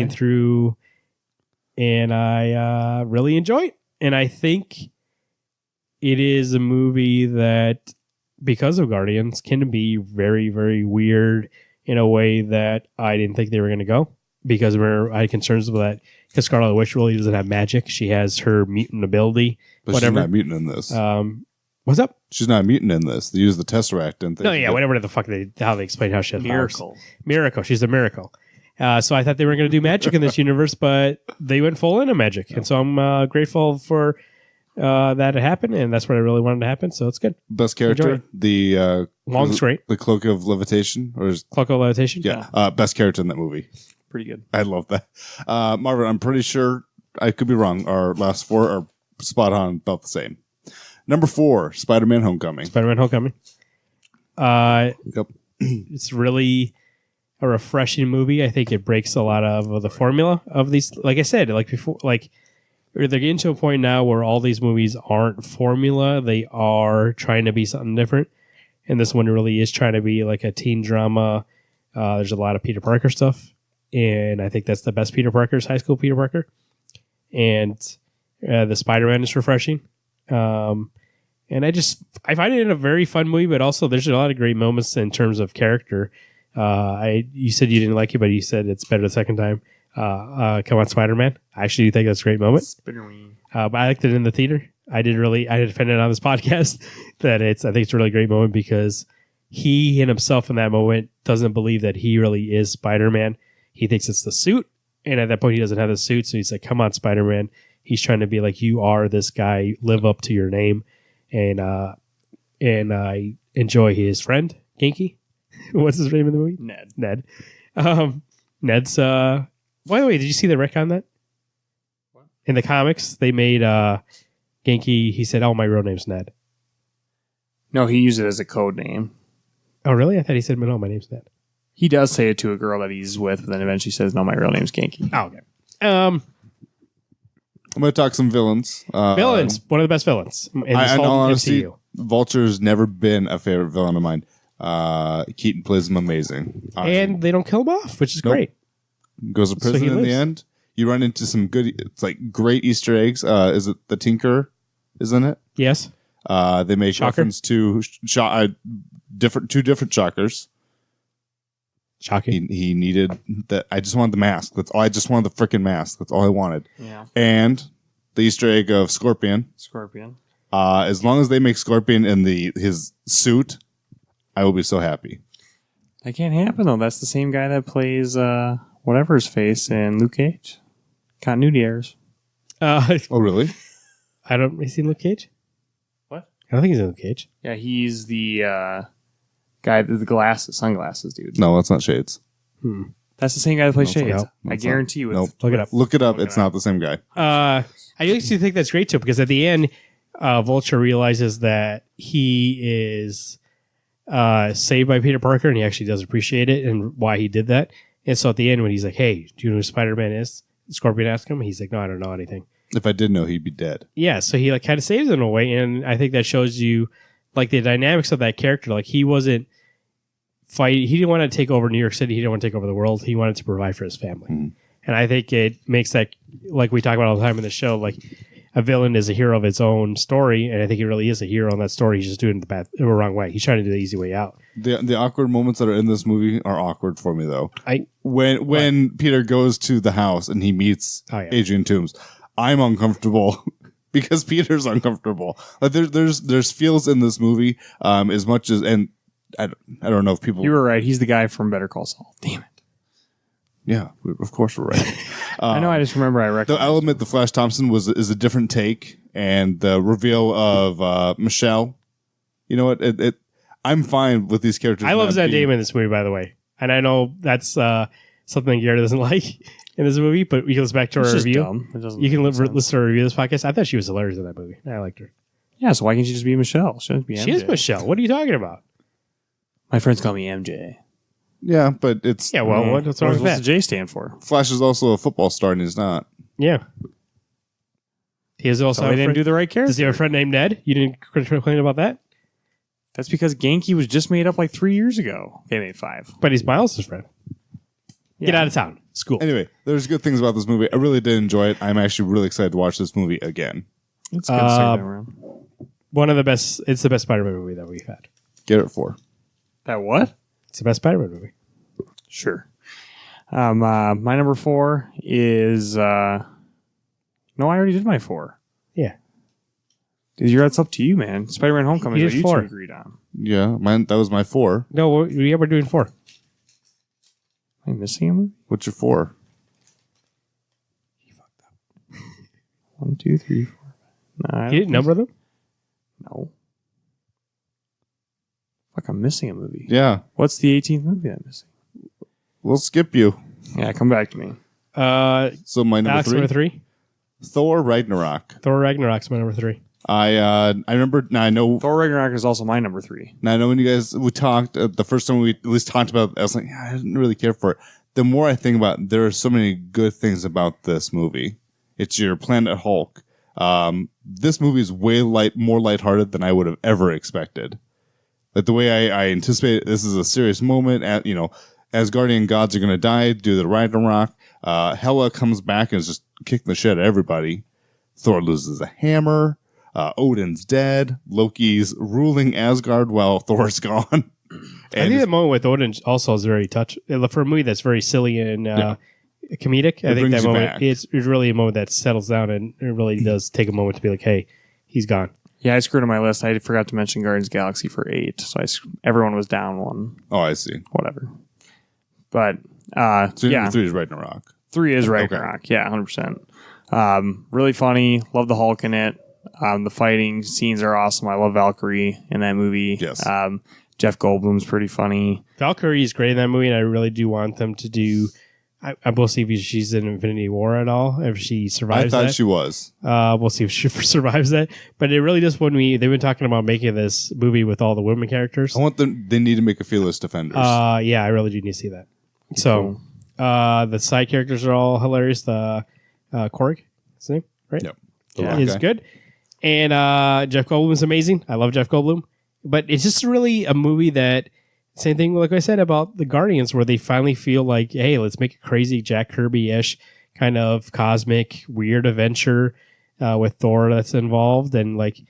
through. And I really enjoy it. And I think it is a movie that, because of Guardians, can be very, very weird in a way that I didn't think they were going to go. Because I had concerns with that. Because Scarlet Witch really doesn't have magic. She has her mutant ability. But whatever. she's not mutant in this. What's up? She's not mutant in this. They use the Tesseract and things. No, yeah, whatever the fuck how they explain how she has Miracle. powers. Miracle. She's a miracle. So I thought they were going to do magic in this universe, but they went full into magic. And so I'm grateful for that it happened, and that's what I really wanted to happen. So it's good. Best character? The Long straight. The Cloak of Levitation? Or is, Cloak of Levitation? yeah. Best character in that movie. Pretty good. I love that. Marvin, I'm pretty sure, I could be wrong, our last four are spot on, about the same. Number 4, Spider-Man Homecoming. Spider-Man Homecoming. Yep. It's really a refreshing movie. I think it breaks a lot of the formula of these. Like I said, like before, like they're getting to a point now where all these movies aren't formula. They are trying to be something different. And this one really is trying to be like a teen drama. There's a lot of Peter Parker stuff. And I think that's the best Peter Parker's high school Peter Parker. And the Spider-Man is refreshing. And I find it a very fun movie, but also there's a lot of great moments in terms of character. You said you didn't like it, but you said it's better the second time. Come on, Spider-Man. I actually do think that's a great moment. But I liked it in the theater. I defended it on this podcast that I think it's a really great moment because he and himself in that moment doesn't believe that he really is Spider-Man. He thinks it's the suit. And at that point, he doesn't have the suit. So he's like, come on, Spider-Man. He's trying to be like, you are this guy. Live up to your name. And I enjoy his friend, Genki. What's his name in the movie? Ned. Ned's, by the way, did you see the wreck on that? What? In the comics, they made Genki, he said, oh, my real name's Ned. No, he used it as a code name. Oh, really? I thought he said, no, my name's Ned. He does say it to a girl that he's with, but then eventually says, no, my real name's Genki. Oh, okay. I'm going to talk some villains. Villains. One of the best villains in this in whole all honesty, MCU. Vulture's never been a favorite villain of mine. Keaton plays him amazing. And they don't kill him off, which is great. Goes to prison in the end. You run into some good, it's like great Easter eggs. Is it the Tinker? Isn't it? Yes. They make Shocker. reference to two different Shockers. Shocking. He needed that. I just wanted the mask. That's all. I just wanted the freaking mask. That's all I wanted. Yeah. And the Easter egg of Scorpion. As long as they make Scorpion in his suit, I will be so happy. That can't happen though. That's the same guy that plays whatever his face in Luke Cage. Continuity errors. Oh, really? Is he in Luke Cage? What? I don't think he's in Luke Cage. Yeah, he's the guy with the sunglasses, dude. No, that's not Shades. That's the same guy that plays No, it's Shades. not. No, I it's guarantee you. Nope. Look it up. Look it up. It's not the same guy. I used to think that's great too, because at the end, Vulture realizes that he is saved by Peter Parker, and he actually does appreciate it and why he did that. And so at the end, when he's like, "Hey, do you know who Spider-Man is?" Scorpion asks him. He's like, "No, I don't know anything." If I did know, he'd be dead. Yeah, so he like kind of saves him in a way, and I think that shows you like the dynamics of that character. Like he wasn't fighting; he didn't want to take over New York City. He didn't want to take over the world. He wanted to provide for his family, and I think it makes that, like we talk about all the time in the show, like a villain is a hero of its own story, and I think he really is a hero in that story. He's just doing it the wrong way. He's trying to do the easy way out. The awkward moments that are in this movie are awkward for me, though. When Peter goes to the house and he meets Adrian Toomes, I'm uncomfortable because Peter's uncomfortable. Like there's feels in this movie as much as, and I don't know if people. You were right. He's the guy from Better Call Saul. Damn it. Yeah, of course we're right. I know. I just remember I recognized the element the Flash Thompson is a different take, and the reveal of Michelle. You know what? I'm fine with these characters. I love Zendaya in this movie, by the way, and I know that's something Garrett doesn't like. in this movie, but he goes back to It's our just review. dumb. It doesn't You can make sense. listen to our review of this podcast. I thought she was hilarious in that movie. I liked her. Yeah, so why can't she just be Michelle? She doesn't be MJ. She is Michelle. What are you talking about? My friends call me MJ. Yeah, but it's Yeah, well, what's wrong with What's that? the J stand for? Flash is also a football star and he's not. Yeah. He is also So they didn't do the right Does character. he have a friend named Ned? You didn't complain about that? That's because Genki was just made up like 3 years ago. Okay, maybe 5. But he's Miles' friend. Get Yeah. out of town. School. Anyway, there's good things about this movie. I really did enjoy it. I'm actually really excited to watch this movie again. It's good second time around. One of the best. It's the best Spider-Man movie that we've had. Get it for. That what? It's the best Spider-Man movie. Sure. My number 4 is no, I already did my 4. Yeah. That's up to you, man. Spider-Man Homecoming You is did what you 4. two agreed on. Yeah, that was my 4. No, we're doing 4. Am I missing a movie? What's your 4? 1, 2, 3, 4. No, I You didn't number them? No. Fuck, I'm missing a movie. Yeah, What's the 18th movie I'm missing? we'll skip you. Yeah, come back to me. So my number Alex, 3, number 3. Thor Ragnarok. Thor Ragnarok's my number 3. I remember. Now I know. Thor Ragnarok is also my number 3. Now I know when we talked the first time we at least talked about it, I was like, I didn't really care for it. The more I think about it, there are so many good things about this movie. It's your Planet Hulk. This movie is way more lighthearted than I would have ever expected. Like the way I anticipated, this is a serious moment. Asgardian gods are going to die due to the Ragnarok. Hela comes back and is just kicking the shit out of everybody. Thor loses a hammer. Odin's dead. Loki's ruling Asgard while Thor's gone. I think the moment with Odin also is very for a movie that's very silly and comedic. I think brings that you moment back. it's really a moment that settles down and it really does take a moment to be like, hey, he's gone. Yeah, I screwed on my list. I forgot to mention Guardians of the Galaxy for 8. So everyone was down 1. Oh, I see. Whatever. But, So your yeah. number 3 is Ragnarok. 3 is Ragnarok. Yeah, 100%. Really funny. Love the Hulk in it. The fighting scenes are awesome. I love Valkyrie in that movie. Yes. Jeff Goldblum's pretty funny. Valkyrie is great in that movie, and I really do want them to do. We'll see if she's in Infinity War at all. If she I survives thought that. she was. We'll see if she survives that. But it really just they've been talking about making this movie with all the women characters. I want them. They need to make a Fearless Defenders. Yeah, I really do need to see that. So, the side characters are all hilarious. The Korg, his name, right? Yep. Yeah. Is Okay. good. And Jeff Goldblum is amazing. I love Jeff Goldblum. But it's just really a movie that, same thing like I said about the Guardians, where they finally feel like, hey, let's make a crazy Jack Kirby-ish kind of cosmic weird adventure with Thor that's involved. And like,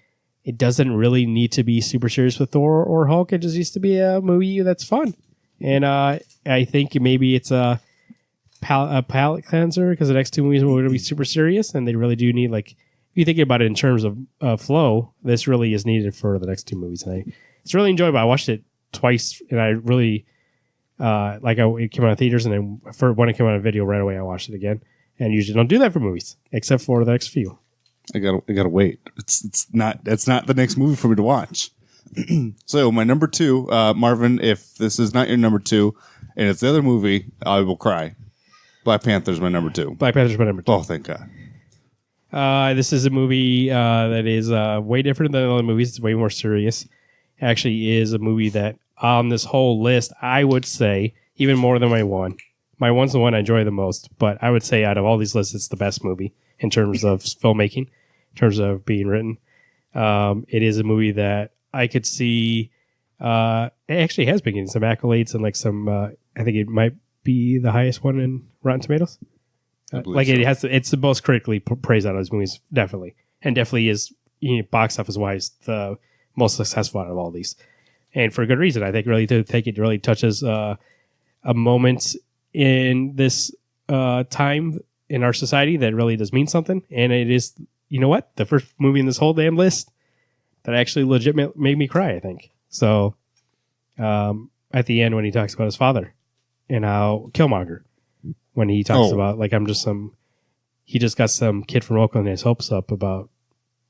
it doesn't really need to be super serious with Thor or Hulk. It just needs to be a movie that's fun. And I think maybe it's a palate cleanser because the next 2 movies are going to be super serious, and they really do need, like, if you think about it in terms of flow, this really is needed for the next 2 movies. And it's really enjoyable. I watched it twice, and I really it came out of theaters, and then when it came out of video right away, I watched it again. And usually don't do that for movies, except for the next few. I gotta wait. It's not the next movie for me to watch. So my number 2, Marvin, if this is not your number 2 and it's the other movie, I will cry. Black Panther's my number 2. Black Panther's my number 2. Oh, thank God. This is a movie that is way different than other movies. It's way more serious. It actually is a movie that on this whole list, I would say, even more than my 1. My 1's the one I enjoy the most, but I would say out of all these lists, it's the best movie in terms of filmmaking, in terms of being written. It is a movie that I could see. It actually has been getting some accolades and like some. I think it might be the highest one in Rotten Tomatoes. believe It so. has. It's the most critically praised out of those movies, definitely, and definitely is box office wise the most successful out of all these, and for good reason. I think it really touches a moment in this time in our society that really does mean something, and it is. You know what? The first movie in this whole damn list that actually legit made me cry, I think. So, at the end when he talks about his father and how Killmonger, when he talks about like he just got some kid from Oakland his hopes up about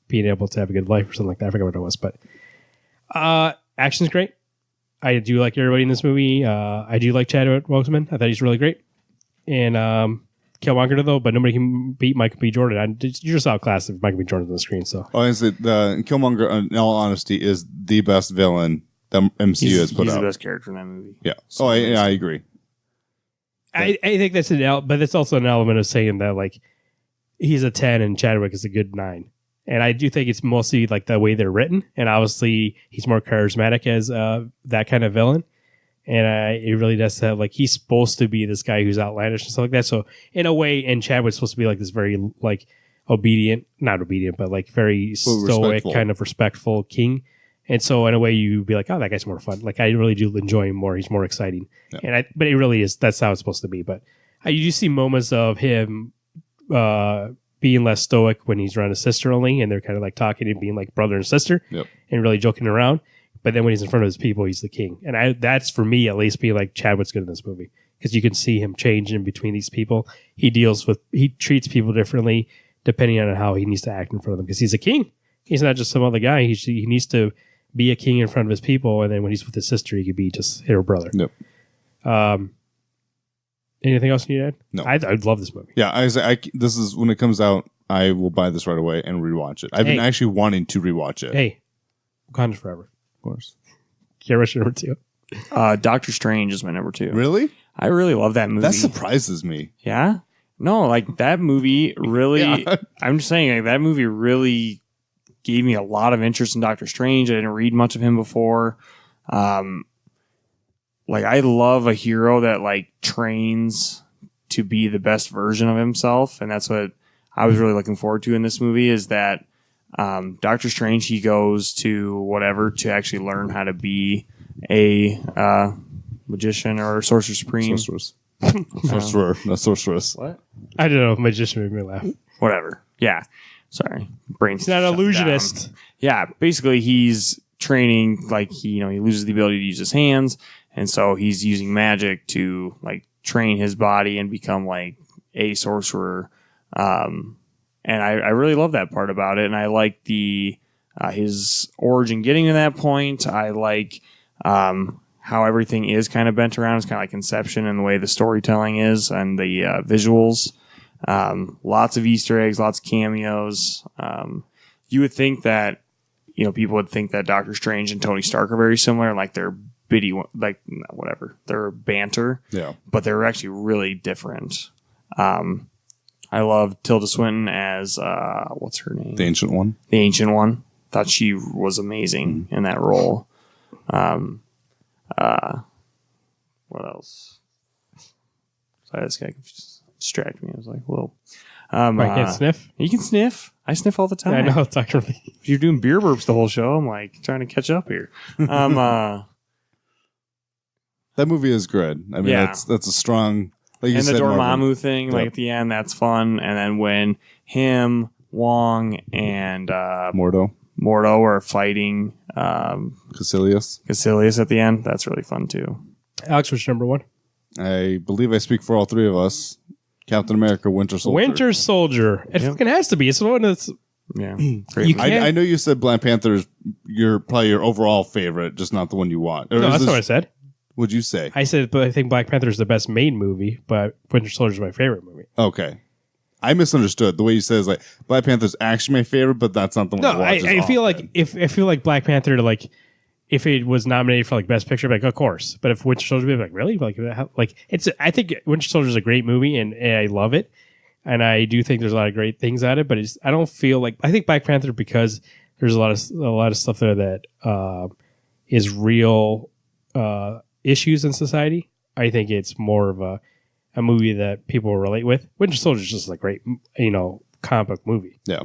being able to have a good life or something like that. I forget what it was, but action's great. I do like everybody in this movie. I do like Chadwick Boseman. I thought he's really great, and Killmonger though, but nobody can beat Michael B. Jordan. You just outclassed if Michael B. Jordan's on the screen. So honestly, the Killmonger, in all honesty, is the best villain that MCU has put he's out. the best character in that movie. Yeah. So I agree. I think that's but it's also an element of saying that like he's a 10 and Chadwick is a good 9. And I do think it's mostly like the way they're written, and obviously he's more charismatic as that kind of villain. And it really does have like he's supposed to be this guy who's outlandish and stuff like that. So in a way, and Chadwick's supposed to be like this very like not obedient, but like very stoic, kind of respectful king. And so in a way, you'd be like, oh, that guy's more fun. Like I really do enjoy him more. He's more exciting. Yeah. But it really is. That's how it's supposed to be. But you do see moments of him being less stoic when he's around his sister only, and they're kind of like talking and being like brother and sister, and really joking around. But then when he's in front of his people, he's the king. And that's for me at least being like Chadwick's good in this movie because you can see him change in between these people. He treats people differently depending on how he needs to act in front of them because he's a king. He's not just some other guy. He needs to be a king in front of his people, and then when he's with his sister, he could be just her brother. Yep. Anything else you need to add? No. I'd love this movie. Yeah, this is when it comes out, I will buy this right away and rewatch it. I've been actually wanting to rewatch it. Hey, Wakanda's forever. Of course. Garrett's number 2. Doctor Strange is my number 2. Really? I really love that movie. That surprises me. Yeah? No, like that movie really, I'm just saying, like, that movie really gave me a lot of interest in Doctor Strange. I didn't read much of him before. Like I love a hero that like trains to be the best version of himself. And that's what I was really looking forward to in this movie is that Doctor Strange, he goes to whatever to actually learn how to be a magician or sorcerer supreme. Sorcerer, not sorceress. What? I don't know if magician made me laugh. Whatever. Yeah. Sorry. Brain's He's not an shut illusionist. down. Yeah. Basically, he's training, like, he loses the ability to use his hands. And so he's using magic to, like, train his body and become, like, a sorcerer. And I really love that part about it. And I like his origin getting to that point. I like how everything is kind of bent around. It's kind of like Inception and the way the storytelling is and the visuals. Lots of Easter eggs, lots of cameos. You would think that, people would think that Doctor Strange and Tony Stark are very similar, like they're their banter. Yeah. But they're actually really different. I love Tilda Swinton as, what's her name? The Ancient One. The Ancient One. Thought she was amazing in that role. What else? Sorry, this guy distracted me. I was like, whoa. I can't sniff? You can sniff. I sniff all the time. Yeah, I know. Dr. You're doing beer burps the whole show. I'm like trying to catch up here. That movie is good. I mean, that's a strong... Like and said, the Dormammu Marvin. thing, like at the end, that's fun. And then when him, Wong, and Mordo are fighting Caecilius at the end, that's really fun too. Alex, what's your number 1? I believe I speak for all three of us. Captain America, Winter Soldier. Winter Soldier. It fucking has to be. It's the one that's... Yeah. I know you said Black Panther is probably your overall favorite, just not the one you want. No, that's not what I said. What'd you say? I said, but I think Black Panther is the best main movie, but Winter Soldier is my favorite movie. Okay. I misunderstood. The way you said is like Black Panther's actually my favorite, but that's not the one. No, I feel like if Black Panther if it was nominated for like Best Picture, I'd be like, of course. But if Winter Soldier, I'd be like, really? I think Winter Soldier is a great movie, and I love it, and I do think there's a lot of great things at it. But I don't feel like I think Black Panther because there's a lot of stuff there that is real. Issues in society. I think it's more of a movie that people relate with. Winter Soldier is just a great, comic book movie. Yeah.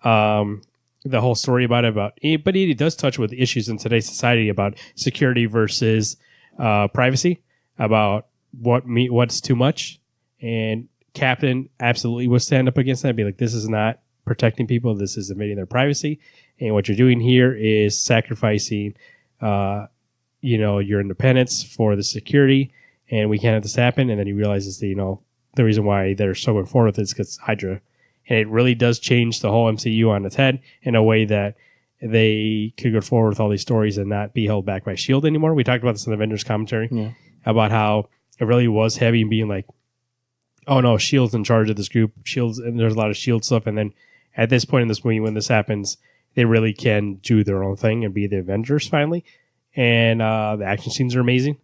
The whole story about it, but it does touch with issues in today's society about security versus privacy, about what's too much. And Captain absolutely will stand up against that and be like, this is not protecting people. This is invading their privacy. And what you're doing here is sacrificing your independence for the security, and we can't have this happen. And then he realizes that, the reason why they're so going forward with it is because Hydra. And it really does change the whole MCU on its head in a way that they could go forward with all these stories and not be held back by S.H.I.E.L.D. anymore. We talked about this in the Avengers commentary about how it really was heavy and being like, oh no, Shield's in charge of this group. Shield's, and there's a lot of Shield stuff. And then at this point in this movie, when this happens, they really can do their own thing and be the Avengers finally. And the action scenes are amazing.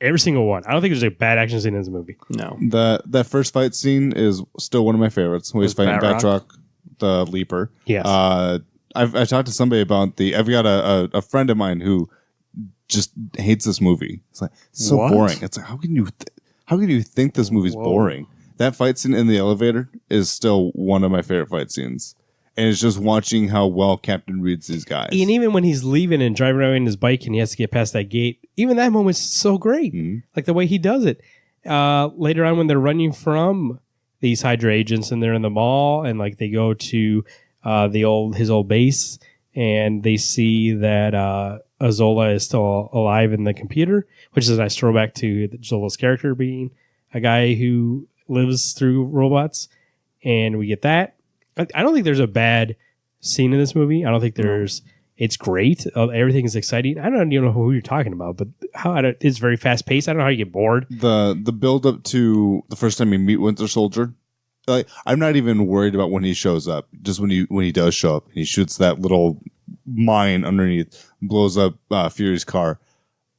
Every single one. I don't think there's a bad action scene in this movie. No. That first fight scene is still one of my favorites. When he's fighting Batroc, the Leaper. Yes. I talked to somebody about I've got a friend of mine who just hates this movie. It's like, it's so boring. It's like, how can you think this movie's boring? That fight scene in the elevator is still one of my favorite fight scenes. And it's just watching how well Captain reads these guys. And even when he's leaving and driving away on his bike and he has to get past that gate, even that moment's so great. Like the way he does it. Later on when they're running from these Hydra agents and they're in the mall and like they go to his old base and they see that Azola is still alive in the computer, which is a nice throwback to Zola's character being a guy who lives through robots. And we get that. I don't think there's a bad scene in this movie. I don't think it's great. Everything is exciting. I don't even know who you're talking about, but it's very fast paced. I don't know how you get bored. The build up to the first time you meet Winter Soldier, like I'm not even worried about when he shows up. Just when he does show up, he shoots that little mine underneath, blows up Fury's car.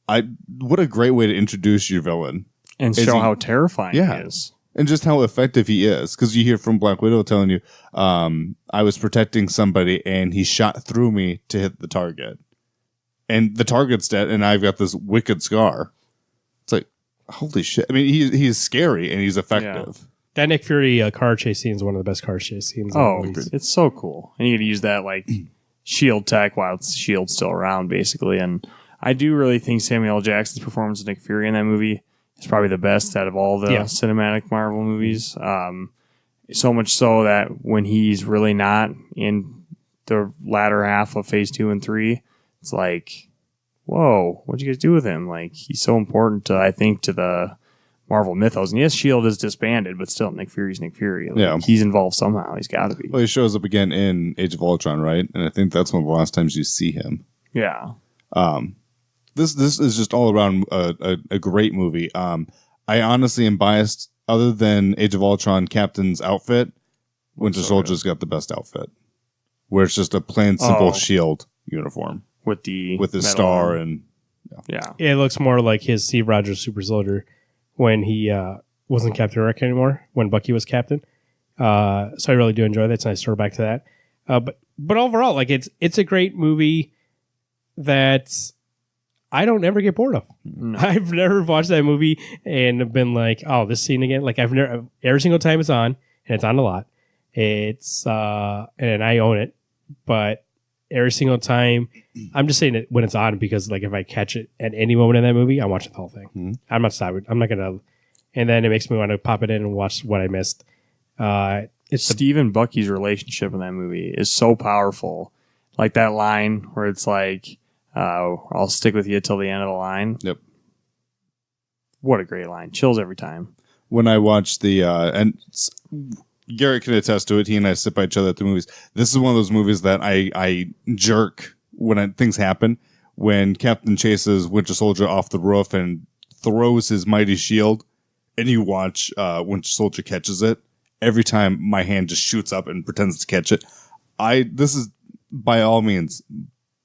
What a great way to introduce your villain and show how terrifying he is. And just how effective he is. Because you hear from Black Widow telling you, I was protecting somebody and he shot through me to hit the target. And the target's dead and I've got this wicked scar. It's like, holy shit. I mean, he's scary and he's effective. Yeah. That Nick Fury car chase scene is one of the best car chase scenes. Oh, it's so cool. And you get to use that like shield tech while Shield's still around, basically. And I do really think Samuel L. Jackson's performance of Nick Fury in that movie is probably the best out of all the cinematic Marvel movies. So much so that when he's really not in the latter half of Phase 2 and 3, it's like, whoa, what'd you guys do with him? Like, he's so important to the Marvel mythos. And yes, S.H.I.E.L.D. is disbanded, but still, Nick Fury's Nick Fury. Like, he's involved somehow. He's got to be. Well, he shows up again in Age of Ultron, right? And I think that's one of the last times you see him. Yeah. This is just all around a great movie. I honestly am biased. Other than Age of Ultron, Captain's outfit, Winter Soldier's got the best outfit, where it's just a plain simple shield uniform with the star and it looks more like his Steve Rogers Super Soldier when he wasn't Captain America anymore, when Bucky was Captain. So I really do enjoy that. It's nice to throw back to that. But overall, like it's a great movie that I don't ever get bored of. No. I've never watched that movie and been like, oh, this scene again. Like I've never, every single time it's on, and it's on a lot. It's and I own it, but every single time, I'm just saying it when it's on because like if I catch it at any moment in that movie, I'm watching the whole thing. Mm-hmm. I'm not stopping. I'm not gonna. And then it makes me want to pop it in and watch what I missed. It's Steve and Bucky's relationship in that movie is so powerful. Like that line where it's like, I'll stick with you till the end of the line. Yep. What a great line. Chills every time. When I watch and Garrett can attest to it. He and I sit by each other at the movies. This is one of those movies that I jerk when things happen. When Captain chases Winter Soldier off the roof and throws his mighty shield, and you watch Winter Soldier catches it. Every time my hand just shoots up and pretends to catch it. This is by all means,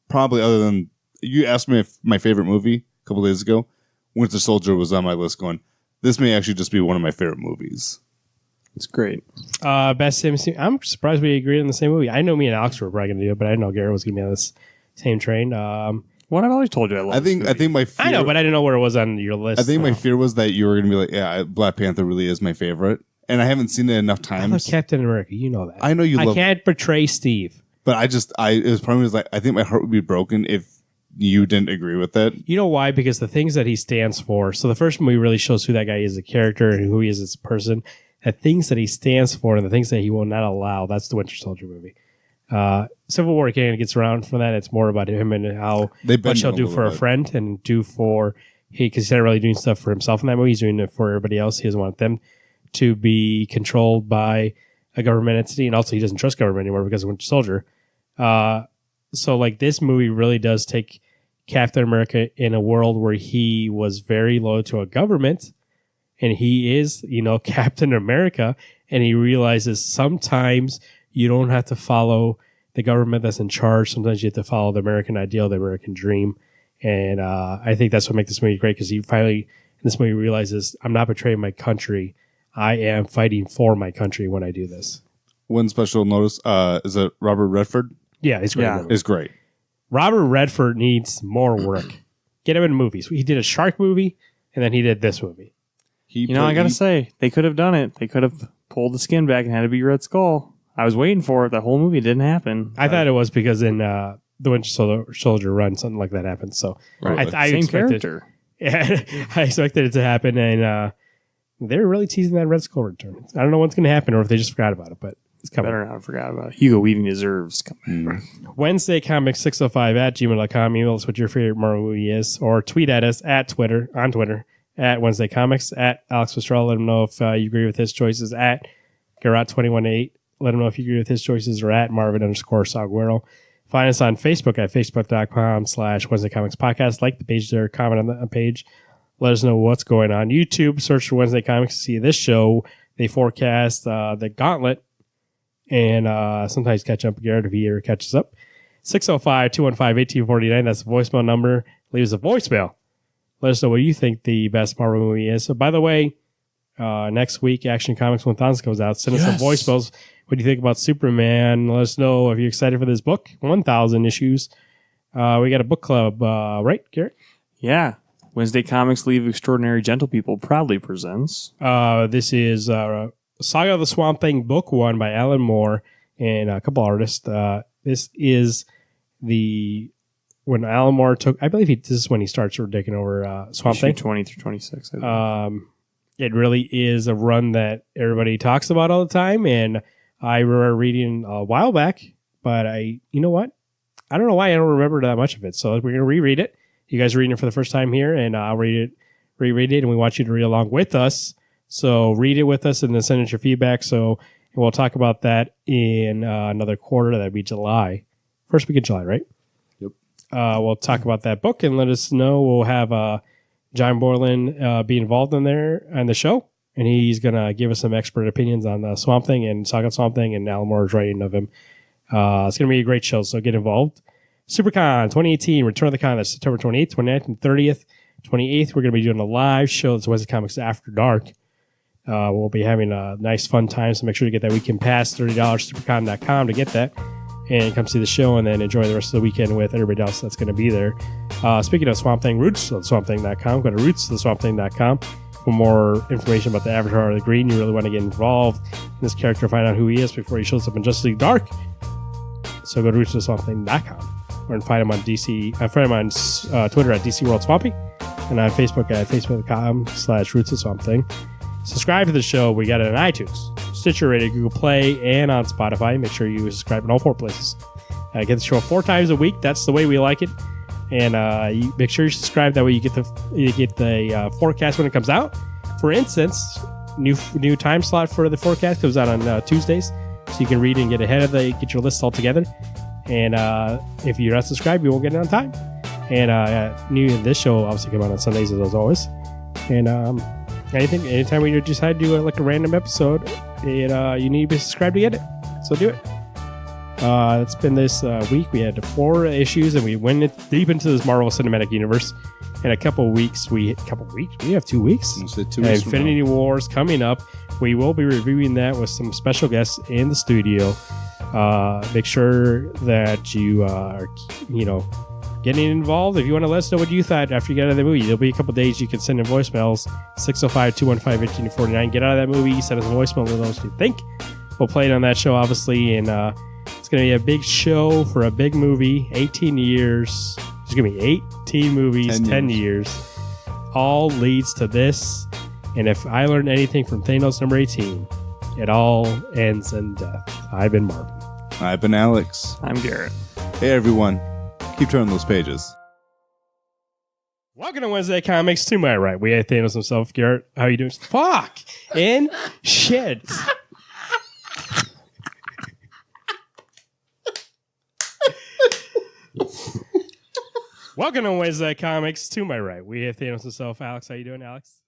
probably other than you asked me if my favorite movie a couple days ago, Winter Soldier was on my list going, this may actually just be one of my favorite movies. It's great. Best MCU. I'm surprised we agreed on the same movie. I know me and Alex were probably going to do it, but I didn't know Garrett was going to be on this same train. What I've always told you, I think my fear, I know, but I didn't know where it was on your list. I think my fear was that you were going to be like, yeah, Black Panther really is my favorite. And I haven't seen it enough times. I love Captain America. You know that. I know you love. I can't betray Steve. But it was probably like, I think my heart would be broken if you didn't agree with it. You know why? Because the things that he stands for. So the first movie really shows who that guy is as a character and who he is as a person. The things that he stands for and the things that he will not allow. That's the Winter Soldier movie. Civil War kind of gets around from that. It's more about him and how much he'll do for a friend and do for because he's not really doing stuff for himself in that movie. He's doing it for everybody else. He doesn't want them to be controlled by a government entity, and also he doesn't trust government anymore because of Winter Soldier. So like this movie really does take Captain America in a world where he was very loyal to a government and he is, Captain America, and he realizes sometimes you don't have to follow the government that's in charge. Sometimes you have to follow the American ideal, the American dream. And I think that's what makes this movie great, because he finally, in this movie, realizes, I'm not betraying my country. I am fighting for my country when I do this. One special notice, is it Robert Redford? Yeah, it's great. Yeah. It's great. Robert Redford needs more work. Get him in movies. He did a shark movie, and then he did this movie. I gotta say, they could have done it. They could have pulled the skin back and had it be Red Skull. I was waiting for it. The whole movie didn't happen. I thought it was because in the Winter Soldier run, something like that happened. So Right. I Same expected, character. Yeah, I expected it to happen, and they're really teasing that Red Skull return. I don't know what's going to happen, or if they just forgot about it, but it's coming. Better not have forgot about it. Hugo Weaving deserves coming. Wednesday Comics 605 at gmail.com. Email us what your favorite Marvel movie is, or tweet at us on Twitter at Wednesday Comics, at Alex Pastrell. Let him know if you agree with his choices, at Garrett218. Let him know if you agree with his choices, or at Marvin_Saguero. Find us on Facebook at facebook.com/Wednesday Comics Podcast. Like the page there, comment on the page. Let us know what's going on. YouTube, search for Wednesday Comics to see this show. They forecast the Gauntlet, and sometimes catch up Garrett if he ever catches up. 605-215-1849. That's the voicemail number. Leave us a voicemail. Let us know what you think the best Marvel movie is. So, by the way, next week, Action Comics 1000 comes out. Send us some voicemails. What do you think about Superman? Let us know if you're excited for this book. 1,000 issues. We got a book club, right, Garrett? Yeah. Wednesday Comics League of Extraordinary Gentle People proudly presents. This is Saga of the Swamp Thing, Book 1 by Alan Moore and a couple artists. This is when Alan Moore took, I believe this is when he starts taking over Swamp Issue Thing. 20 through 26. I believe. It really is a run that everybody talks about all the time, and I remember reading a while back, but you know what? I don't know why I don't remember that much of it. So we're going to reread it. You guys are reading it for the first time here, and I'll reread it, and we want you to read along with us. So read it with us and then send us your feedback. So we'll talk about that in another quarter. That'd be July. First week of July, right? Yep. We'll talk about that book and let us know. We'll have John Borland be involved in there on the show, and he's going to give us some expert opinions on the Swamp Thing and Saga of Swamp Thing and Alan Moore's writing of him. It's going to be a great show, so get involved. Supercon 2018, Return of the Con. That's September 28th, 29th, and 30th. 28th, we're going to be doing a live show. It's Wednesday Comics After Dark. We'll be having a nice, fun time, so make sure to get that weekend pass, $30, supercon.com to get that, and come see the show, and then enjoy the rest of the weekend with everybody else that's going to be there. Speaking of Swamp Thing, rootsoftheswampthing.com. Go to rootsoftheswampthing.com for more information about the Avatar of the Green. You really want to get involved in this character, find out who he is before he shows up in Justice League Dark. So go to rootsoftheswampthing.com. Or find him on DC. Find him on Twitter at DC World Swampy, and on Facebook at facebook.com/rootsofswampthing. Subscribe to the show. We got it on iTunes, Stitcher Radio, Google Play, and on Spotify. Make sure you subscribe in all 4 places. Get the show 4 times a week. That's the way we like it. And you make sure you subscribe. That way you get the forecast when it comes out. For instance, new time slot for the forecast comes out on Tuesdays, so you can read and get ahead of get your list all together. And if you're not subscribed, you won't get it on time. And this show obviously come out on Sundays as always. And anytime we decide to do like a random episode, you need to be subscribed to get it. So do it. It's been this week. We had 4 issues, and we went deep into this Marvel Cinematic Universe. In a couple weeks, we have 2 weeks. Infinity Wars coming up. We will be reviewing that with some special guests in the studio. Make sure that you are, getting involved. If you want to let us know what you thought after you get out of the movie, there'll be a couple days you can send in voicemails. 605-215-1849. Get out of that movie. Send us a voicemail. Let us know what you think. We'll play it on that show, obviously, and it's going to be a big show for a big movie. 18 years. There's going to be 18 movies, 10 years. All leads to this. And if I learned anything from Thanos number 18, it all ends in death. I've been Marvin. I've been Alex. I'm Garrett. Hey, everyone. Keep turning those pages. Welcome to Wednesday Comics. To my right, we have Thanos himself. Garrett, how you doing? Fuck! And shit. Welcome to Wednesday Comics. To my right, we have Thanos himself. Alex, how you doing, Alex?